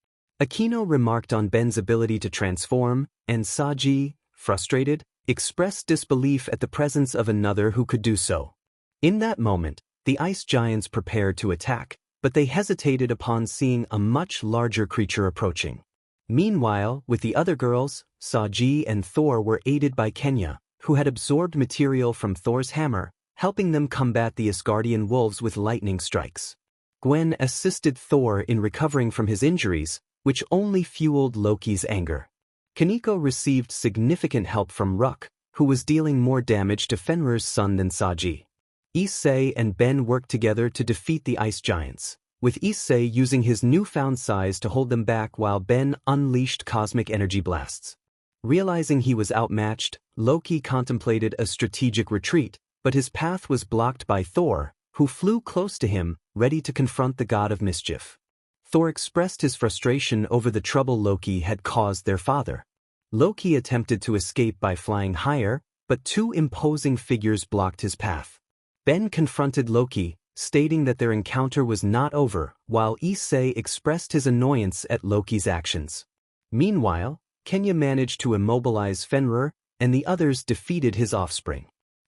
Aquino remarked on Ben's ability to transform, and Saji, frustrated, expressed disbelief at the presence of another who could do so. In that moment, the ice giants prepared to attack, but they hesitated upon seeing a much larger creature approaching. Meanwhile, with the other girls, Saji and Thor were aided by Kenya, who had absorbed material from Thor's hammer, helping them combat the Asgardian wolves with lightning strikes. Gwen assisted Thor in recovering from his injuries, which only fueled Loki's anger. Kaneko received significant help from Ruck, who was dealing more damage to Fenrir's son than Saji. Issei and Ben worked together to defeat the ice giants, with Issei using his newfound size to hold them back while Ben unleashed cosmic energy blasts. Realizing he was outmatched, Loki contemplated a strategic retreat, but his path was blocked by Thor, who flew close to him, ready to confront the god of mischief. Thor expressed his frustration over the trouble Loki had caused their father. Loki attempted to escape by flying higher, but two imposing figures blocked his path. Ben confronted Loki, stating that their encounter was not over, while Issei expressed his annoyance at Loki's actions. Meanwhile, Kenya managed to immobilize Fenrir, and the others defeated his offspring.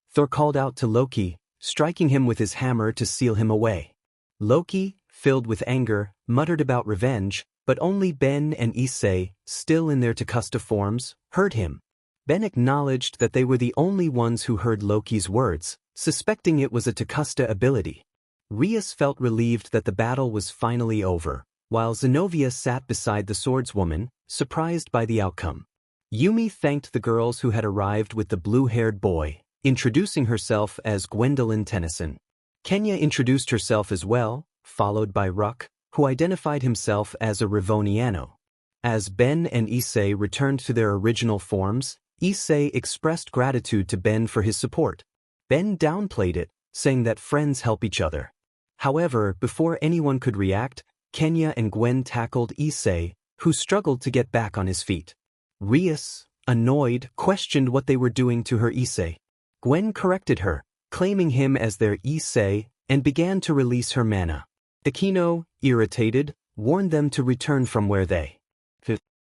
Thor called out to Loki, striking him with his hammer to seal him away. Loki, filled with anger, muttered about revenge, but only Ben and Issei, still in their Takusta forms, heard him. Ben acknowledged that they were the only ones who heard Loki's words, suspecting it was a Takusta ability. Rias felt relieved that the battle was finally over, while Zenobia sat beside the swordswoman, surprised by the outcome. Yumi thanked the girls who had arrived with the blue-haired boy, introducing herself as Gwendolyn Tennyson. Kenya introduced herself as well, followed by Ruck, who identified himself as a Rivoniano. As Ben and Issei returned to their original forms, Issei expressed gratitude to Ben for his support. Ben downplayed it, saying that friends help each other. However, before anyone could react, Kenya and Gwen tackled Issei, who struggled to get back on his feet. Rias, annoyed, questioned what they were doing to her Issei. Gwen corrected her, claiming him as their Issei, and began to release her mana. Aquino, irritated, warned them to return from where they.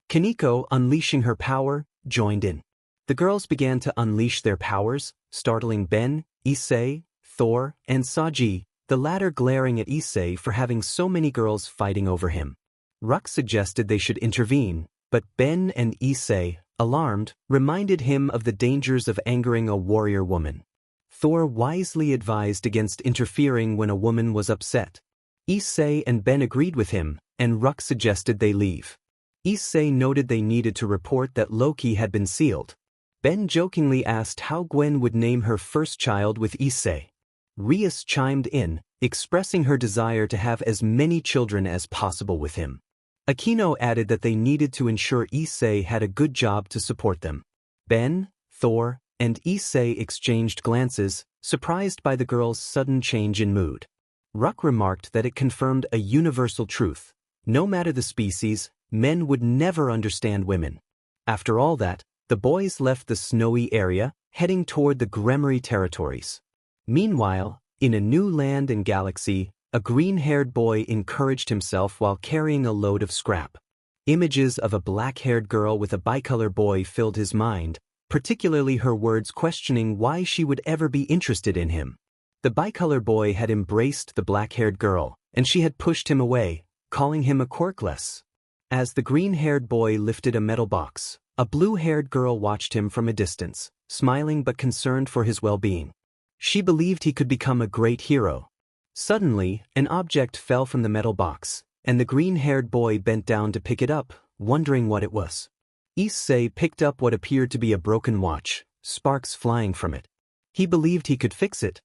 Kaneko, unleashing her power, joined in. The girls began to unleash their powers, startling Ben, Issei, Thor, and Saji, the latter glaring at Issei for having so many girls fighting over him. Ruck suggested they should intervene, but Ben and Issei, alarmed, reminded him of the dangers of angering a warrior woman. Thor wisely advised against interfering when a woman was upset. Issei and Ben agreed with him, and Ruck suggested they leave. Issei noted they needed to report that Loki had been sealed. Ben jokingly asked how Gwen would name her first child with Issei. Rias chimed in, expressing her desire to have as many children as possible with him. Aquino added that they needed to ensure Issei had a good job to support them. Ben, Thor, and Issei exchanged glances, surprised by the girls' sudden change in mood. Ruck remarked that it confirmed a universal truth. No matter the species, men would never understand women. After all that, the boys left the snowy area, heading toward the Gremory territories. Meanwhile, in a new land and galaxy, a green-haired boy encouraged himself while carrying a load of scrap. Images of a black-haired girl with a bicolor boy filled his mind, particularly her words questioning why she would ever be interested in him. The bicolor boy had embraced the black-haired girl, and she had pushed him away, calling him a quirkless. As the green-haired boy lifted a metal box, a blue-haired girl watched him from a distance, smiling but concerned for his well-being. She believed he could become a great hero. Suddenly, an object fell from the metal box, and the green-haired boy bent down to pick it up, wondering what it was. Issei picked up what appeared to be a broken watch, sparks flying from it. He believed he could fix it.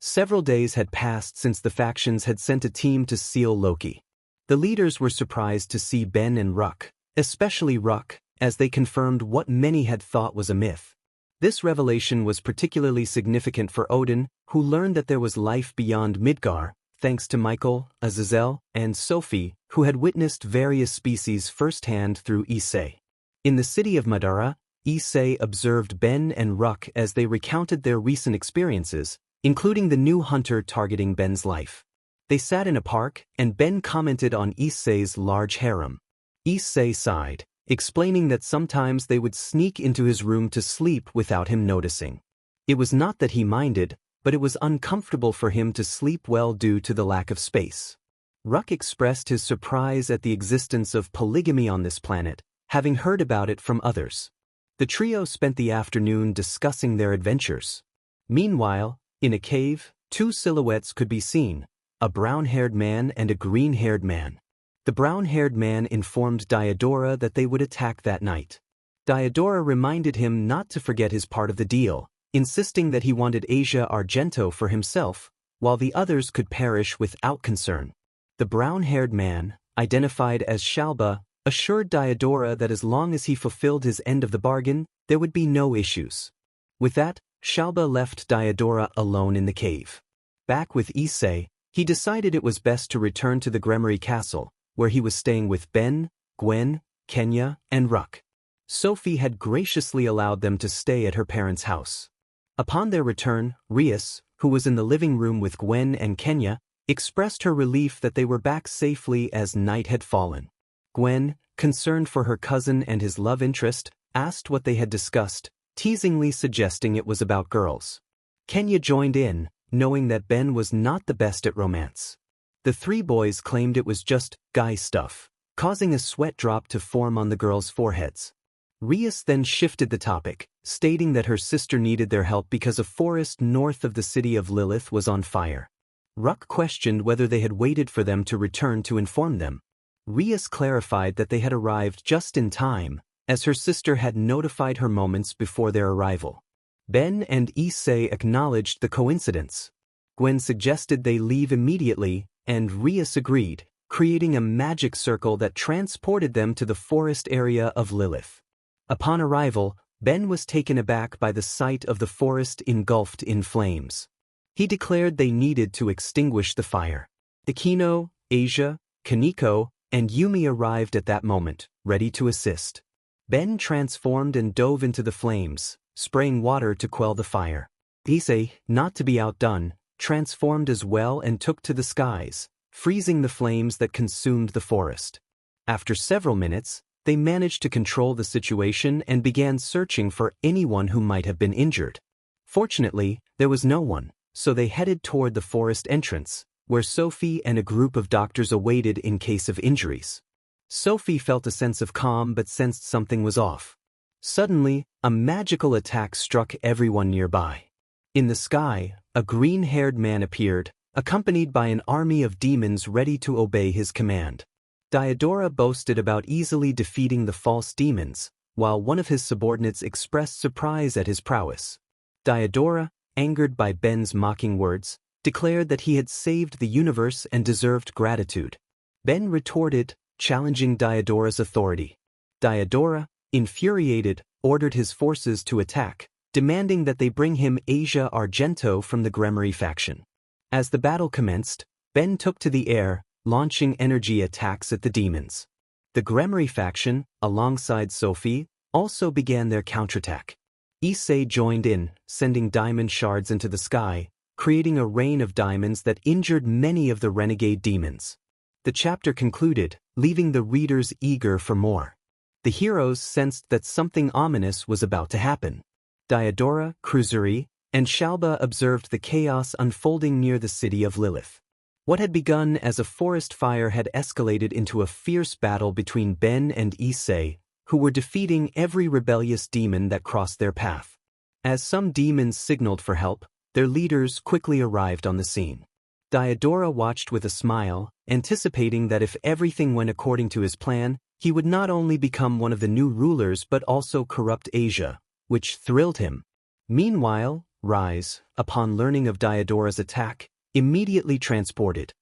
Several days had passed since the factions had sent a team to seal Loki. The leaders were surprised to see Ben and Ruck, especially Ruck, as they confirmed what many had thought was a myth. This revelation was particularly significant for Odin, who learned that there was life beyond Midgar, thanks to Michael, Azazel, and Sophie, who had witnessed various species firsthand through Issei. In the city of Madara, Issei observed Ben and Ruck as they recounted their recent experiences, including the new hunter targeting Ben's life. They sat in a park, and Ben commented on Issei's large harem. Issei sighed, explaining that sometimes they would sneak into his room to sleep without him noticing. It was not that he minded, but it was uncomfortable for him to sleep well due to the lack of space. Ruck expressed his surprise at the existence of polygamy on this planet, having heard about it from others. The trio spent the afternoon discussing their adventures. Meanwhile, in a cave, two silhouettes could be seen, a brown-haired man and a green-haired man. The brown-haired man informed Diodora that they would attack that night. Diodora reminded him not to forget his part of the deal, insisting that he wanted Asia Argento for himself, while the others could perish without concern. The brown-haired man, identified as Shalba, assured Diodora that as long as he fulfilled his end of the bargain, there would be no issues. With that, Shalba left Diodora alone in the cave. Back with Issei, he decided it was best to return to the Gremory Castle, where he was staying with Ben, Gwen, Kenya, and Ruck. Sophie had graciously allowed them to stay at her parents' house. Upon their return, Rias, who was in the living room with Gwen and Kenya, expressed her relief that they were back safely as night had fallen. Gwen, concerned for her cousin and his love interest, asked what they had discussed, teasingly suggesting it was about girls. Kenya joined in, knowing that Ben was not the best at romance. The three boys claimed it was just guy stuff, causing a sweat drop to form on the girls' foreheads. Rias then shifted the topic, stating that her sister needed their help because a forest north of the city of Lilith was on fire. Ruck questioned whether they had waited for them to return to inform them. Rias clarified that they had arrived just in time, as her sister had notified her moments before their arrival. Ben and Issei acknowledged the coincidence. Gwen suggested they leave immediately, and Rias agreed, creating a magic circle that transported them to the forest area of Lilith. Upon arrival, Ben was taken aback by the sight of the forest engulfed in flames. He declared they needed to extinguish the fire. Akino, Asia, Kaneko, and Yumi arrived at that moment, ready to assist. Ben transformed and dove into the flames, spraying water to quell the fire. Issei, not to be outdone, transformed as well and took to the skies, freezing the flames that consumed the forest. After several minutes, they managed to control the situation and began searching for anyone who might have been injured. Fortunately, there was no one, so they headed toward the forest entrance, where Sophie and a group of doctors awaited in case of injuries. Sophie felt a sense of calm but sensed something was off. Suddenly, a magical attack struck everyone nearby. In the sky, a green-haired man appeared, accompanied by an army of demons ready to obey his command. Diodora boasted about easily defeating the false demons, while one of his subordinates expressed surprise at his prowess. Diodora, angered by Ben's mocking words, declared that he had saved the universe and deserved gratitude. Ben retorted, challenging Diodora's authority. Diodora, infuriated, ordered his forces to attack, demanding that they bring him Asia Argento from the Gremory faction. As the battle commenced, Ben took to the air, launching energy attacks at the demons. The Gremory faction, alongside Sophie, also began their counterattack. Issei joined in, sending diamond shards into the sky, creating a rain of diamonds that injured many of the renegade demons. The chapter concluded, leaving the readers eager for more. The heroes sensed that something ominous was about to happen. Diodora, Kruzuri, and Shalba observed the chaos unfolding near the city of Lilith. What had begun as a forest fire had escalated into a fierce battle between Ben and Issei, who were defeating every rebellious demon that crossed their path. As some demons signaled for help, their leaders quickly arrived on the scene. Diodora watched with a smile, anticipating that if everything went according to his plan, he would not only become one of the new rulers but also corrupt Asia, which thrilled him. Meanwhile, Rias, upon learning of Diadora's attack, immediately transported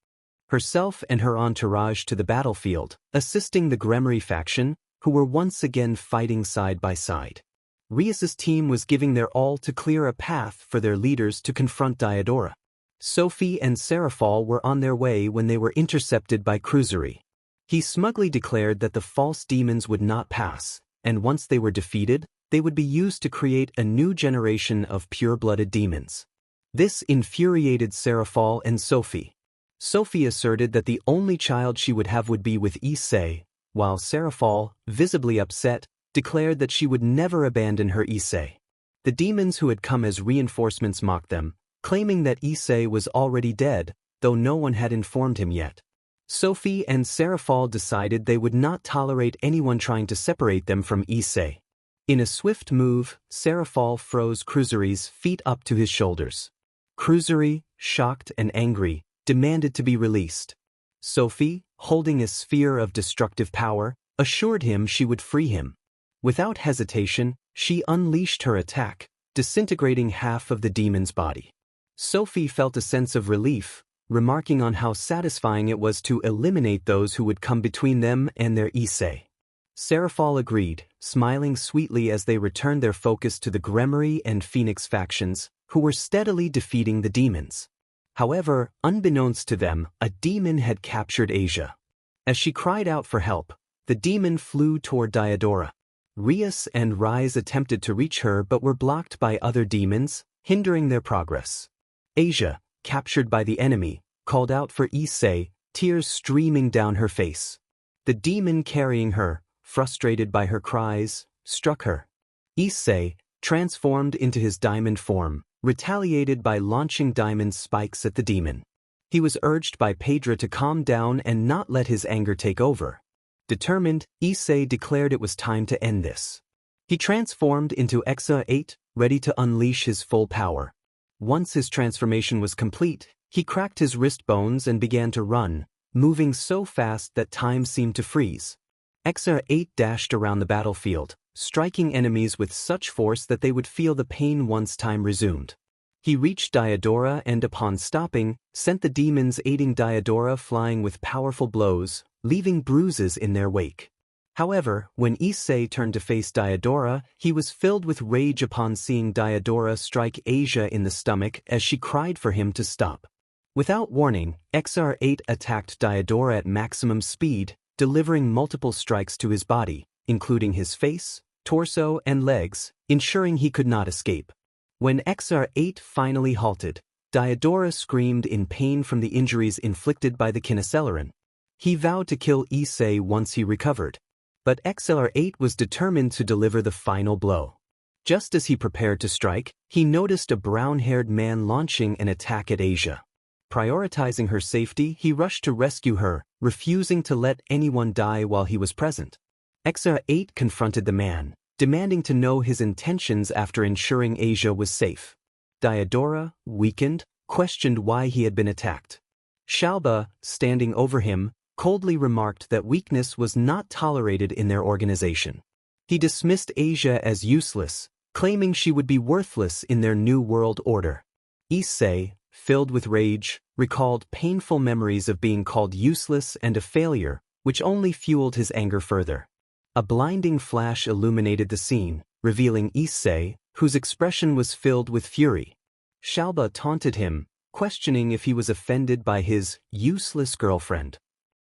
herself and her entourage to the battlefield, assisting the BGMI faction, who were once again fighting side by side. Rias's team was giving their all to clear a path for their leaders to confront Diadora. Sophie and Serafall were on their way when they were intercepted by Issei. He smugly declared that the false demons would not pass, and once they were defeated, they would be used to create a new generation of pure-blooded demons. This infuriated Serafall and Sophie. Sophie asserted that the only child she would have would be with Issei, while Serafall, visibly upset, declared that she would never abandon her Issei. The demons who had come as reinforcements mocked them, claiming that Issei was already dead, though no one had informed him yet. Sophie and Serafall decided they would not tolerate anyone trying to separate them from Issei. In a swift move, Serafall froze Issei's feet up to his shoulders. Issei, shocked and angry, demanded to be released. Sophie, holding a sphere of destructive power, assured him she would free him. Without hesitation, she unleashed her attack, disintegrating half of the demon's body. Sophie felt a sense of relief, remarking on how satisfying it was to eliminate those who would come between them and their Issei. Serafall agreed, smiling sweetly as they returned their focus to the BGMI and Phoenix factions, who were steadily defeating the demons. However, unbeknownst to them, a demon had captured Asia. As she cried out for help, the demon flew toward Diadora. Rias and Rias attempted to reach her but were blocked by other demons, hindering their progress. Asia, captured by the enemy, called out for Issei, tears streaming down her face. The demon carrying her, frustrated by her cries, struck her. Issei, transformed into his diamond form, retaliated by launching diamond spikes at the demon. He was urged by Pedra to calm down and not let his anger take over. Determined, Issei declared it was time to end this. He transformed into Exa 8, ready to unleash his full power. Once his transformation was complete, he cracked his wrist bones and began to run, moving so fast that time seemed to freeze. Exa 8 dashed around the battlefield, striking enemies with such force that they would feel the pain once time resumed. He reached Diadora and upon stopping, sent the demons aiding Diadora flying with powerful blows, leaving bruises in their wake. However, when Issei turned to face Diadora, he was filled with rage upon seeing Diadora strike Asia in the stomach as she cried for him to stop. Without warning, XR8 attacked Diadora at maximum speed, delivering multiple strikes to his body, including his face, torso, and legs, ensuring he could not escape. When XR8 finally halted, Diadora screamed in pain from the injuries inflicted by the Kinoceleran. He vowed to kill Issei once he recovered. But XR8 was determined to deliver the final blow. Just as he prepared to strike, he noticed a brown-haired man launching an attack at Asia. Prioritizing her safety, he rushed to rescue her, refusing to let anyone die while he was present. XR8 confronted the man, demanding to know his intentions after ensuring Asia was safe. Diadora, weakened, questioned why he had been attacked. Shalba, standing over him, coldly remarked that weakness was not tolerated in their organization. He dismissed Asia as useless, claiming she would be worthless in their new world order. Issei, filled with rage, recalled painful memories of being called useless and a failure, which only fueled his anger further. A blinding flash illuminated the scene, revealing Issei, whose expression was filled with fury. Shalba taunted him, questioning if he was offended by his useless girlfriend.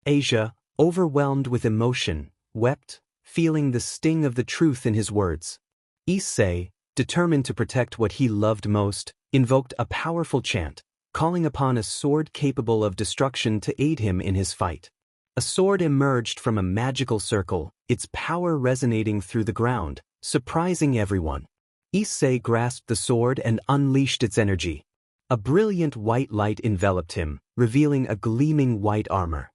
Asia, overwhelmed with emotion, wept, feeling the sting of the truth in his words. Issei, determined to protect what he loved most, invoked a powerful chant, calling upon a sword capable of destruction to aid him in his fight. A sword emerged from a magical circle, its power resonating through the ground, surprising everyone. Issei grasped the sword and unleashed its energy. A brilliant white light enveloped him, revealing a gleaming white armor.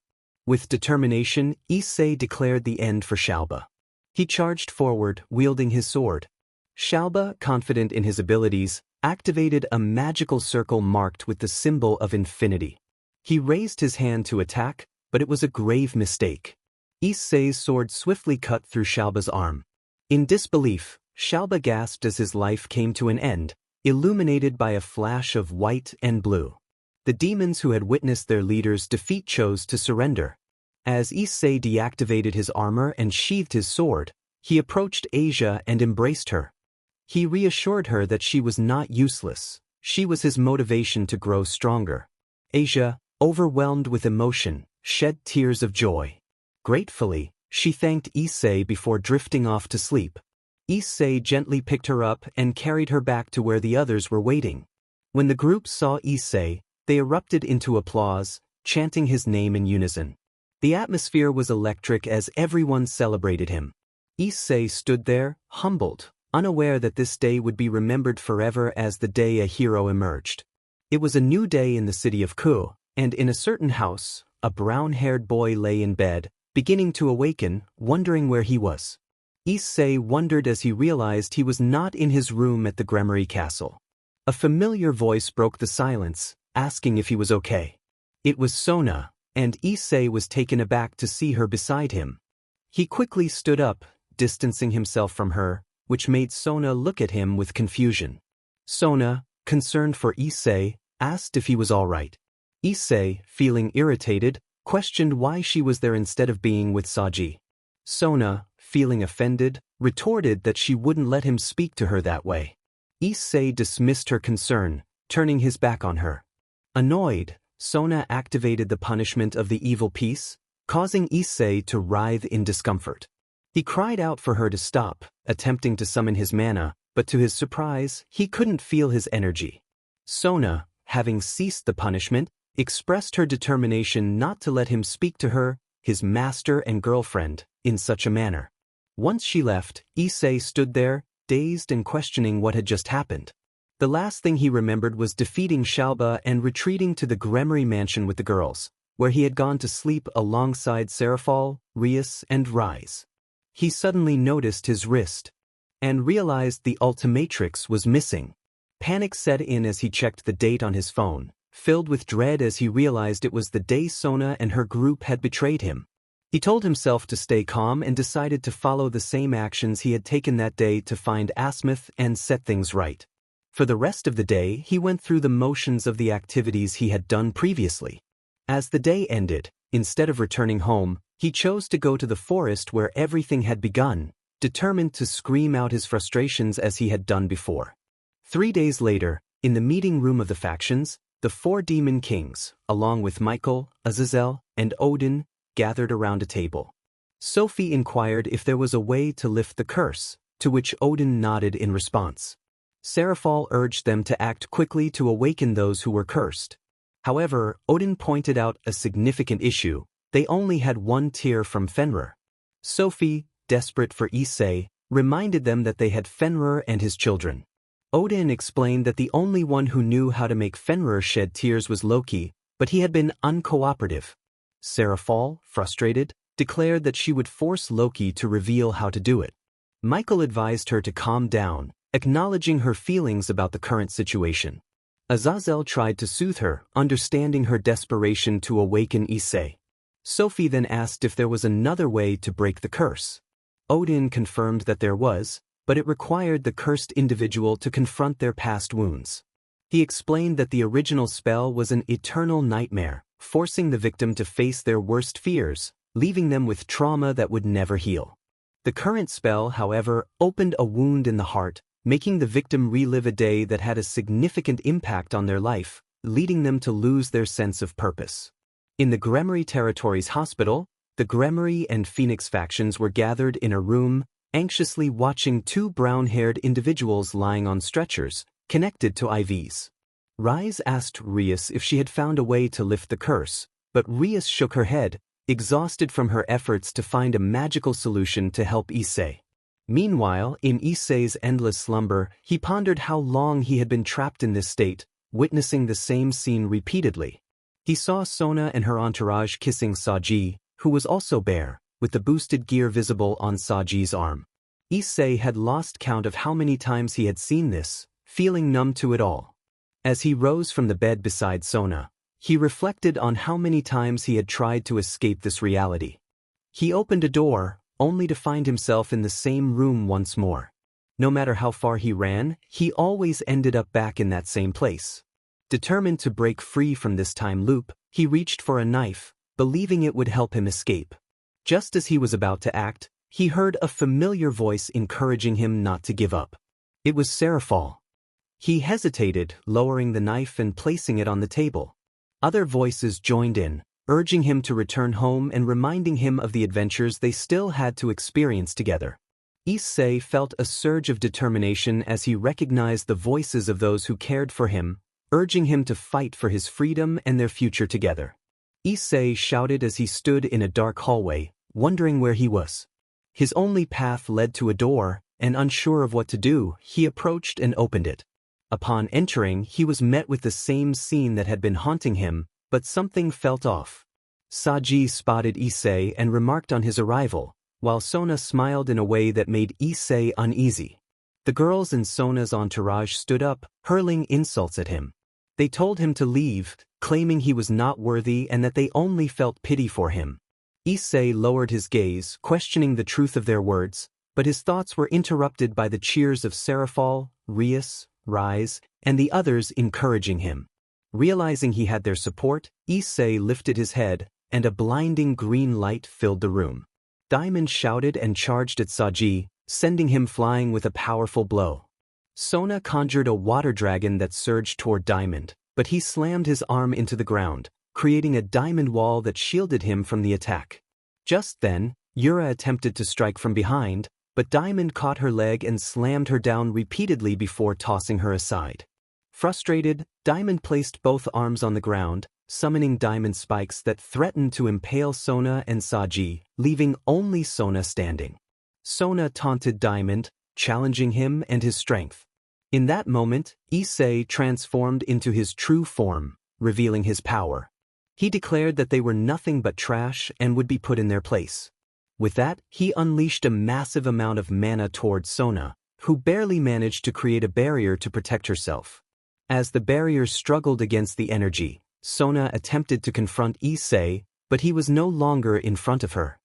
With determination, Issei declared the end for Shalba. He charged forward, wielding his sword. Shalba, confident in his abilities, activated a magical circle marked with the symbol of infinity. He raised his hand to attack, but it was a grave mistake. Issei's sword swiftly cut through Shalba's arm. In disbelief, Shalba gasped as his life came to an end, illuminated by a flash of white and blue. The demons who had witnessed their leader's defeat chose to surrender. As Issei deactivated his armor and sheathed his sword, he approached Asia and embraced her. He reassured her that she was not useless. She was his motivation to grow stronger. Asia, overwhelmed with emotion, shed tears of joy. Gratefully, she thanked Issei before drifting off to sleep. Issei gently picked her up and carried her back to where the others were waiting. When the group saw Issei, they erupted into applause, chanting his name in unison. The atmosphere was electric as everyone celebrated him. Issei stood there, humbled, unaware that this day would be remembered forever as the day a hero emerged. It was a new day in the city of Ku, and in a certain house, a brown-haired boy lay in bed, beginning to awaken, wondering where he was. Issei wondered as he realized he was not in his room at the Gremory Castle. A familiar voice broke the silence, asking if he was okay. It was Sona, and Issei was taken aback to see her beside him. He quickly stood up, distancing himself from her, which made Sona look at him with confusion. Sona, concerned for Issei, asked if he was all right. Issei, feeling irritated, questioned why she was there instead of being with Saji. Sona, feeling offended, retorted that she wouldn't let him speak to her that way. Issei dismissed her concern, turning his back on her. Annoyed, Sona activated the punishment of the evil piece, causing Issei to writhe in discomfort. He cried out for her to stop, attempting to summon his mana, but to his surprise, he couldn't feel his energy. Sona, having ceased the punishment, expressed her determination not to let him speak to her, his master and girlfriend, in such a manner. Once she left, Issei stood there, dazed and questioning what had just happened. The last thing he remembered was defeating Shalba and retreating to the Gremory mansion with the girls, where he had gone to sleep alongside Serafall, Rias, and Rias. He suddenly noticed his wrist, and realized the Ultimatrix was missing. Panic set in as he checked the date on his phone, filled with dread as he realized it was the day Sona and her group had betrayed him. He told himself to stay calm and decided to follow the same actions he had taken that day to find Asmith and set things right. For the rest of the day, he went through the motions of the activities he had done previously. As the day ended, instead of returning home, he chose to go to the forest where everything had begun, determined to scream out his frustrations as he had done before. 3 days later, in the meeting room of the factions, the 4 demon kings, along with Michael, Azazel, and Odin, gathered around a table. Sophie inquired if there was a way to lift the curse, to which Odin nodded in response. Serafall urged them to act quickly to awaken those who were cursed. However, Odin pointed out a significant issue: they only had 1 tear from Fenrir. Sophie, desperate for Issei, reminded them that they had Fenrir and his children. Odin explained that the only one who knew how to make Fenrir shed tears was Loki, but he had been uncooperative. Serafall, frustrated, declared that she would force Loki to reveal how to do it. Michael advised her to calm down, acknowledging her feelings about the current situation. Azazel tried to soothe her, understanding her desperation to awaken Issei. Sophie then asked if there was another way to break the curse. Odin confirmed that there was, but it required the cursed individual to confront their past wounds. He explained that the original spell was an eternal nightmare, forcing the victim to face their worst fears, leaving them with trauma that would never heal. The current spell, however, opened a wound in the heart, making the victim relive a day that had a significant impact on their life, leading them to lose their sense of purpose. In the Gremory Territories Hospital, the Gremory and Phoenix factions were gathered in a room, anxiously watching 2 brown-haired individuals lying on stretchers, connected to IVs. Rias asked Rias if she had found a way to lift the curse, but Rias shook her head, exhausted from her efforts to find a magical solution to help Issei. Meanwhile, in Issei's endless slumber, he pondered how long he had been trapped in this state, witnessing the same scene repeatedly. He saw Sona and her entourage kissing Saji, who was also bare, with the boosted gear visible on Saji's arm. Issei had lost count of how many times he had seen this, feeling numb to it all. As he rose from the bed beside Sona, he reflected on how many times he had tried to escape this reality. He opened a door, only to find himself in the same room once more. No matter how far he ran, he always ended up back in that same place. Determined to break free from this time loop, he reached for a knife, believing it would help him escape. Just as he was about to act, he heard a familiar voice encouraging him not to give up. It was Serafall. He hesitated, lowering the knife and placing it on the table. Other voices joined in, urging him to return home and reminding him of the adventures they still had to experience together. Issei felt a surge of determination as he recognized the voices of those who cared for him, urging him to fight for his freedom and their future together. Issei shouted as he stood in a dark hallway, wondering where he was. His only path led to a door, and unsure of what to do, he approached and opened it. Upon entering, he was met with the same scene that had been haunting him, but something felt off. Saji spotted Issei and remarked on his arrival, while Sona smiled in a way that made Issei uneasy. The girls in Sona's entourage stood up, hurling insults at him. They told him to leave, claiming he was not worthy and that they only felt pity for him. Issei lowered his gaze, questioning the truth of their words, but his thoughts were interrupted by the cheers of Serafall, Rias, and the others encouraging him. Realizing he had their support, Issei lifted his head, and a blinding green light filled the room. Diamond shouted and charged at Saji, sending him flying with a powerful blow. Sona conjured a water dragon that surged toward Diamond, but he slammed his arm into the ground, creating a diamond wall that shielded him from the attack. Just then, Yura attempted to strike from behind, but Diamond caught her leg and slammed her down repeatedly before tossing her aside. Frustrated, Diamond placed both arms on the ground, summoning diamond spikes that threatened to impale Sona and Saji, leaving only Sona standing. Sona taunted Diamond, challenging him and his strength. In that moment, Issei transformed into his true form, revealing his power. He declared that they were nothing but trash and would be put in their place. With that, he unleashed a massive amount of mana toward Sona, who barely managed to create a barrier to protect herself. As the barrier struggled against the energy, Sona attempted to confront Issei, but he was no longer in front of her.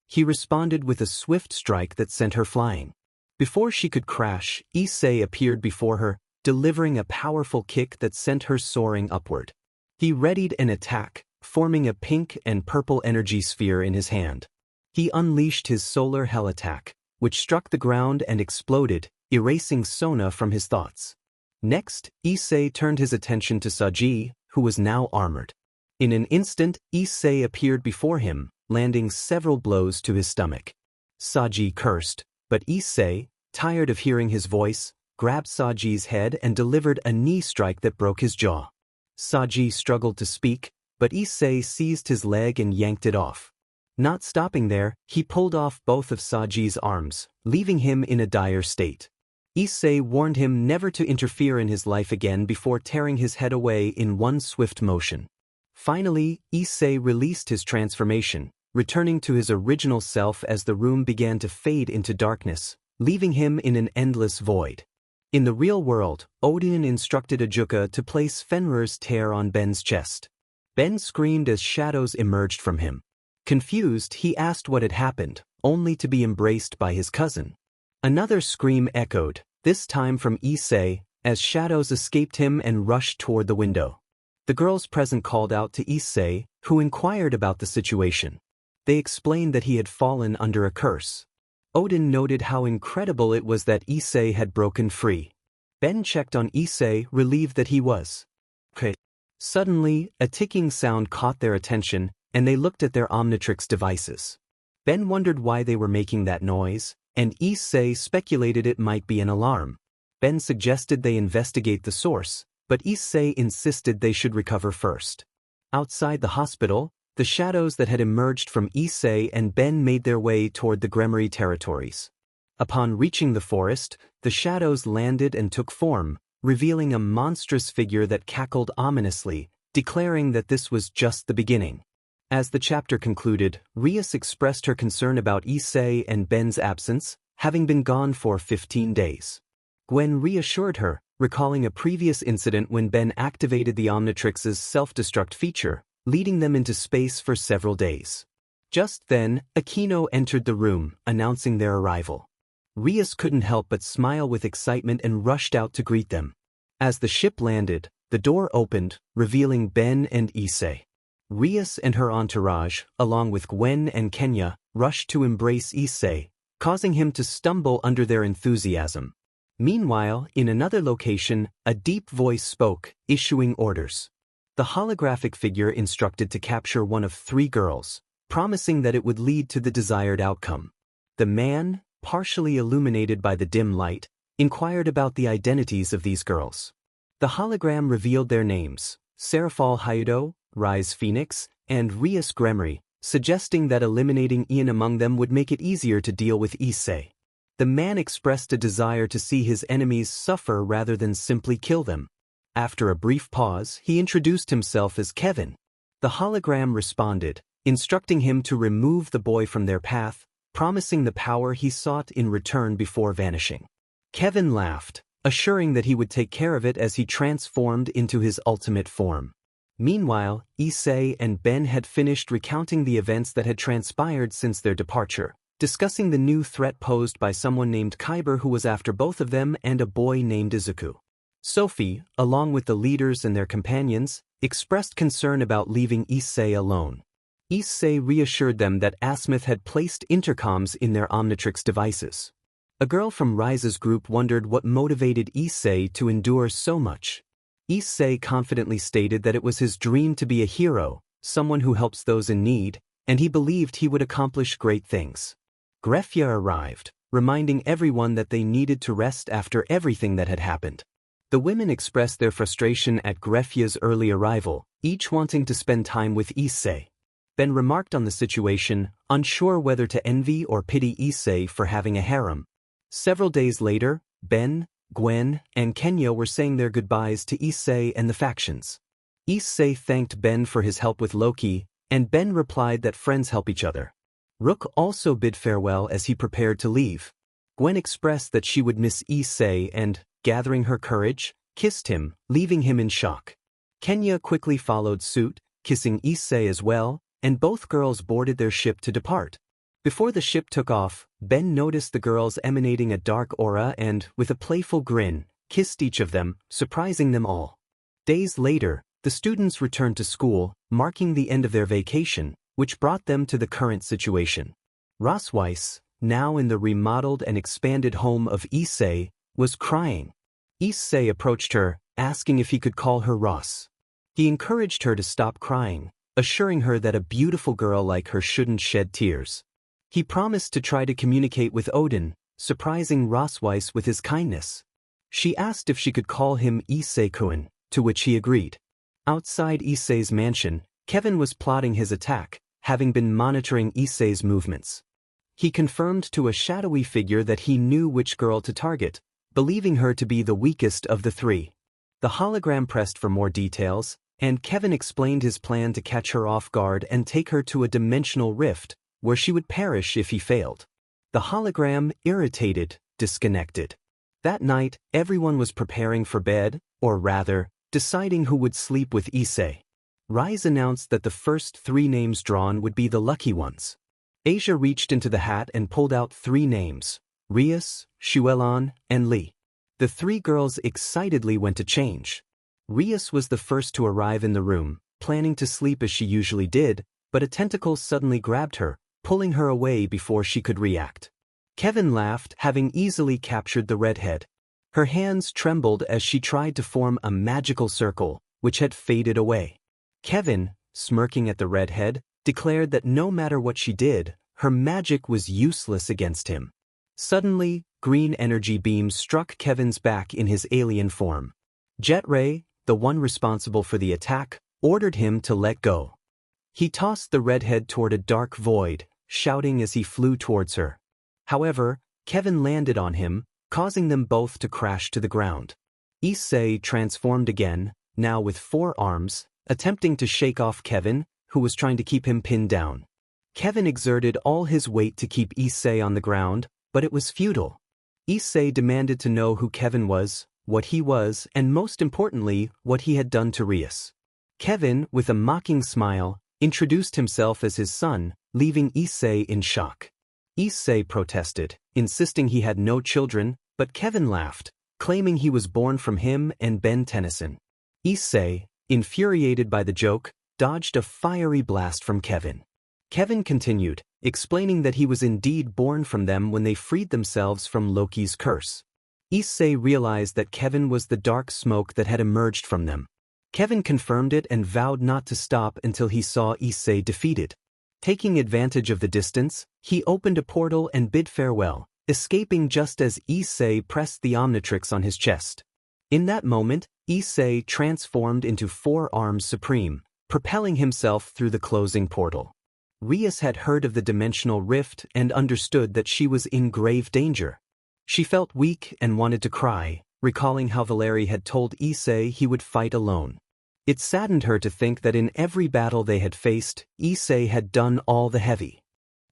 He responded with a swift strike that sent her flying. Before she could crash, Issei appeared before her, delivering a powerful kick that sent her soaring upward. He readied an attack, forming a pink and purple energy sphere in his hand. He unleashed his solar hell attack, which struck the ground and exploded, erasing Sona from his thoughts. Next, Issei turned his attention to Saji, who was now armored. In an instant, Issei appeared before him, landing several blows to his stomach. Saji cursed, but Issei, tired of hearing his voice, grabbed Saji's head and delivered a knee strike that broke his jaw. Saji struggled to speak, but Issei seized his leg and yanked it off. Not stopping there, he pulled off both of Saji's arms, leaving him in a dire state. Issei warned him never to interfere in his life again before tearing his head away in one swift motion. Finally, Issei released his transformation, returning to his original self as the room began to fade into darkness, leaving him in an endless void. In the real world, Odin instructed Ajuka to place Fenrir's tear on Ben's chest. Ben screamed as shadows emerged from him. Confused, he asked what had happened, only to be embraced by his cousin. Another scream echoed, this time from Issei, as shadows escaped him and rushed toward the window. The girls present called out to Issei, who inquired about the situation. They explained that he had fallen under a curse. Odin noted how incredible it was that Issei had broken free. Ben checked on Issei, relieved that he was. Suddenly, a ticking sound caught their attention, and they looked at their Omnitrix devices. Ben wondered why they were making that noise, and Issei speculated it might be an alarm. Ben suggested they investigate the source, but Issei insisted they should recover first. Outside the hospital, the shadows that had emerged from Issei and Ben made their way toward the Gremmery territories. Upon reaching the forest, the shadows landed and took form, revealing a monstrous figure that cackled ominously, declaring that this was just the beginning. As the chapter concluded, Rias expressed her concern about Issei and Ben's absence, having been gone for 15 days. Gwen reassured her, recalling a previous incident when Ben activated the Omnitrix's self-destruct feature, leading them into space for several days. Just then, Aquino entered the room, announcing their arrival. Rias couldn't help but smile with excitement and rushed out to greet them. As the ship landed, the door opened, revealing Ben and Issei. Rias and her entourage, along with Gwen and Kenya, rushed to embrace Issei, causing him to stumble under their enthusiasm. Meanwhile, in another location, a deep voice spoke, issuing orders. The holographic figure instructed to capture one of 3 girls, promising that it would lead to the desired outcome. The man, partially illuminated by the dim light, inquired about the identities of these girls. The hologram revealed their names, Serafall Hyudo, Rise Phoenix, and Rias Gremory, suggesting that eliminating Ian among them would make it easier to deal with Issei. The man expressed a desire to see his enemies suffer rather than simply kill them. After a brief pause, he introduced himself as Kevin. The hologram responded, instructing him to remove the boy from their path, promising the power he sought in return before vanishing. Kevin laughed, assuring that he would take care of it as he transformed into his ultimate form. Meanwhile, Issei and Ben had finished recounting the events that had transpired since their departure, discussing the new threat posed by someone named Kyber who was after both of them and a boy named Izuku. Sophie, along with the leaders and their companions, expressed concern about leaving Issei alone. Issei reassured them that Asmith had placed intercoms in their Omnitrix devices. A girl from Rise's group wondered what motivated Issei to endure so much. Issei confidently stated that it was his dream to be a hero, someone who helps those in need, and he believed he would accomplish great things. Grefia arrived, reminding everyone that they needed to rest after everything that had happened. The women expressed their frustration at Grefia's early arrival, each wanting to spend time with Issei. Ben remarked on the situation, unsure whether to envy or pity Issei for having a harem. Several days later, Ben, Gwen, and Kenya were saying their goodbyes to Issei and the factions. Issei thanked Ben for his help with Loki, and Ben replied that friends help each other. Rook also bid farewell as he prepared to leave. Gwen expressed that she would miss Issei and, gathering her courage, kissed him, leaving him in shock. Kenya quickly followed suit, kissing Issei as well, and both girls boarded their ship to depart. Before the ship took off, Ben noticed the girls emanating a dark aura and, with a playful grin, kissed each of them, surprising them all. Days later, the students returned to school, marking the end of their vacation, which brought them to the current situation. Rosweiss, now in the remodeled and expanded home of Issei, was crying. Issei approached her, asking if he could call her Ross. He encouraged her to stop crying, assuring her that a beautiful girl like her shouldn't shed tears. He promised to try to communicate with Odin, surprising Rosweiss with his kindness. She asked if she could call him Issei-kun, to which he agreed. Outside Issei's mansion, Kevin was plotting his attack, having been monitoring Issei's movements. He confirmed to a shadowy figure that he knew which girl to target, believing her to be the weakest of the 3. The hologram pressed for more details, and Kevin explained his plan to catch her off guard and take her to a dimensional rift, where she would perish if he failed. The hologram, irritated, disconnected. That night, everyone was preparing for bed, or rather, deciding who would sleep with Issei. Rise announced that the first 3 names drawn would be the lucky ones. Asia reached into the hat and pulled out 3 names, Rias, Shuelon, and Lee. The 3 girls excitedly went to change. Rias was the first to arrive in the room, planning to sleep as she usually did, but a tentacle suddenly grabbed her, pulling her away before she could react. Kevin laughed, having easily captured the redhead. Her hands trembled as she tried to form a magical circle, which had faded away. Kevin, smirking at the redhead, declared that no matter what she did, her magic was useless against him. Suddenly, green energy beams struck Kevin's back in his alien form. Jet Ray, the one responsible for the attack, ordered him to let go. He tossed the redhead toward a dark void, shouting as he flew towards her. However, Kevin landed on him, causing them both to crash to the ground. Issei transformed again, now with 4 arms, attempting to shake off Kevin, who was trying to keep him pinned down. Kevin exerted all his weight to keep Issei on the ground, but it was futile. Issei demanded to know who Kevin was, what he was, and most importantly, what he had done to Rias. Kevin, with a mocking smile, introduced himself as his son, leaving Issei in shock. Issei protested, insisting he had no children, but Kevin laughed, claiming he was born from him and Ben Tennyson. Issei, infuriated by the joke, dodged a fiery blast from Kevin. Kevin continued, explaining that he was indeed born from them when they freed themselves from Loki's curse. Issei realized that Kevin was the dark smoke that had emerged from them. Kevin confirmed it and vowed not to stop until he saw Issei defeated. Taking advantage of the distance, he opened a portal and bid farewell, escaping just as Issei pressed the Omnitrix on his chest. In that moment, Issei transformed into Four Arms Supreme, propelling himself through the closing portal. Rias had heard of the dimensional rift and understood that she was in grave danger. She felt weak and wanted to cry, recalling how Valeri had told Issei he would fight alone. It saddened her to think that in every battle they had faced, Issei had done all the heavy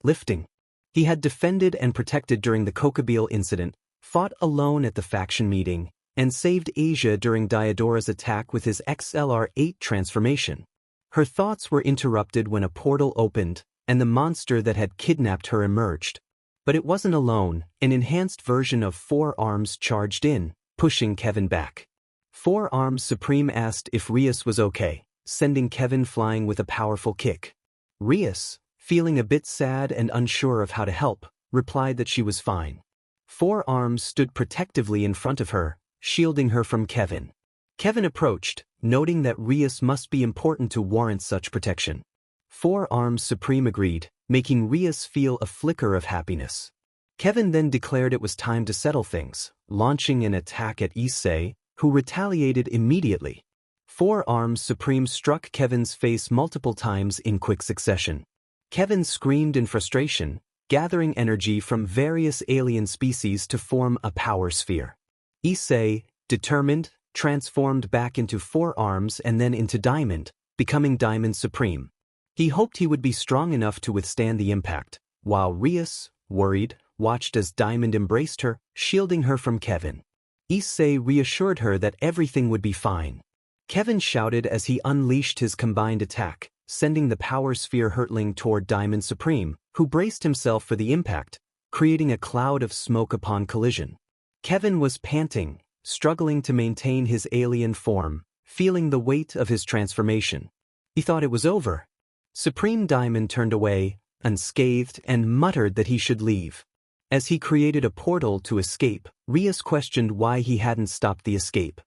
lifting. He had defended and protected during the Kokobile incident, fought alone at the faction meeting, and saved Asia during Diodora's attack with his XLR-8 transformation. Her thoughts were interrupted when a portal opened, and the monster that had kidnapped her emerged. But it wasn't alone. An enhanced version of Four Arms charged in, pushing Kevin back. Four Arms Supreme asked if Rias was okay, sending Kevin flying with a powerful kick. Rias, feeling a bit sad and unsure of how to help, replied that she was fine. Four Arms stood protectively in front of her, shielding her from Kevin. Kevin approached, noting that Rias must be important to warrant such protection. Four Arms Supreme agreed, making Rias feel a flicker of happiness. Kevin then declared it was time to settle things, launching an attack at Issei, who retaliated immediately. Four Arms Supreme struck Kevin's face multiple times in quick succession. Kevin screamed in frustration, gathering energy from various alien species to form a power sphere. Issei, determined, transformed back into Four Arms and then into Diamond, becoming Diamond Supreme. He hoped he would be strong enough to withstand the impact, while Rias, worried, watched as Diamond embraced her, shielding her from Kevin. Issei reassured her that everything would be fine. Kevin shouted as he unleashed his combined attack, sending the power sphere hurtling toward Diamond Supreme, who braced himself for the impact, creating a cloud of smoke upon collision. Kevin was panting, struggling to maintain his alien form, feeling the weight of his transformation. He thought it was over. Supreme Diamond turned away, unscathed, and muttered that he should leave. As he created a portal to escape, Rias questioned why he hadn't stopped the escape.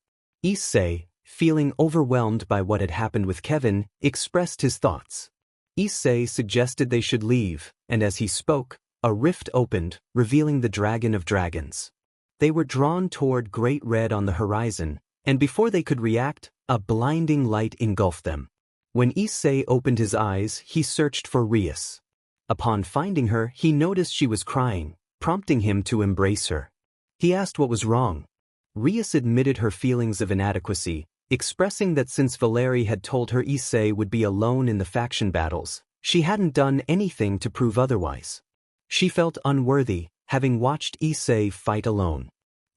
Issei, feeling overwhelmed by what had happened with Kevin, expressed his thoughts. Issei suggested they should leave, and as he spoke, a rift opened, revealing the Dragon of Dragons. They were drawn toward Great Red on the horizon, and before they could react, a blinding light engulfed them. When Issei opened his eyes, he searched for Rias. Upon finding her, he noticed she was crying, prompting him to embrace her. He asked what was wrong. Rias admitted her feelings of inadequacy, expressing that since Valeri had told her Issei would be alone in the faction battles, she hadn't done anything to prove otherwise. She felt unworthy, having watched Issei fight alone.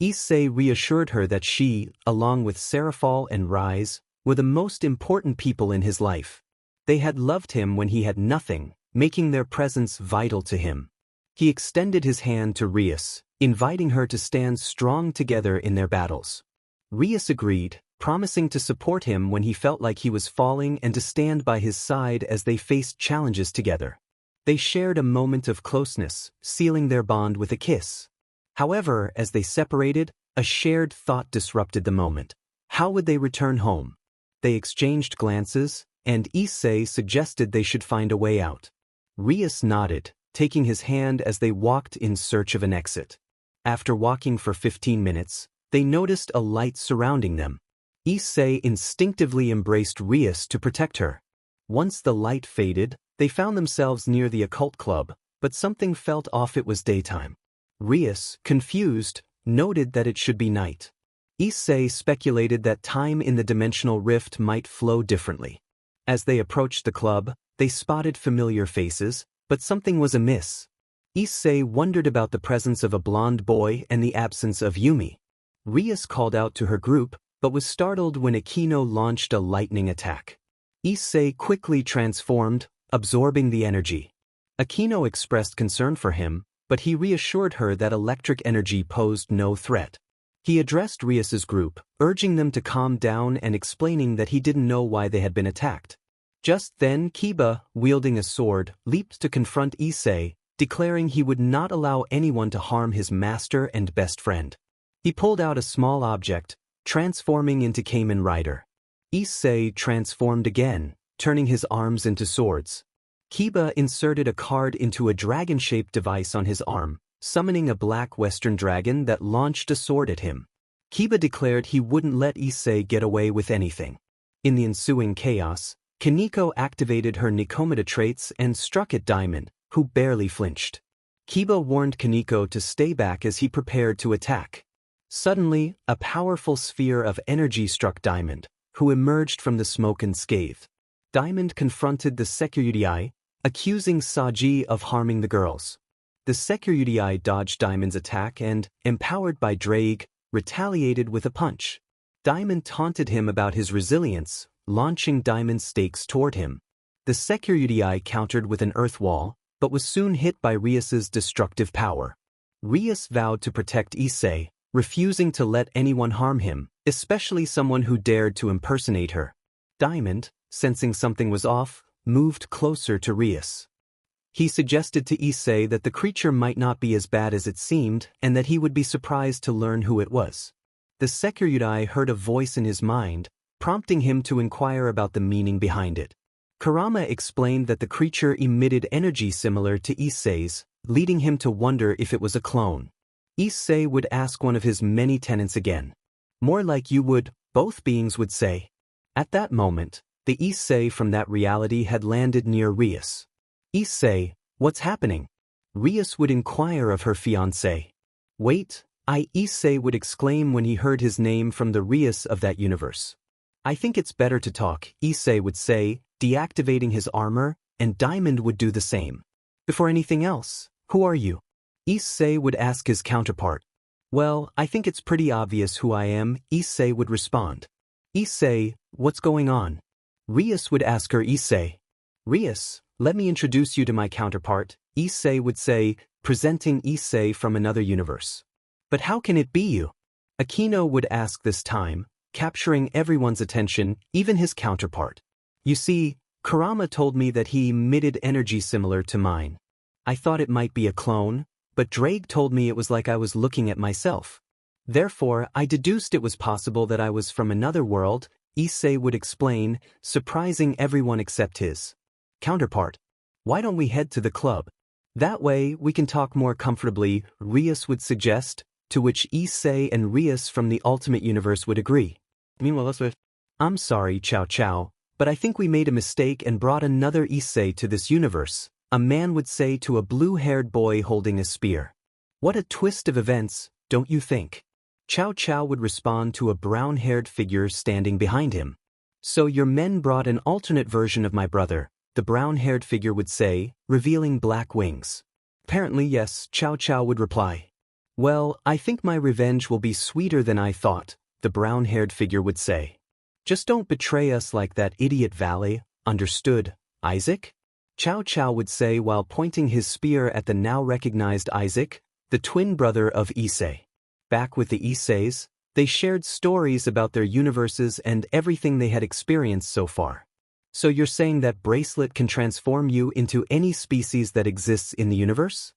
Issei reassured her that she, along with Serafall and Rias, were the most important people in his life. They had loved him when he had nothing, making their presence vital to him. He extended his hand to Rias, inviting her to stand strong together in their battles. Rias agreed, promising to support him when he felt like he was falling and to stand by his side as they faced challenges together. They shared a moment of closeness, sealing their bond with a kiss. However, as they separated, a shared thought disrupted the moment. How would they return home? They exchanged glances, and Issei suggested they should find a way out. Rias nodded, taking his hand as they walked in search of an exit. After walking for 15 minutes, they noticed a light surrounding them. Issei instinctively embraced Rias to protect her. Once the light faded, they found themselves near the occult club, but something felt off. It was daytime. Rias, confused, noted that it should be night. Issei speculated that time in the dimensional rift might flow differently. As they approached the club, they spotted familiar faces, but something was amiss. Issei wondered about the presence of a blonde boy and the absence of Yumi. Rias called out to her group, but was startled when Akino launched a lightning attack. Issei quickly transformed, absorbing the energy. Akino expressed concern for him, but he reassured her that electric energy posed no threat. He addressed Rias's group, urging them to calm down and explaining that he didn't know why they had been attacked. Just then Kiba, wielding a sword, leaped to confront Issei, declaring he would not allow anyone to harm his master and best friend. He pulled out a small object, transforming into Fem-raiser. Issei transformed again, turning his arms into swords. Kiba inserted a card into a dragon-shaped device on his arm, summoning a black western dragon that launched a sword at him. Kiba declared he wouldn't let Issei get away with anything. In the ensuing chaos, Kaneko activated her Nikomata traits and struck at Diamond, who barely flinched. Kiba warned Kaneko to stay back as he prepared to attack. Suddenly, a powerful sphere of energy struck Diamond, who emerged from the smoke unscathed. Diamond confronted the sekiryuutei, accusing Saji of harming the girls. The sekiryuutei dodged Diamond's attack and, empowered by Drake, retaliated with a punch. Diamond taunted him about his resilience, launching Diamond's stakes toward him. The sekiryuutei countered with an earth wall, but was soon hit by Rias's destructive power. Rias vowed to protect Issei, refusing to let anyone harm him, especially someone who dared to impersonate her. Diamond, sensing something was off, moved closer to Rias. He suggested to Issei that the creature might not be as bad as it seemed and that he would be surprised to learn who it was. The sekiryuutei heard a voice in his mind, prompting him to inquire about the meaning behind it. Kurama explained that the creature emitted energy similar to Issei's, leading him to wonder if it was a clone. Issei would ask one of his many tenants again. More like you would, both beings would say. At that moment, the Issei from that reality had landed near Rias. Issei, what's happening? Rias would inquire of her fiancé. Wait, Issei would exclaim when he heard his name from the Rias of that universe. I think it's better to talk, Issei would say, deactivating his armor, and Diamond would do the same. Before anything else, who are you? Issei would ask his counterpart. Well, I think it's pretty obvious who I am, Issei would respond. Issei, what's going on? Rias would ask her. Issei. Rias, let me introduce you to my counterpart, Issei would say, presenting Issei from another universe. But how can it be you? Akino would ask this time, capturing everyone's attention, even his counterpart. You see, Kurama told me that he emitted energy similar to mine. I thought it might be a clone, but Drake told me it was like I was looking at myself. Therefore, I deduced it was possible that I was from another world, Issei would explain, surprising everyone except his counterpart. Why don't we head to the club? That way, we can talk more comfortably, Rias would suggest, to which Issei and Rias from the Ultimate Universe would agree. Meanwhile, I'm sorry, Chow Chow, but I think we made a mistake and brought another Issei to this universe, a man would say to a blue-haired boy holding a spear. What a twist of events, don't you think? Chow Chow would respond to a brown-haired figure standing behind him. So your men brought an alternate version of my brother, the brown-haired figure would say, revealing black wings. Apparently yes, Chow Chow would reply. Well, I think my revenge will be sweeter than I thought, the brown-haired figure would say. Just don't betray us like that idiot Valley, understood, Isaac? Chow Chow would say while pointing his spear at the now recognized Isaac, the twin brother of Issei. Back with the Isseis, they shared stories about their universes and everything they had experienced so far. So you're saying that bracelet can transform you into any species that exists in the universe?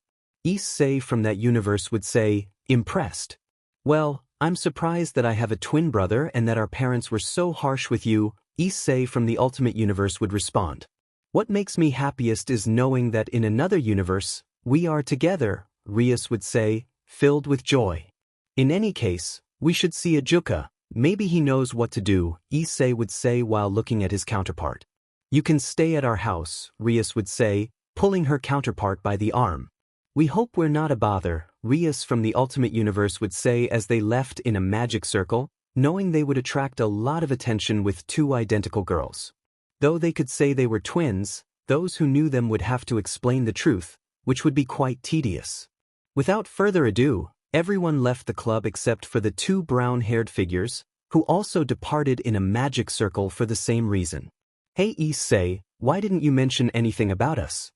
Issei from that universe would say, impressed. Well, I'm surprised that I have a twin brother and that our parents were so harsh with you, Issei from the Ultimate Universe would respond. What makes me happiest is knowing that in another universe, we are together, Rias would say, filled with joy. In any case, we should see Ajuka, maybe he knows what to do, Issei would say while looking at his counterpart. You can stay at our house, Rias would say, pulling her counterpart by the arm. We hope we're not a bother, Rias from the Ultimate Universe would say as they left in a magic circle, knowing they would attract a lot of attention with two identical girls. Though they could say they were twins, those who knew them would have to explain the truth, which would be quite tedious. Without further ado, everyone left the club except for the two brown-haired figures, who also departed in a magic circle for the same reason. Hey Issei, why didn't you mention anything about us?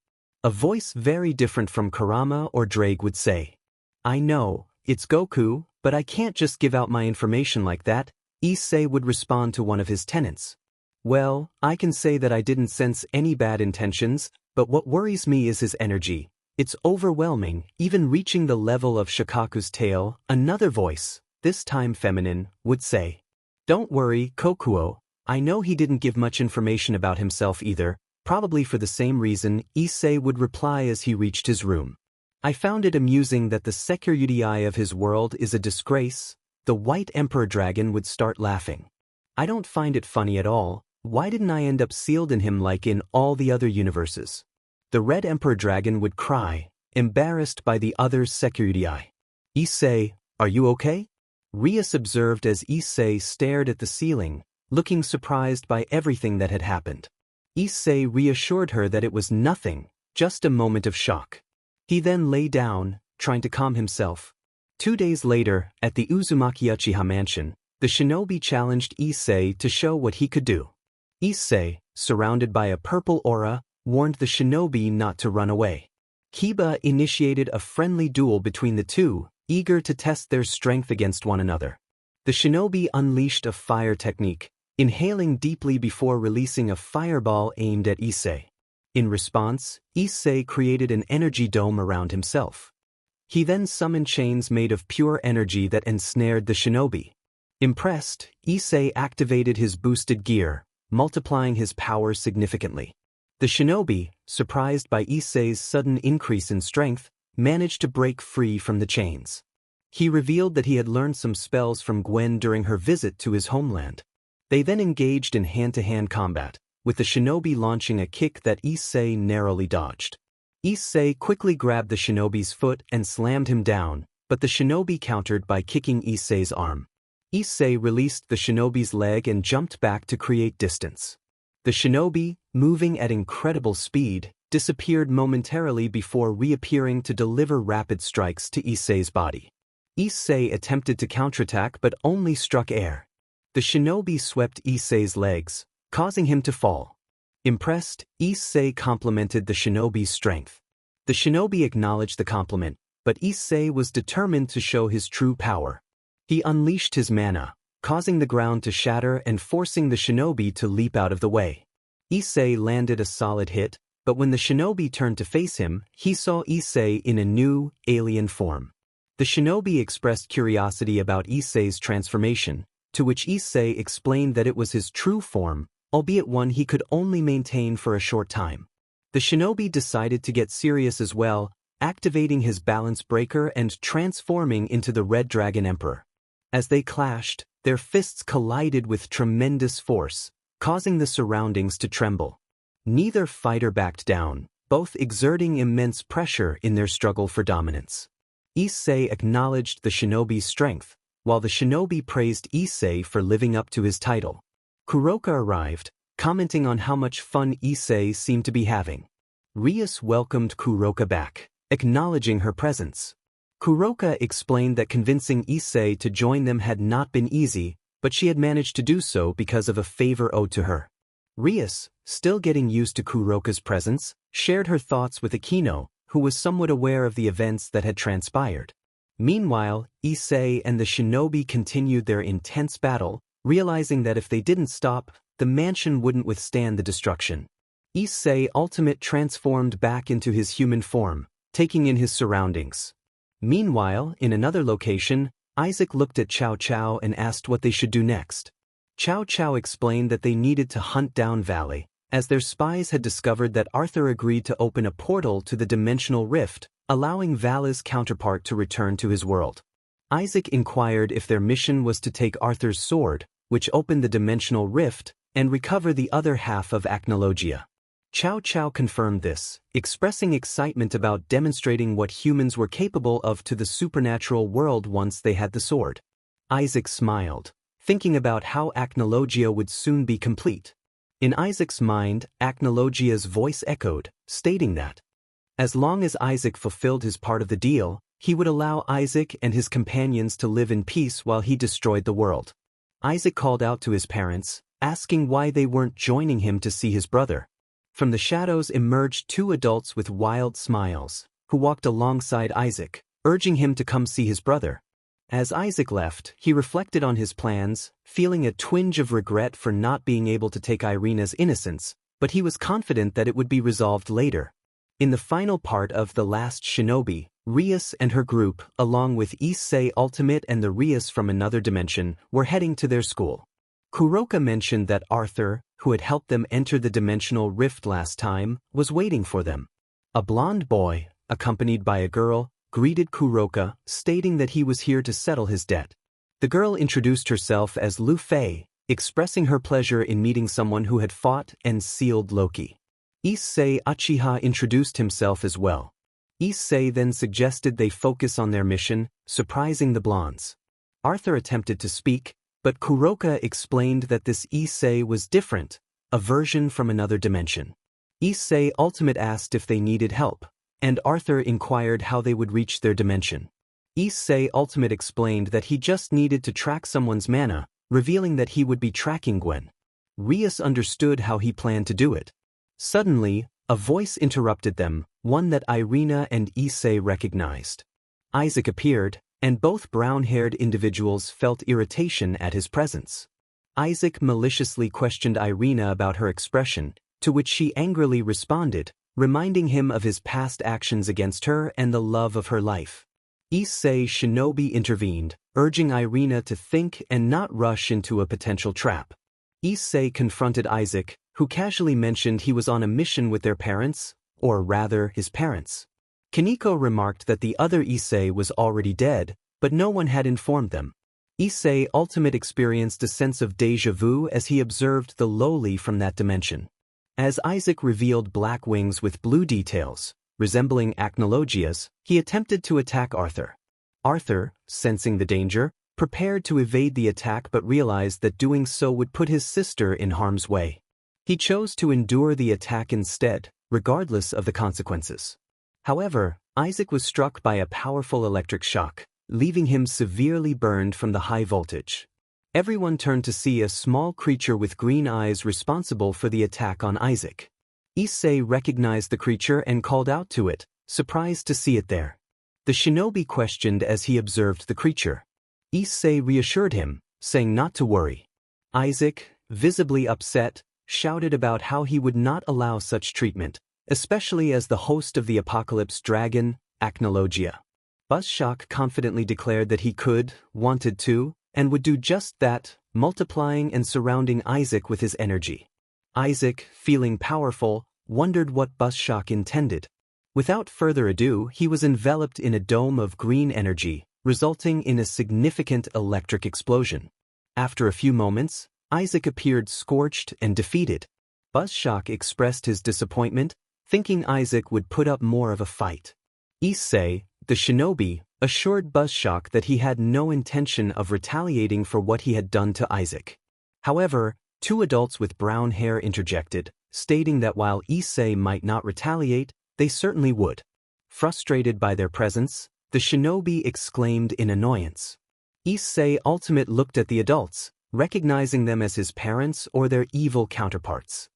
A voice very different from Kurama or Drake would say. I know, it's Goku, but I can't just give out my information like that, Issei would respond to one of his tenants. Well, I can say that I didn't sense any bad intentions, but what worries me is his energy. It's overwhelming, even reaching the level of Shikaku's tail, another voice, this time feminine, would say. Don't worry, Kokuo, I know he didn't give much information about himself either, probably for the same reason, Issei would reply as he reached his room. I found it amusing that the sekiryuutei of his world is a disgrace. The White Emperor Dragon would start laughing. I don't find it funny at all. Why didn't I end up sealed in him like in all the other universes? The Red Emperor Dragon would cry, embarrassed by the other's sekiryuutei. Issei, are you okay? Rias observed as Issei stared at the ceiling, looking surprised by everything that had happened. Issei reassured her that it was nothing, just a moment of shock. He then lay down, trying to calm himself. 2 days later, at the Uzumaki Uchiha mansion, the shinobi challenged Issei to show what he could do. Issei, surrounded by a purple aura, warned the shinobi not to run away. Kiba initiated a friendly duel between the two, eager to test their strength against one another. The shinobi unleashed a fire technique, inhaling deeply before releasing a fireball aimed at Issei. In response, Issei created an energy dome around himself. He then summoned chains made of pure energy that ensnared the shinobi. Impressed, Issei activated his boosted gear, multiplying his power significantly. The shinobi, surprised by Issei's sudden increase in strength, managed to break free from the chains. He revealed that he had learned some spells from Gwen during her visit to his homeland. They then engaged in hand-to-hand combat, with the shinobi launching a kick that Issei narrowly dodged. Issei quickly grabbed the shinobi's foot and slammed him down, but the shinobi countered by kicking Issei's arm. Issei released the shinobi's leg and jumped back to create distance. The shinobi, moving at incredible speed, disappeared momentarily before reappearing to deliver rapid strikes to Issei's body. Issei attempted to counterattack but only struck air. The shinobi swept Issei's legs, causing him to fall. Impressed, Issei complimented the shinobi's strength. The shinobi acknowledged the compliment, but Issei was determined to show his true power. He unleashed his mana, causing the ground to shatter and forcing the shinobi to leap out of the way. Issei landed a solid hit, but when the shinobi turned to face him, he saw Issei in a new, alien form. The shinobi expressed curiosity about Issei's transformation, to which Issei explained that it was his true form, albeit one he could only maintain for a short time. The shinobi decided to get serious as well, activating his balance breaker and transforming into the Red Dragon Emperor. As they clashed, their fists collided with tremendous force, causing the surroundings to tremble. Neither fighter backed down, both exerting immense pressure in their struggle for dominance. Issei acknowledged the shinobi's strength, while the shinobi praised Issei for living up to his title. Kuroka arrived, commenting on how much fun Issei seemed to be having. Rias welcomed Kuroka back, acknowledging her presence. Kuroka explained that convincing Issei to join them had not been easy, but she had managed to do so because of a favor owed to her. Rias, still getting used to Kuroka's presence, shared her thoughts with Akino, who was somewhat aware of the events that had transpired. Meanwhile, Issei and the shinobi continued their intense battle, realizing that if they didn't stop, the mansion wouldn't withstand the destruction. Issei ultimate transformed back into his human form, taking in his surroundings. Meanwhile, in another location, Isaac looked at Cao Cao and asked what they should do next. Cao Cao explained that they needed to hunt down Valley, as their spies had discovered that Arthur agreed to open a portal to the dimensional rift, allowing Valley's counterpart to return to his world. Isaac inquired if their mission was to take Arthur's sword, which opened the dimensional rift, and recover the other half of Acnologia. Cao Cao confirmed this, expressing excitement about demonstrating what humans were capable of to the supernatural world once they had the sword. Isaac smiled, thinking about how Acnologia would soon be complete. In Isaac's mind, Acnologia's voice echoed, stating that, as long as Isaac fulfilled his part of the deal, he would allow Isaac and his companions to live in peace while he destroyed the world. Isaac called out to his parents, asking why they weren't joining him to see his brother. From the shadows emerged two adults with wild smiles, who walked alongside Isaac, urging him to come see his brother. As Isaac left, he reflected on his plans, feeling a twinge of regret for not being able to take Irina's innocence, but he was confident that it would be resolved later. In the final part of The Last Shinobi, Rias and her group, along with Issei Ultimate and the Rias from another dimension, were heading to their school. Kuroka mentioned that Arthur, who had helped them enter the dimensional rift last time, was waiting for them. A blonde boy, accompanied by a girl, greeted Kuroka, stating that he was here to settle his debt. The girl introduced herself as Lu Fei, expressing her pleasure in meeting someone who had fought and sealed Loki. Issei Uchiha introduced himself as well. Issei then suggested they focus on their mission, surprising the blondes. Arthur attempted to speak, but Kuroka explained that this Issei was different, a version from another dimension. Issei Ultimate asked if they needed help, and Arthur inquired how they would reach their dimension. Issei Ultimate explained that he just needed to track someone's mana, revealing that he would be tracking Gwen. Rias understood how he planned to do it. Suddenly, a voice interrupted them, one that Irina and Issei recognized. Isaac appeared, and both brown-haired individuals felt irritation at his presence. Isaac maliciously questioned Irina about her expression, to which she angrily responded, reminding him of his past actions against her and the love of her life. Issei Shinobi intervened, urging Irina to think and not rush into a potential trap. Issei confronted Isaac, who casually mentioned he was on a mission with their parents, or rather his parents. Kaneko remarked that the other Issei was already dead, but no one had informed them. Issei Ultimate experienced a sense of déjà vu as he observed the lowly from that dimension. As Isaac revealed black wings with blue details, resembling acnologias, he attempted to attack Arthur. Arthur, sensing the danger, prepared to evade the attack but realized that doing so would put his sister in harm's way. He chose to endure the attack instead, regardless of the consequences. However, Isaac was struck by a powerful electric shock, leaving him severely burned from the high voltage. Everyone turned to see a small creature with green eyes responsible for the attack on Isaac. Issei recognized the creature and called out to it, surprised to see it there. The shinobi questioned as he observed the creature. Issei reassured him, saying not to worry. Isaac, visibly upset, shouted about how he would not allow such treatment, especially as the host of the Apocalypse Dragon, Acnologia. Buzzshock confidently declared that he could, wanted to, and would do just that, multiplying and surrounding Isaac with his energy. Isaac, feeling powerful, wondered what Buzzshock intended. Without further ado, he was enveloped in a dome of green energy, resulting in a significant electric explosion. After a few moments, Isaac appeared scorched and defeated. Buzzshock expressed his disappointment, thinking Isaac would put up more of a fight. Issei, the shinobi, assured Buzzshock that he had no intention of retaliating for what he had done to Isaac. However, two adults with brown hair interjected, stating that while Issei might not retaliate, they certainly would. Frustrated by their presence, the shinobi exclaimed in annoyance. Issei Ultimate looked at the adults, recognizing them as his parents or their evil counterparts.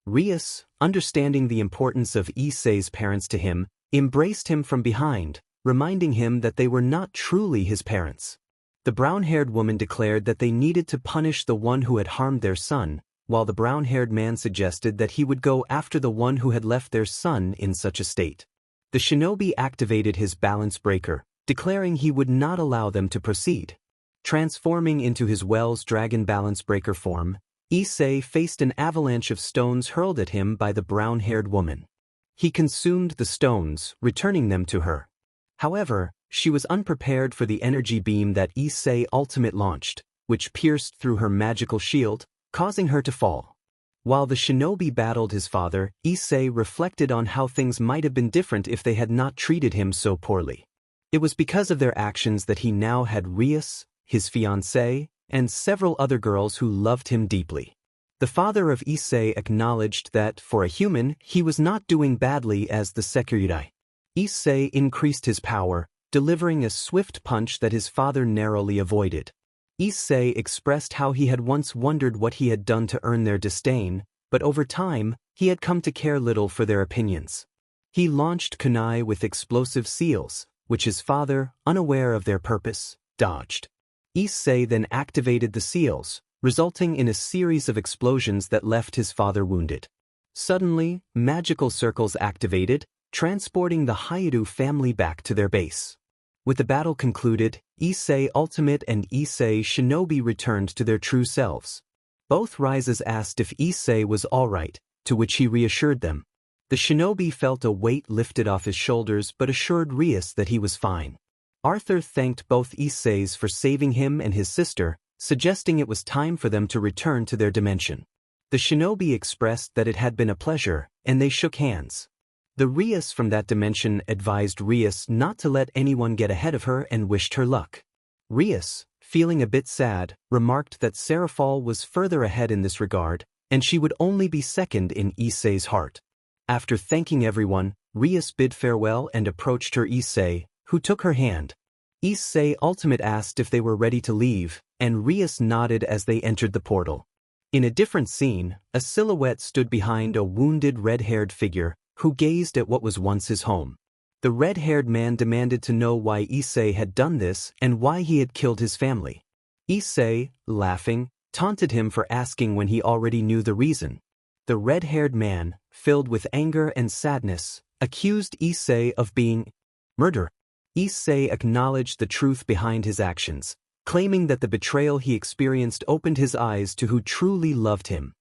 Rias, understanding the importance of Issei's parents to him, embraced him from behind, reminding him that they were not truly his parents. The brown-haired woman declared that they needed to punish the one who had harmed their son, while the brown-haired man suggested that he would go after the one who had left their son in such a state. The shinobi activated his balance breaker, declaring he would not allow them to proceed. Transforming into his Wells Dragon balance breaker form, Issei faced an avalanche of stones hurled at him by the brown-haired woman. He consumed the stones, returning them to her. However, she was unprepared for the energy beam that Issei Ultimate launched, which pierced through her magical shield, causing her to fall. While the shinobi battled his father, Issei reflected on how things might have been different if they had not treated him so poorly. It was because of their actions that he now had Rias, his fiancée, and several other girls who loved him deeply. The father of Issei acknowledged that, for a human, he was not doing badly as the sekiryuutei. Issei increased his power, delivering a swift punch that his father narrowly avoided. Issei expressed how he had once wondered what he had done to earn their disdain, but but over time, he had come to care little for their opinions. He launched kunai with explosive seals, which his father, unaware of their purpose, dodged. Issei then activated the seals, resulting in a series of explosions that left his father wounded. Suddenly, magical circles activated, transporting the Hayato family back to their base. With the battle concluded, Issei Ultimate and Issei Shinobi returned to their true selves. Both Rises asked if Issei was alright, to which he reassured them. The shinobi felt a weight lifted off his shoulders but assured Rias that he was fine. Arthur thanked both Isseis for saving him and his sister, suggesting it was time for them to return to their dimension. The shinobi expressed that it had been a pleasure, and they shook hands. The Rias from that dimension advised Rias not to let anyone get ahead of her and wished her luck. Rias, feeling a bit sad, remarked that Serafall was further ahead in this regard, and she would only be second in Issei's heart. After thanking everyone, Rias bid farewell and approached her Issei, who took her hand. Issei Ultimate asked if they were ready to leave, and Rias nodded as they entered the portal. In a different scene, a silhouette stood behind a wounded red-haired figure, who gazed at what was once his home. The red-haired man demanded to know why Issei had done this and why he had killed his family. Issei, laughing, taunted him for asking when he already knew the reason. The red-haired man, filled with anger and sadness, accused Issei of being murder. Issei acknowledged the truth behind his actions, claiming that the betrayal he experienced opened his eyes to who truly loved him.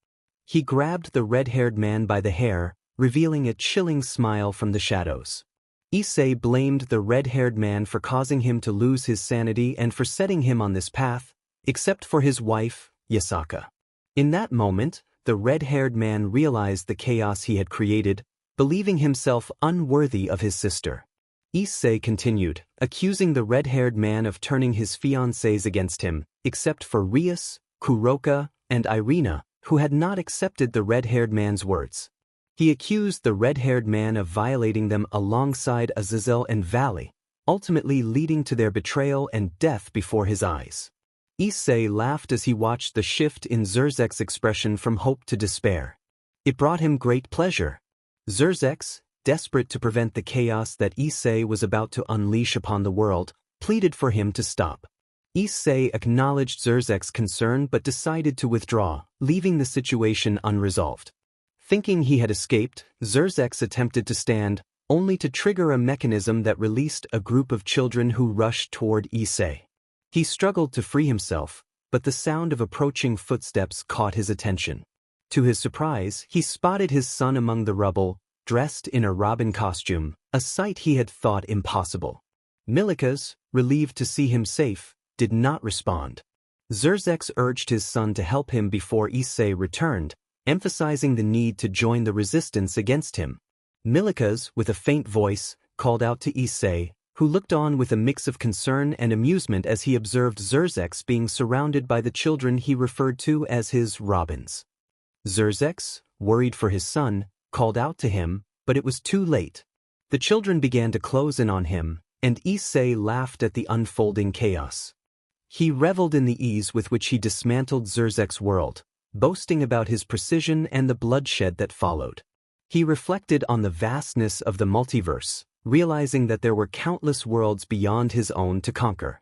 He grabbed the red-haired man by the hair, revealing a chilling smile from the shadows. Issei blamed the red-haired man for causing him to lose his sanity and for setting him on this path, except for his wife, Yasaka. In that moment, the red-haired man realized the chaos he had created, believing himself unworthy of his sister. Issei continued, accusing the red-haired man of turning his fiancées against him, except for Rias, Kuroka, and Irina, who had not accepted the red-haired man's words. He accused the red-haired man of violating them alongside Azazel and Valley, ultimately leading to their betrayal and death before his eyes. Issei laughed as he watched the shift in Zerzek's expression from hope to despair. It brought him great pleasure. Zerzek, desperate to prevent the chaos that Issei was about to unleash upon the world, pleaded for him to stop. Issei acknowledged Zerzek's concern but decided to withdraw, leaving the situation unresolved. Thinking he had escaped, Zerzek attempted to stand, only to trigger a mechanism that released a group of children who rushed toward Issei. He struggled to free himself, but the sound of approaching footsteps caught his attention. To his surprise, he spotted his son among the rubble, dressed in a robin costume, a sight he had thought impossible. Milikas, relieved to see him safe, did not respond. Zerzek urged his son to help him before Issei returned, emphasizing the need to join the resistance against him. Milikas, with a faint voice, called out to Issei, who looked on with a mix of concern and amusement as he observed Zerzek being surrounded by the children he referred to as his robins. Zerzek, worried for his son, called out to him, but it was too late. The children began to close in on him, and Issei laughed at the unfolding chaos. He reveled in the ease with which he dismantled Zerzek's world, boasting about his precision and the bloodshed that followed. He reflected on the vastness of the multiverse, realizing that there were countless worlds beyond his own to conquer.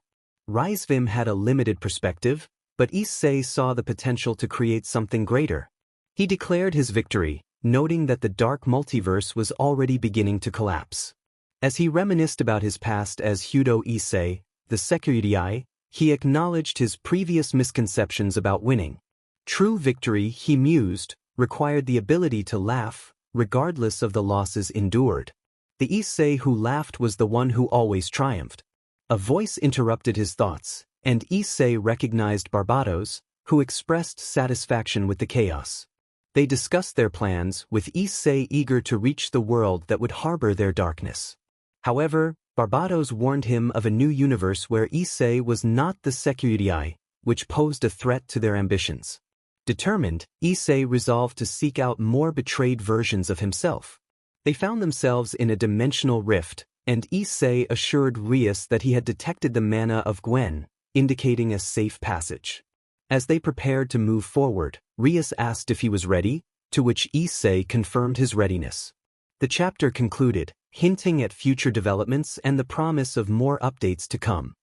Rizvim had a limited perspective, but Issei saw the potential to create something greater. He declared his victory, noting that the dark multiverse was already beginning to collapse. As he reminisced about his past as Hyudo Issei, the sekiryuutei, he acknowledged his previous misconceptions about winning. True victory, he mused, required the ability to laugh, regardless of the losses endured. The Issei who laughed was the one who always triumphed. A voice interrupted his thoughts, and Issei recognized Barbatos, who expressed satisfaction with the chaos. They discussed their plans, with Issei eager to reach the world that would harbor their darkness. However, Barbatos warned him of a new universe where Issei was not the sekiryuutei, which posed a threat to their ambitions. Determined, Issei resolved to seek out more betrayed versions of himself. They found themselves in a dimensional rift, and Issei assured Rias that he had detected the mana of Gwen, indicating a safe passage. As they prepared to move forward, Rias asked if he was ready, to which Issei confirmed his readiness. The chapter concluded, hinting at future developments and the promise of more updates to come.